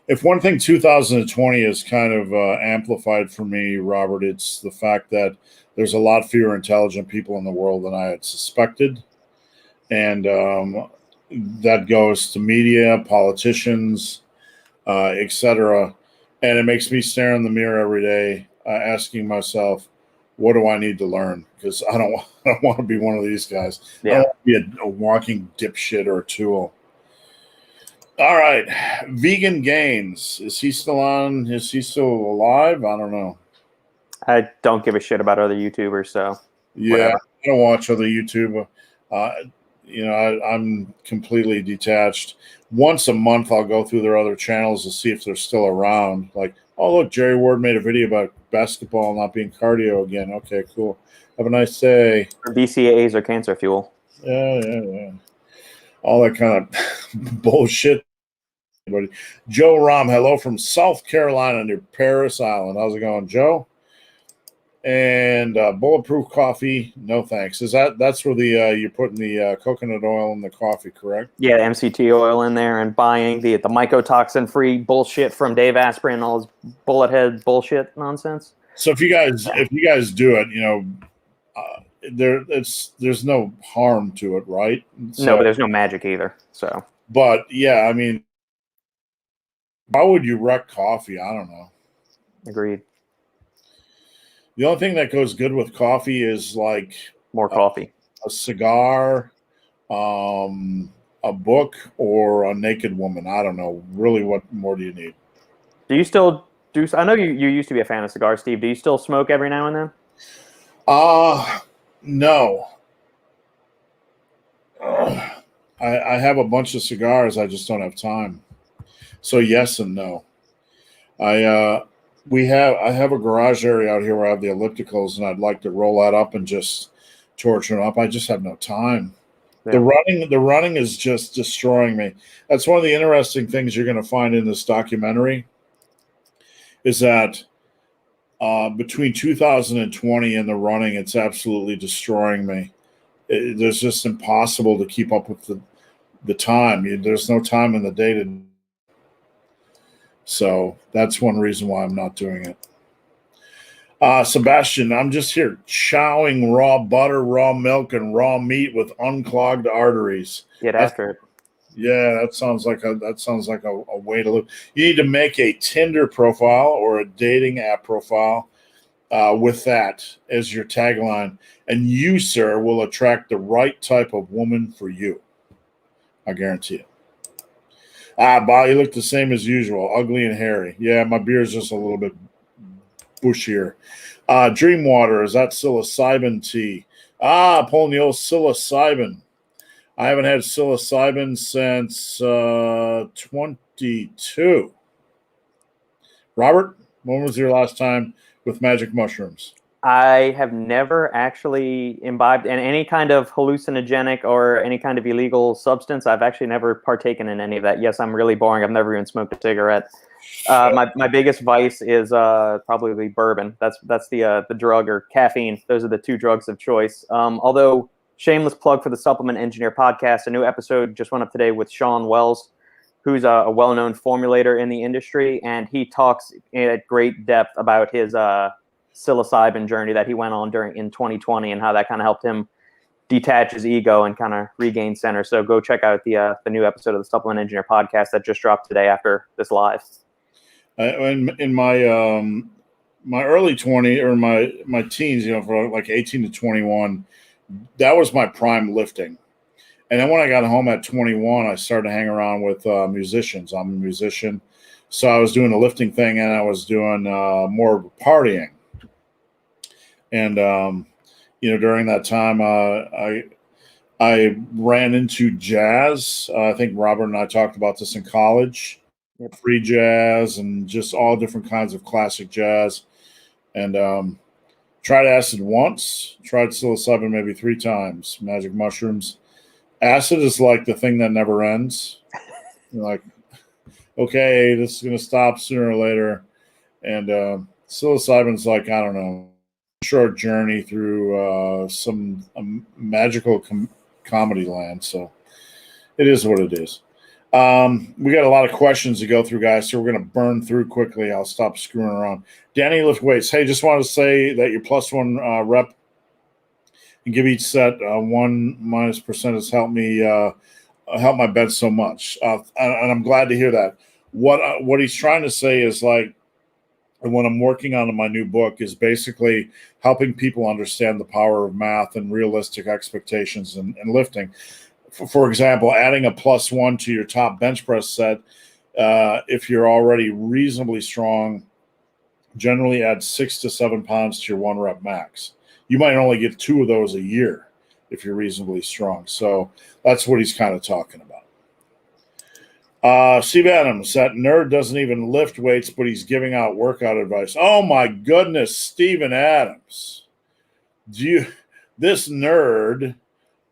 If one thing 2020 is kind of amplified for me, Robert, it's the fact that there's a lot fewer intelligent people in the world than I had suspected. And that goes to media, politicians, etc. And it makes me stare in the mirror every day asking myself, what do I need to learn? Because I don't want to be one of these guys. I Yeah. don't want to be a walking dipshit or a tool. All right. Vegan Gains. Is he still on? Is he still alive? I don't know. I don't give a shit about other YouTubers, so Yeah, whatever. I don't watch other YouTube. I'm completely detached. Once a month, I'll go through their other channels to see if they're still around. Like, oh, look, Jerry Ward made a video about basketball not being cardio again. Okay, cool. Have a nice day. BCAAs or cancer fuel. Yeah. All that kind of bullshit. But Joe Rom, hello from South Carolina near Paris Island. How's it going, Joe? And bulletproof coffee, no thanks. That's where the you're putting the coconut oil in the coffee, correct? Yeah, MCT oil in there and buying the mycotoxin free bullshit from Dave Asprey and all his bullet head bullshit nonsense. So if you guys do it, there's no harm to it, right? So, No, but there's no magic either. So, but yeah, I mean, why would you wreck coffee? I don't know. agreed. The only thing that goes good with coffee is like More coffee. a cigar, a book, or a naked woman. I don't know. Really, what more do you need? Do you still do? I know you used to be a fan of cigars, Steve. Do you still smoke every now and then? No. I have a bunch of cigars. I just don't have time. So yes and no. I have a garage area out here where I have the ellipticals, and I'd like to roll that up and just torch them up. I just have no time. Yeah. The running is just destroying me. That's one of the interesting things you're going to find in this documentary is that between 2020 and the running, it's absolutely destroying me. There's just impossible to keep up with the time. There's no time in the day to. So that's one reason why I'm not doing it. Sebastian, I'm just here chowing raw butter, raw milk, and raw meat with unclogged arteries. Get after it. Yeah, that sounds like a way to live. You need to make a Tinder profile or a dating app profile with that as your tagline, and you, sir, will attract the right type of woman for you. I guarantee it. Bob, you look the same as usual, ugly and hairy. Yeah, my beard's just a little bit bushier. Dreamwater, is that psilocybin tea? Pulling the old psilocybin. I haven't had psilocybin since 22. Robert, when was your last time with magic mushrooms? I have never actually imbibed in any kind of hallucinogenic or any kind of illegal substance. I've actually never partaken in any of that. Yes, I'm really boring. I've never even smoked a cigarette. My biggest vice is probably bourbon. That's the drug, or caffeine. Those are the two drugs of choice. Although, shameless plug for the Supplement Engineer podcast. A new episode just went up today with Sean Wells, who's a well-known formulator in the industry, and he talks at great depth about his psilocybin journey that he went on in 2020 and how that kind of helped him detach his ego and kind of regain center. So go check out the new episode of the Supplement Engineer podcast that just dropped today after this live. In my early 20 or my teens, for like 18 to 21, that was my prime lifting. And then when I got home at 21, I started to hang around with musicians. I'm a musician, so I was doing a lifting thing, and I was doing more partying. And during that time, I ran into jazz. I think Robert and I talked about this in college. Yep. Free jazz and just all different kinds of classic jazz. And tried acid once, tried psilocybin maybe 3 times, magic mushrooms. Acid is like the thing that never ends. You're like, okay, this is going to stop sooner or later. And psilocybin's like, I don't know, short journey through some magical comedy land. So it is what it is. We got a lot of questions to go through, guys, so we're going to burn through quickly. I'll stop screwing around. Danny Lift Weights. Hey, just wanted to say that your +1 rep and give each set 1- has helped me help my bed so much. And I'm glad to hear that. What he's trying to say is, like, and what I'm working on in my new book is basically helping people understand the power of math and realistic expectations in lifting. For example, adding a +1 to your top bench press set, if you're already reasonably strong, generally add 6 to 7 pounds to your 1 rep max. You might only get 2 of those a year if you're reasonably strong. So that's what he's kind of talking about. Steve Adams, that nerd doesn't even lift weights, but he's giving out workout advice. Oh my goodness, Steven Adams. This nerd,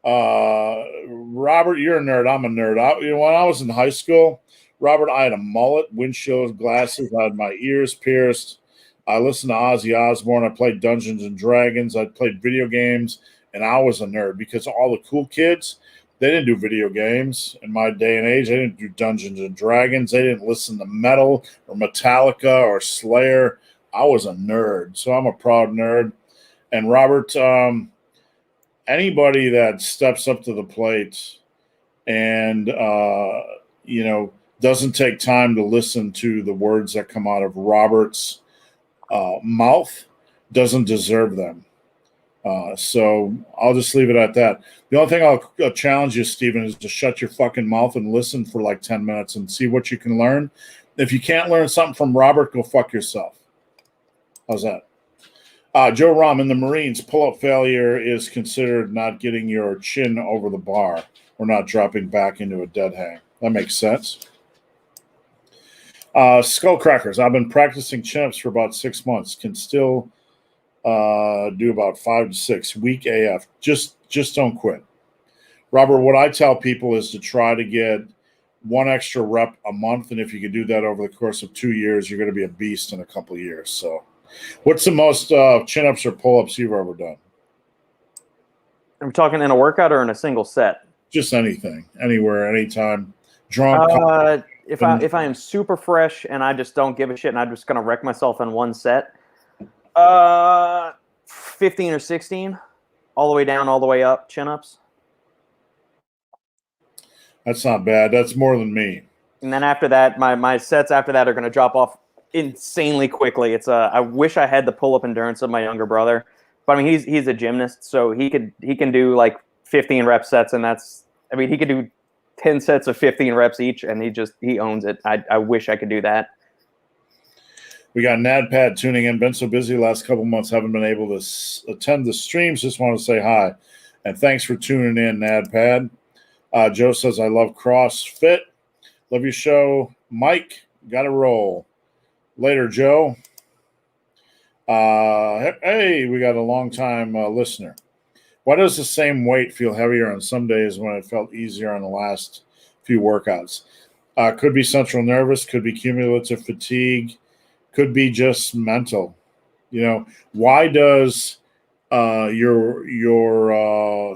Robert, you're a nerd. I'm a nerd. When I was in high school, Robert, I had a mullet, windshield glasses. I had my ears pierced. I listened to Ozzy Osbourne. I played Dungeons and Dragons. I played video games, and I was a nerd because all the cool kids, they didn't do video games in my day and age. They didn't do Dungeons and Dragons. They didn't listen to metal or Metallica or Slayer. I was a nerd, so I'm a proud nerd. And Robert, anybody that steps up to the plate and doesn't take time to listen to the words that come out of Robert's mouth doesn't deserve them. So I'll just leave it at that. The only thing I'll challenge you, Stephen, is to shut your fucking mouth and listen for like 10 minutes and see what you can learn. If you can't learn something from Robert, go fuck yourself. How's that? Joe Rahm, in the Marines, pull-up failure is considered not getting your chin over the bar or not dropping back into a dead hang. That makes sense. Skullcrackers, I've been practicing chin-ups for about 6 months. Can still do about 5 to 6. Weak AF. Just don't quit. Robert, what I tell people is to try to get 1 extra rep a month, and if you can do that over the course of 2 years, you're going to be a beast in a couple of years. So what's the most chin-ups or pull-ups you've ever done? Are we talking in a workout or in a single set? Just anything, anywhere, anytime. Drunk. If I am super fresh and I just don't give a shit and I'm just going to wreck myself in 1 set, 15 or 16, all the way down, all the way up, chin-ups. That's not bad. That's more than me. And then after that, my sets after that are going to drop off insanely quickly. I wish I had the pull-up endurance of my younger brother, but I mean he's a gymnast, so he can do like 15 rep sets, and he could do 10 sets of 15 reps each, and he owns it. I wish I could do that. We got NADPAD tuning in. Been so busy the last couple months, haven't been able to attend the streams. Just want to say hi. And thanks for tuning in, NADPAD. Joe says, I love CrossFit. Love your show. Mike, got to roll. Later, Joe. Hey, we got a long-time listener. Why does the same weight feel heavier on some days when it felt easier on the last few workouts? Could be central nervous, could be cumulative fatigue, could be just mental. Why does your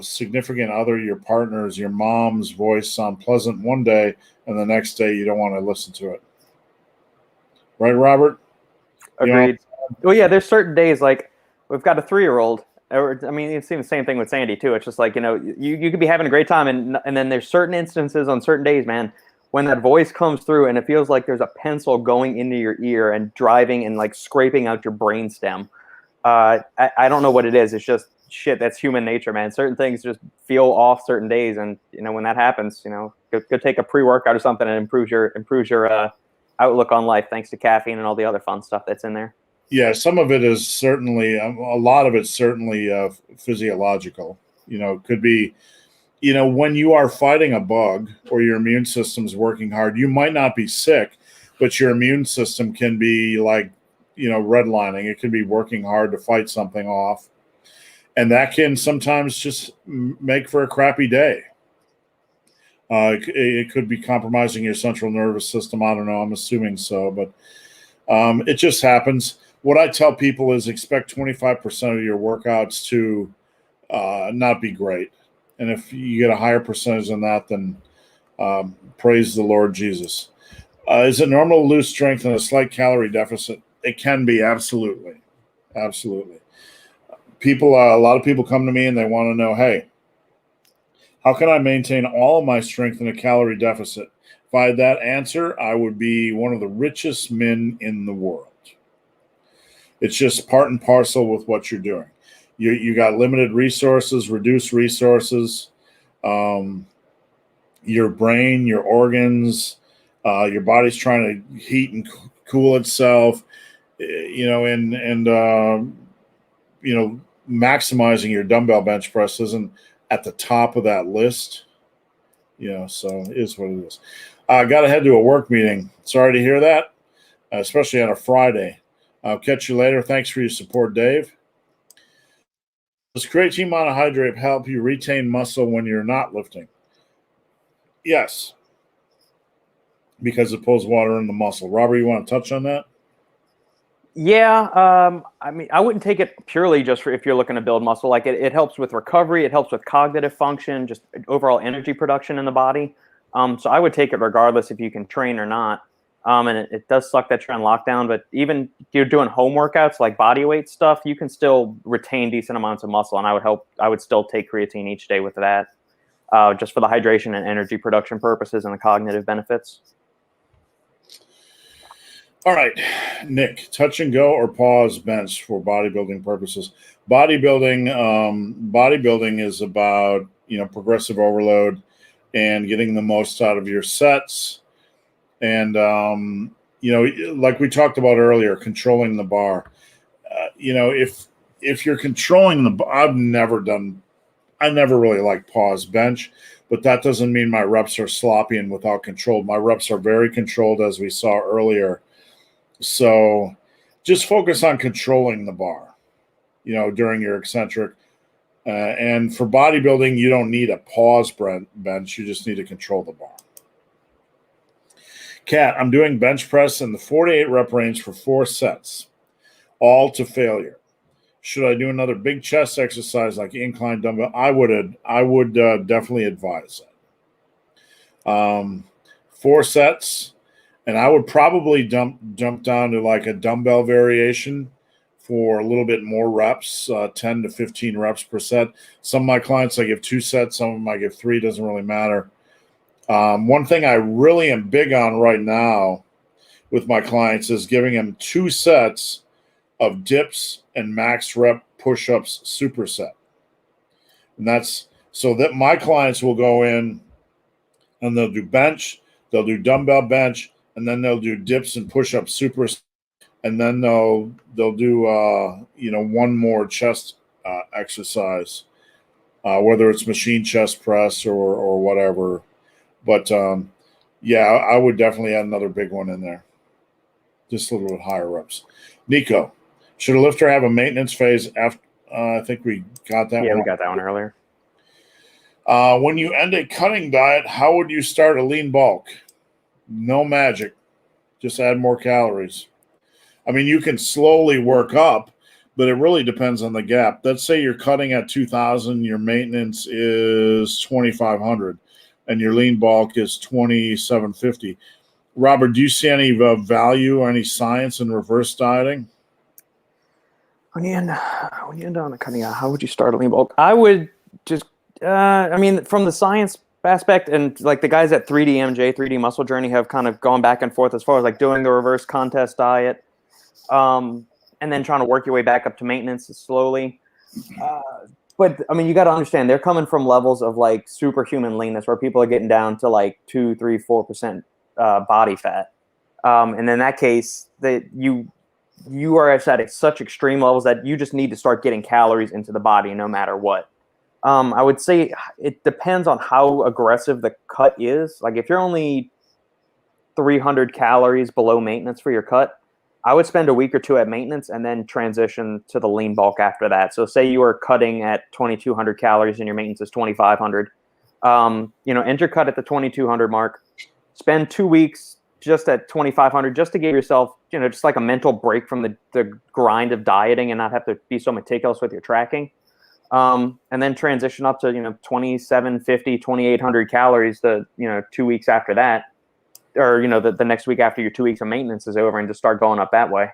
significant other, your partner's, your mom's voice sound pleasant one day and the next day you don't want to listen to it? Right, Robert? Agreed. Well, yeah, there's certain days, like we've got a 3-year-old. It's the same thing with Sandy too. It's just like, you could be having a great time, and then there's certain instances on certain days, man, when that voice comes through and it feels like there's a pencil going into your ear and driving and like scraping out your brainstem. I don't know what it is. It's just shit. That's human nature, man. Certain things just feel off certain days, and when that happens, go take a pre-workout or something and improves your outlook on life, thanks to caffeine and all the other fun stuff that's in there. Yeah, some of it is certainly, a lot of it's certainly physiological. Could be, when you are fighting a bug or your immune system's working hard, you might not be sick, but your immune system can be like, redlining. It can be working hard to fight something off. And that can sometimes just make for a crappy day. It could be compromising your central nervous system. I don't know. I'm assuming so, but it just happens. What I tell people is expect 25% of your workouts to not be great. And if you get a higher percentage than that, then praise the Lord Jesus. Is it normal to lose strength in a slight calorie deficit? It can be, absolutely. Absolutely. A lot of people come to me and they want to know, hey, how can I maintain all of my strength in a calorie deficit? If I had that answer, I would be one of the richest men in the world. It's just part and parcel with what you're doing. You got limited resources, reduced resources. Your brain, your organs, your body's trying to heat and cool itself, maximizing your dumbbell bench press isn't at the top of that list. So it is what it is. I got to head to a work meeting. Sorry to hear that, especially on a Friday. I'll catch you later. Thanks for your support, Dave. Does creatine monohydrate help you retain muscle when you're not lifting? Yes, because it pulls water in the muscle. Robert, you want to touch on that? Yeah, I wouldn't take it purely just for if you're looking to build muscle. Like it helps with recovery, it helps with cognitive function, just overall energy production in the body. So I would take it regardless if you can train or not. And it does suck that you're on lockdown, but even if you're doing home workouts like body weight stuff, you can still retain decent amounts of muscle. And I would still take creatine each day with that, just for the hydration and energy production purposes and the cognitive benefits. All right, Nick, touch and go or pause bench for bodybuilding purposes. Bodybuilding is about, progressive overload and getting the most out of your sets. And, like we talked about earlier, controlling the bar. If you're controlling the bar, I never really liked pause bench, but that doesn't mean my reps are sloppy and without control. My reps are very controlled, as we saw earlier. So just focus on controlling the bar, during your eccentric. And for bodybuilding, you don't need a pause bench. You just need to control the bar. Kat, I'm doing bench press in the 4 to 8 rep range for 4 sets, all to failure. Should I do another big chest exercise like incline dumbbell? I would definitely advise it. 4 sets. And I would probably jump down to like a dumbbell variation for a little bit more reps, 10 to 15 reps per set. Some of my clients, I give 2 sets. Some of them I give 3. Doesn't really matter. One thing I really am big on right now with my clients is giving them 2 sets of dips and max rep push-ups superset. And that's so that my clients will go in and they'll do bench, they'll do dumbbell bench, and then they'll do dips and push-ups super, and then they'll do one more chest exercise, whether it's machine chest press or whatever. But I would definitely add another big one in there, just a little bit higher reps. Nico, should a lifter have a maintenance phase after? I think we got that one. Yeah, we got that one earlier. When you end a cutting diet, how would you start a lean bulk? No magic. Just add more calories. I mean, you can slowly work up, but it really depends on the gap. Let's say you're cutting at 2,000, your maintenance is 2,500, and your lean bulk is 2,750. Robert, do you see any value or any science in reverse dieting? When you end on a cutting out, how would you start a lean bulk? I would just, from the science aspect, and like the guys at 3D Muscle Journey have kind of gone back and forth as far as like doing the reverse contest diet, and then trying to work your way back up to maintenance slowly. But I mean, you got to understand they're coming from levels of like superhuman leanness where people are getting down to like 2, 3, 4% body fat. And in that case, that you are at such extreme levels that you just need to start getting calories into the body no matter what. I would say it depends on how aggressive the cut is. Like if you're only 300 calories below maintenance for your cut, I would spend a week or 2 at maintenance and then transition to the lean bulk after that. So say you are cutting at 2,200 calories and your maintenance is 2,500. End your cut at the 2,200 mark. Spend 2 weeks just at 2,500 just to give yourself, just like a mental break from the grind of dieting and not have to be so meticulous with your tracking. And then transition up to 2,750, 2,800 calories 2 weeks after that, or the next week after your 2 weeks of maintenance is over, and just start going up that way.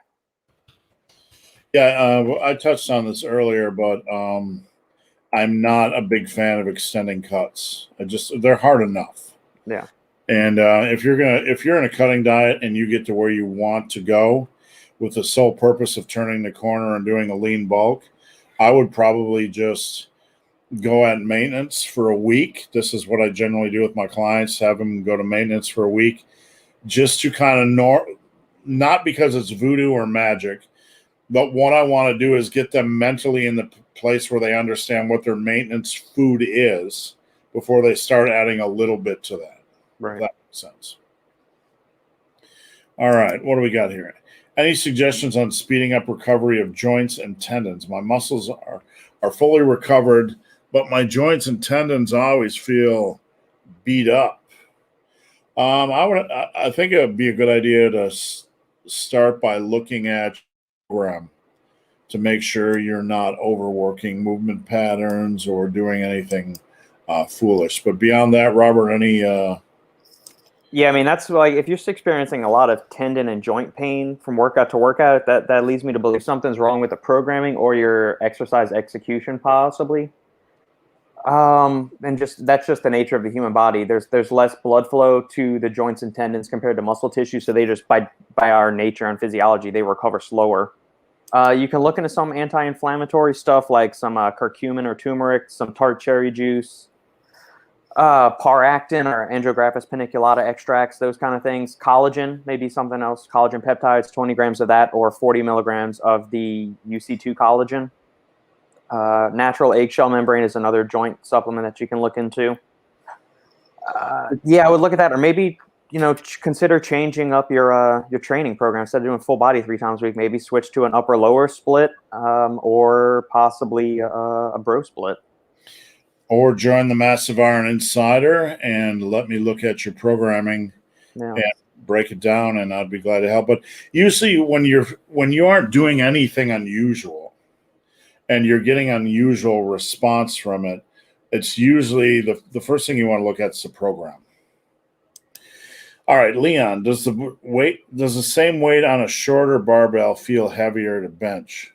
Yeah, I touched on this earlier, but I'm not a big fan of extending cuts. They're hard enough. Yeah. And if you're in a cutting diet and you get to where you want to go with the sole purpose of turning the corner and doing a lean bulk, I would probably just go at maintenance for a week. This is what I generally do with my clients, have them go to maintenance for a week, just to kind of not because it's voodoo or magic, but what I want to do is get them mentally in the place where they understand what their maintenance food is before they start adding a little bit to that. Right. If that makes sense. All right, what do we got here? Any suggestions on speeding up recovery of joints and tendons? My muscles are fully recovered, but my joints and tendons always feel beat up. I think it would be a good idea to start by looking at your program to make sure you're not overworking movement patterns or doing anything foolish. But beyond that, Robert, any? Yeah, I mean, that's like if you're experiencing a lot of tendon and joint pain from workout to workout, that leads me to believe something's wrong with the programming or your exercise execution, possibly. And that's just the nature of the human body. There's less blood flow to the joints and tendons compared to muscle tissue, so they just by our nature and physiology, they recover slower. You can look into some anti-inflammatory stuff like some curcumin or turmeric, some tart cherry juice, paractin or Andrographis paniculata extracts, those kind of things. Collagen, maybe something else. Collagen peptides, 20 grams of that, or 40 milligrams of the UC2 collagen. Natural eggshell membrane is another joint supplement that you can look into. Yeah, I would look at that, or maybe consider changing up your training program. Instead of doing full body 3 times a week, maybe switch to an upper lower split, or possibly a bro split. Or join the Massive Iron Insider and let me look at your programming and break it down, and I'd be glad to help. But usually when you aren't doing anything unusual and you're getting unusual response from it, it's usually the first thing you want to look at is the program. All right, Leon, does the same weight on a shorter barbell feel heavier to bench?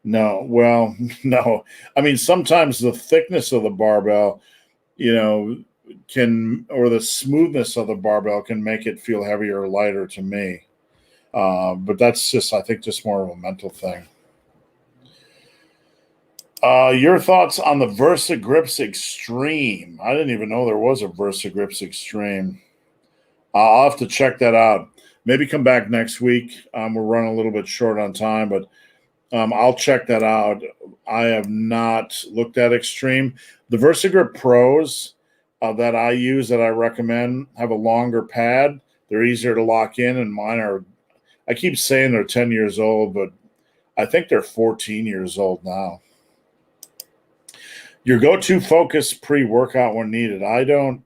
No. Well, no. I mean, sometimes the thickness of the barbell, or the smoothness of the barbell can make it feel heavier or lighter to me. But that's I think, more of a mental thing. Your thoughts on the VersaGrips Extreme? I didn't even know there was a VersaGrips Extreme. I'll have to check that out. Maybe come back next week. We're running a little bit short on time, but I'll check that out. I have not looked at Extreme. The VersaGrip Pros that I use, that I recommend, have a longer pad. They're easier to lock in, and mine are, I keep saying they're 10 years old, but I think they're 14 years old now. Your go-to focus pre-workout when needed. I don't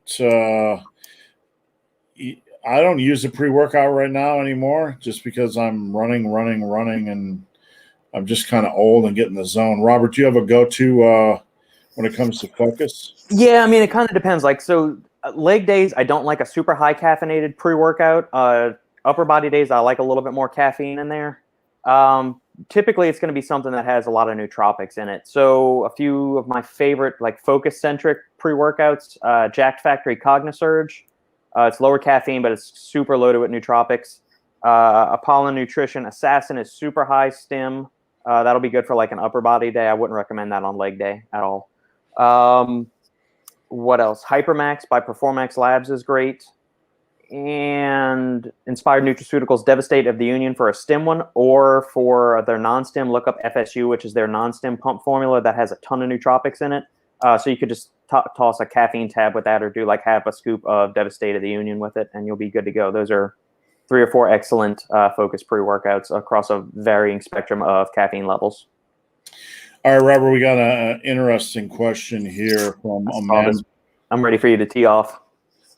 use a pre-workout right now anymore, just because I'm running, and I'm just kind of old and getting the zone. Robert, do you have a go-to when it comes to focus? Yeah, I mean, it kind of depends. Like, so leg days, I don't like a super high caffeinated pre-workout. Upper body days, I like a little bit more caffeine in there. Typically, it's going to be something that has a lot of nootropics in it. So a few of my favorite, like, focus-centric pre-workouts, Jacked Factory Cognisurge. It's lower caffeine, but it's super loaded with nootropics. Apollo Nutrition Assassin is super high stim. That'll be good for like an upper body day. I wouldn't recommend that on leg day at all. What else? Hypermax by Performax Labs is great. And Inspired Nutraceuticals Devastate of the Union for a stim one, or for their non-stim, look up FSU, which is their non-stim pump formula that has a ton of nootropics in it. So you could just toss a caffeine tab with that, or do like half a scoop of Devastate of the Union with it, and you'll be good to go. Those are 3 or 4 excellent focus pre-workouts across a varying spectrum of caffeine levels. All right, Robert, we got an interesting question here from Amanda. I'm ready for you to tee off.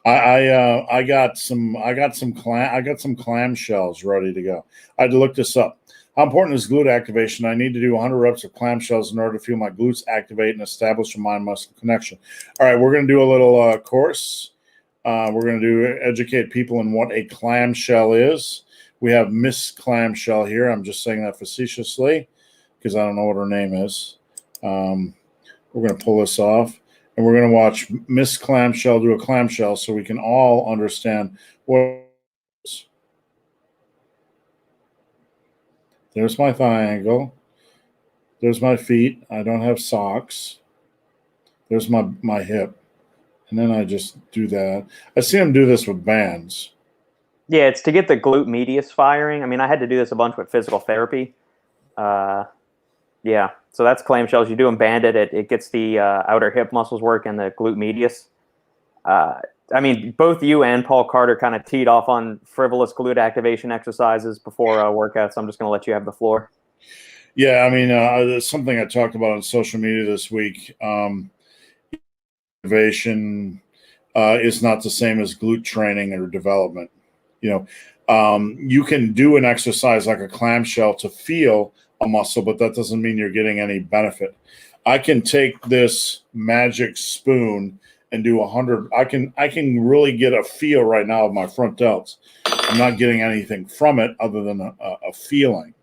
I got some clamshells ready to go. I had to look this up. How important is glute activation? I need to do 100 reps of clamshells in order to feel my glutes activate and establish a mind-muscle connection. All right, we're going to do a little course. We're going to educate people in what a clamshell is. We have Miss Clamshell here. I'm just saying that facetiously because I don't know what her name is. We're going to pull this off, and we're going to watch Miss Clamshell do a clamshell so we can all understand what it is. There's my thigh angle. There's my feet. I don't have socks. There's my hip. And then I just do that. I see them do this with bands. Yeah, it's to get the glute medius firing. I mean, I had to do this a bunch with physical therapy. Yeah, so that's clamshells. You do them banded, it gets the outer hip muscles work and the glute medius. I mean, both you and Paul Carter kind of teed off on frivolous glute activation exercises before workouts. So I'm just going to let you have the floor. Yeah, I mean, it's something I talked about on social media this week. Activation is not the same as glute training or development. You know, you can do an exercise like a clamshell to feel a muscle, but that doesn't mean you're getting any benefit. I can take this magic spoon and do 100. I can really get a feel right now of my front delts. I'm not getting anything from it other than a feeling.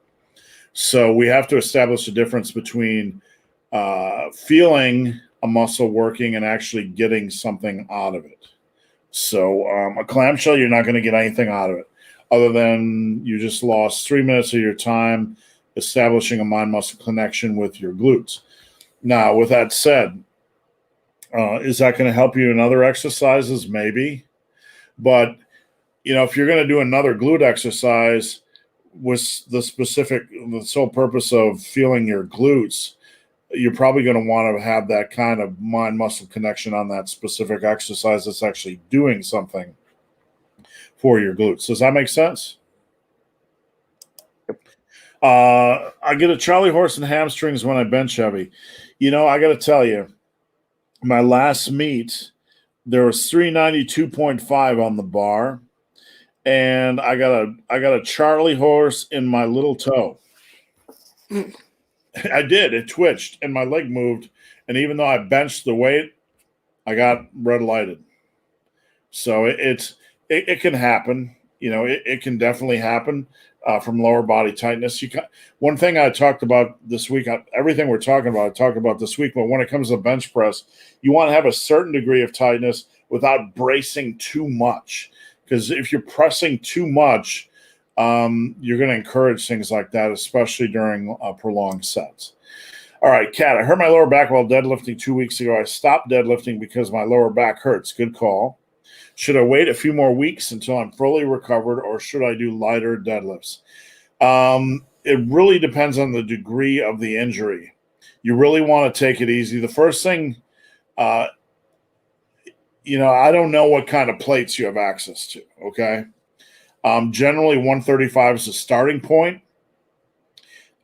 So we have to establish a difference between feeling a muscle working and actually getting something out of it. So a clamshell, you're not going to get anything out of it other than you just lost 3 minutes of your time establishing a mind-muscle connection with your glutes. Now, with that said, is that going to help you in other exercises? Maybe. But, you know, if you're going to do another glute exercise with the sole purpose of feeling your glutes, you're probably going to want to have that kind of mind-muscle connection on that specific exercise that's actually doing something for your glutes. Does that make sense? I get a Charlie horse and hamstrings when I bench heavy. You know, I got to tell you, my last meet, there was 392.5 on the bar, and I got a Charlie horse in my little toe. I did. It twitched, and my leg moved, and even though I benched the weight, I got red lighted. So it can happen. You know, it can definitely happen. From lower body tightness. One thing I talked about this week, everything we're talking about, I talked about this week, but when it comes to bench press, you want to have a certain degree of tightness without bracing too much. Because if you're pressing too much, you're going to encourage things like that, especially during prolonged sets. All right, Kat, I hurt my lower back while deadlifting 2 weeks ago. I stopped deadlifting because my lower back hurts. Good call. Should I wait a few more weeks until I'm fully recovered, or should I do lighter deadlifts? It really depends on the degree of the injury. You really want to take it easy. The first thing, you know, I don't know what kind of plates you have access to, okay? Generally, 135 is the starting point.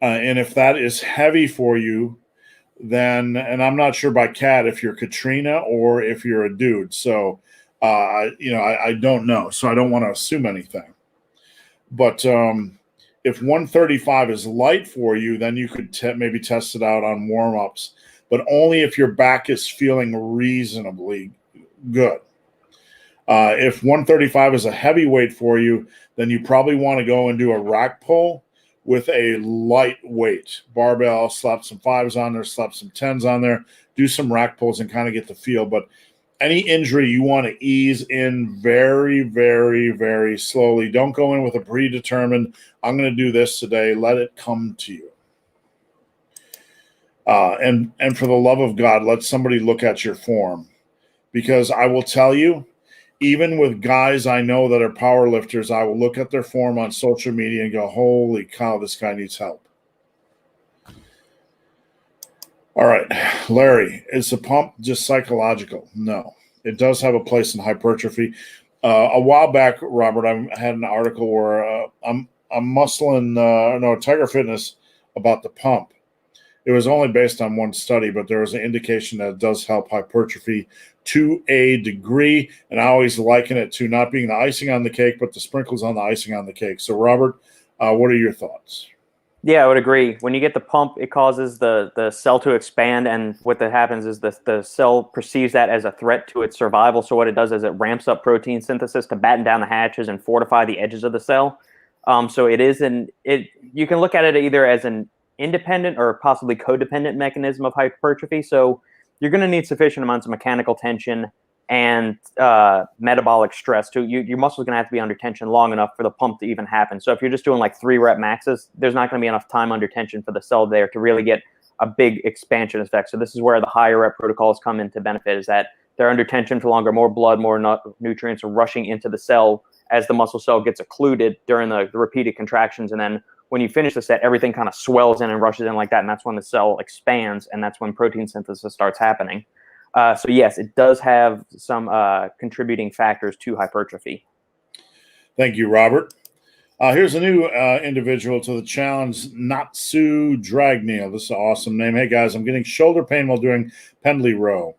And if that is heavy for you, then, and I'm not sure by Kat if you're Katrina or if you're a dude. So, I don't know, so I don't want to assume anything. But if 135 is light for you, then you could maybe test it out on warm-ups, but only if your back is feeling reasonably good. If 135 is a heavy weight for you, then you probably want to go and do a rack pull with a light weight. Barbell, slap some 5s on there, slap some 10s on there, do some rack pulls and kind of get the feel. But any injury, you want to ease in very, very, very slowly. Don't go in with a predetermined, I'm going to do this today. Let it come to you. And for the love of God, let somebody look at your form. Because I will tell you, even with guys I know that are power lifters, I will look at their form on social media and go, holy cow, this guy needs help. All right, Larry, is the pump just psychological? No, it does have a place in hypertrophy. A while back, Robert, I had an article where I'm muscling, Tiger Fitness about the pump. It was only based on one study, but there was an indication that it does help hypertrophy to a degree. And I always liken it to not being the icing on the cake, but the sprinkles on the icing on the cake. So, Robert, what are your thoughts? Yeah, I would agree. When you get the pump, it causes the cell to expand, and what that happens is the cell perceives that as a threat to its survival. So what it does is it ramps up protein synthesis to batten down the hatches and fortify the edges of the cell. So you can look at it either as an independent or possibly codependent mechanism of hypertrophy. So you're going to need sufficient amounts of mechanical tension and metabolic stress too. Your muscle's going to have to be under tension long enough for the pump to even happen. So if you're just doing like 3 rep maxes, there's not going to be enough time under tension for the cell there to really get a big expansion effect. So this is where the higher rep protocols come into benefit, is that they're under tension for longer, more blood, more nutrients are rushing into the cell as the muscle cell gets occluded during the repeated contractions. And then when you finish the set, everything kind of swells in and rushes in like that. And that's when the cell expands, and that's when protein synthesis starts happening. So yes, it does have some contributing factors to hypertrophy. Thank you, Robert. Here's a new individual to the challenge, Natsu Dragneel. This is an awesome name. Hey, guys, I'm getting shoulder pain while doing pendlay row.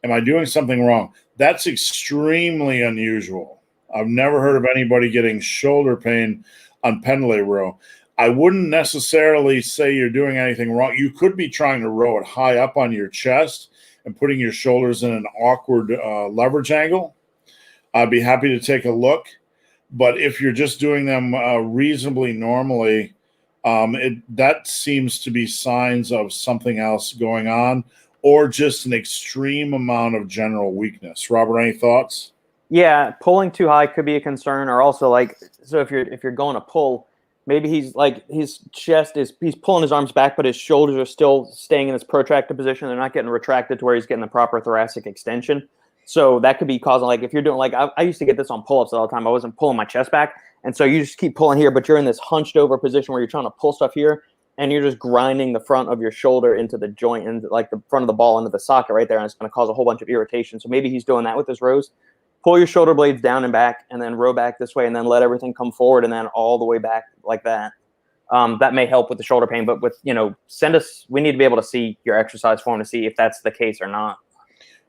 Am I doing something wrong? That's extremely unusual. I've never heard of anybody getting shoulder pain on pendlay row. I wouldn't necessarily say you're doing anything wrong. You could be trying to row it high up on your chest and putting your shoulders in an awkward leverage angle. I'd be happy to take a look. But if you're just doing them reasonably normally, that seems to be signs of something else going on, or just an extreme amount of general weakness. Robert, any thoughts? Yeah, pulling too high could be a concern, or also like, so if you're going to pull, maybe he's pulling his arms back, but his shoulders are still staying in this protracted position. They're not getting retracted to where he's getting the proper thoracic extension. So that could be causing, like, if you're doing, like, I used to get this on pull-ups all the time. I wasn't pulling my chest back. And so you just keep pulling here, but you're in this hunched over position where you're trying to pull stuff here, and you're just grinding the front of your shoulder into the joint and like the front of the ball into the socket right there. And it's going to cause a whole bunch of irritation. So maybe he's doing that with his rows. Pull your shoulder blades down and back, and then row back this way, and then let everything come forward, and then all the way back like that. That may help with the shoulder pain, but with, we need to be able to see your exercise form to see if that's the case or not.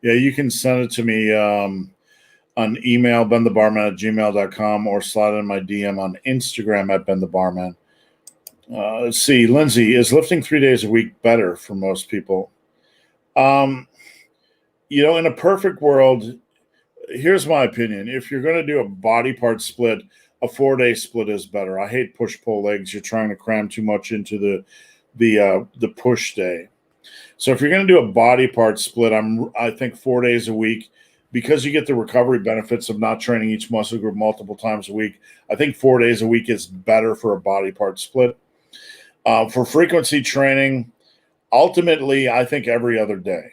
Yeah, you can send it to me on email, benthebarman@gmail.com, or slide in my DM on Instagram @benthebarman. Let's see, Lindsay, is lifting 3 days a week better for most people? In a perfect world, here's my opinion. If you're going to do a body part split, a 4-day split is better. I hate push-pull legs. You're trying to cram too much into the push day. So if you're going to do a body part split, I think 4 days a week, because you get the recovery benefits of not training each muscle group multiple times a week. I think 4 days a week is better for a body part split. For frequency training, ultimately, I think every other day.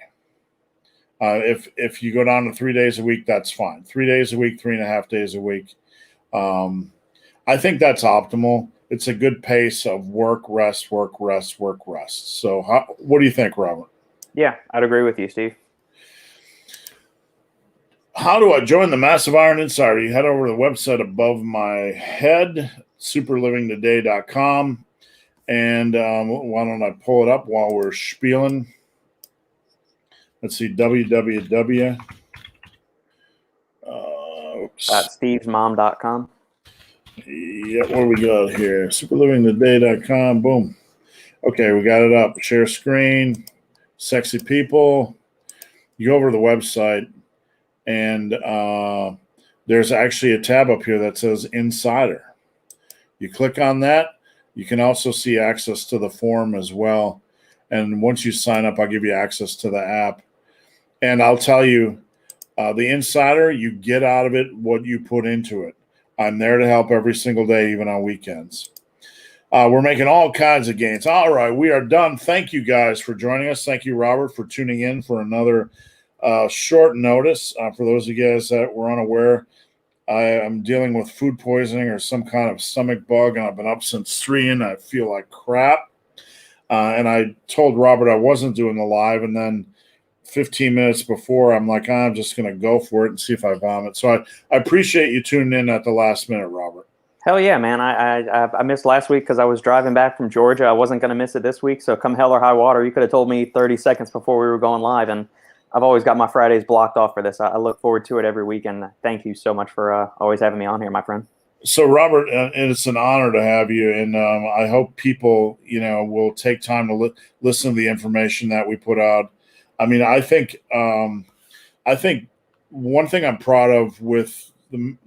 If you go down to 3 days a week, that's fine. 3 days a week, 3.5 days a week. I think that's optimal. It's a good pace of work, rest, work, rest, work, rest. So what do you think, Robert? Yeah, I'd agree with you, Steve. How do I join the Massive Iron Insider? You head over to the website above my head, superlivingtoday.com. And why don't I pull it up while we're spieling? Let's see, www. .stevesmom.com. Yeah, what do we got here? Superlivingtoday.com. Boom. Okay, we got it up. Share screen. Sexy people. You go over to the website, and there's actually a tab up here that says Insider. You click on that. You can also see access to the forum as well. And once you sign up, I'll give you access to the app. And I'll tell you, the Insider, you get out of it what you put into it. I'm there to help every single day, even on weekends. We're making all kinds of gains. All right, we are done. Thank you guys for joining us. Thank you, Robert, for tuning in for another short notice. For those of you guys that were unaware, I am dealing with food poisoning or some kind of stomach bug, and I've been up since 3, and I feel like crap. And I told Robert I wasn't doing the live, and then 15 minutes before, I'm like, I'm just going to go for it and see if I vomit. So I appreciate you tuning in at the last minute, Robert. Hell yeah, man. I missed last week because I was driving back from Georgia. I wasn't going to miss it this week. So come hell or high water, you could have told me 30 seconds before we were going live. And I've always got my Fridays blocked off for this. I look forward to it every week. And thank you so much for always having me on here, my friend. So, Robert, it's an honor to have you. And I hope people, will take time to listen to the information that we put out. I mean, I think one thing I'm proud of with the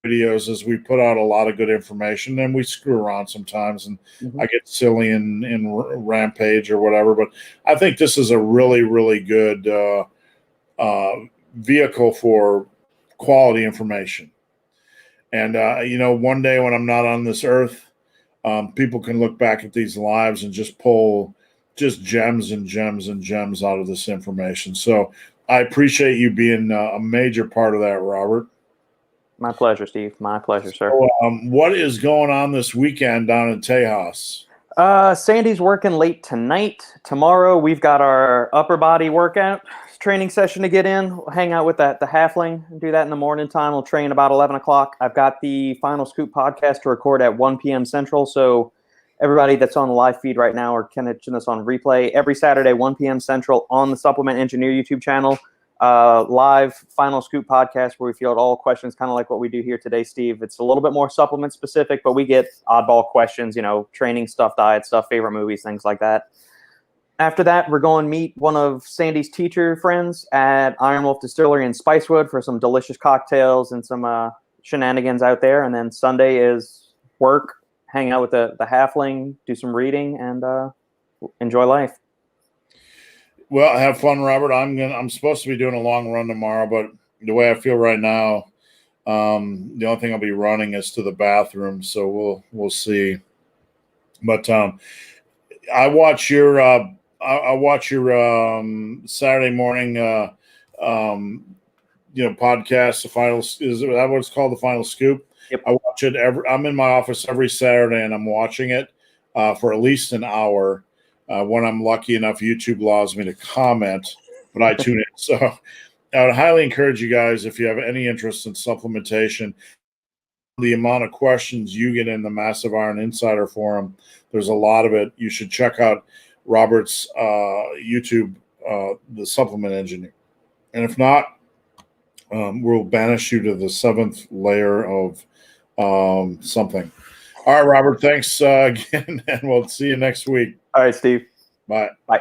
videos is we put out a lot of good information, and we screw around sometimes, and I get silly and rampage or whatever. But I think this is a really, really good vehicle for quality information. And, one day when I'm not on this earth, people can look back at these lives and just pull just gems and gems and gems out of this information. So I appreciate you being a major part of that, Robert. My pleasure, Steve. My pleasure, sir. So, what is going on this weekend down in Tejas? Sandy's working late tonight. Tomorrow we've got our upper body workout training session to get in. We'll hang out with the halfling and do that in the morning time. We'll train about 11 o'clock. I've got the Final Scoop podcast to record at 1 p.m. Central. So everybody that's on the live feed right now or catching this on replay, every Saturday, 1 p.m. Central on the Supplement Engineer YouTube channel. Live Final Scoop podcast where we field all questions, kind of like what we do here today, Steve. It's a little bit more supplement specific, but we get oddball questions, training stuff, diet stuff, favorite movies, things like that. After that, we're going to meet one of Sandy's teacher friends at Iron Wolf Distillery in Spicewood for some delicious cocktails and some shenanigans out there. And then Sunday is work, hang out with the halfling, do some reading, and enjoy life. Well, have fun, Robert. I'm supposed to be doing a long run tomorrow, but the way I feel right now, the only thing I'll be running is to the bathroom. So we'll see. But I watch your Saturday morning podcast. The final is that what it's called, the Final Scoop? Yep. I watch it I'm in my office every Saturday, and I'm watching it for at least an hour. When I'm lucky enough, YouTube allows me to comment, but I tune in. So I would highly encourage you guys, if you have any interest in supplementation, the amount of questions you get in the Massive Iron Insider Forum, there's a lot of it. You should check out Robert's YouTube, The Supplement Engineer. And if not, we'll banish you to the 7th layer of something. All right, Robert, thanks again, and we'll see you next week. All right, Steve. Bye. Bye.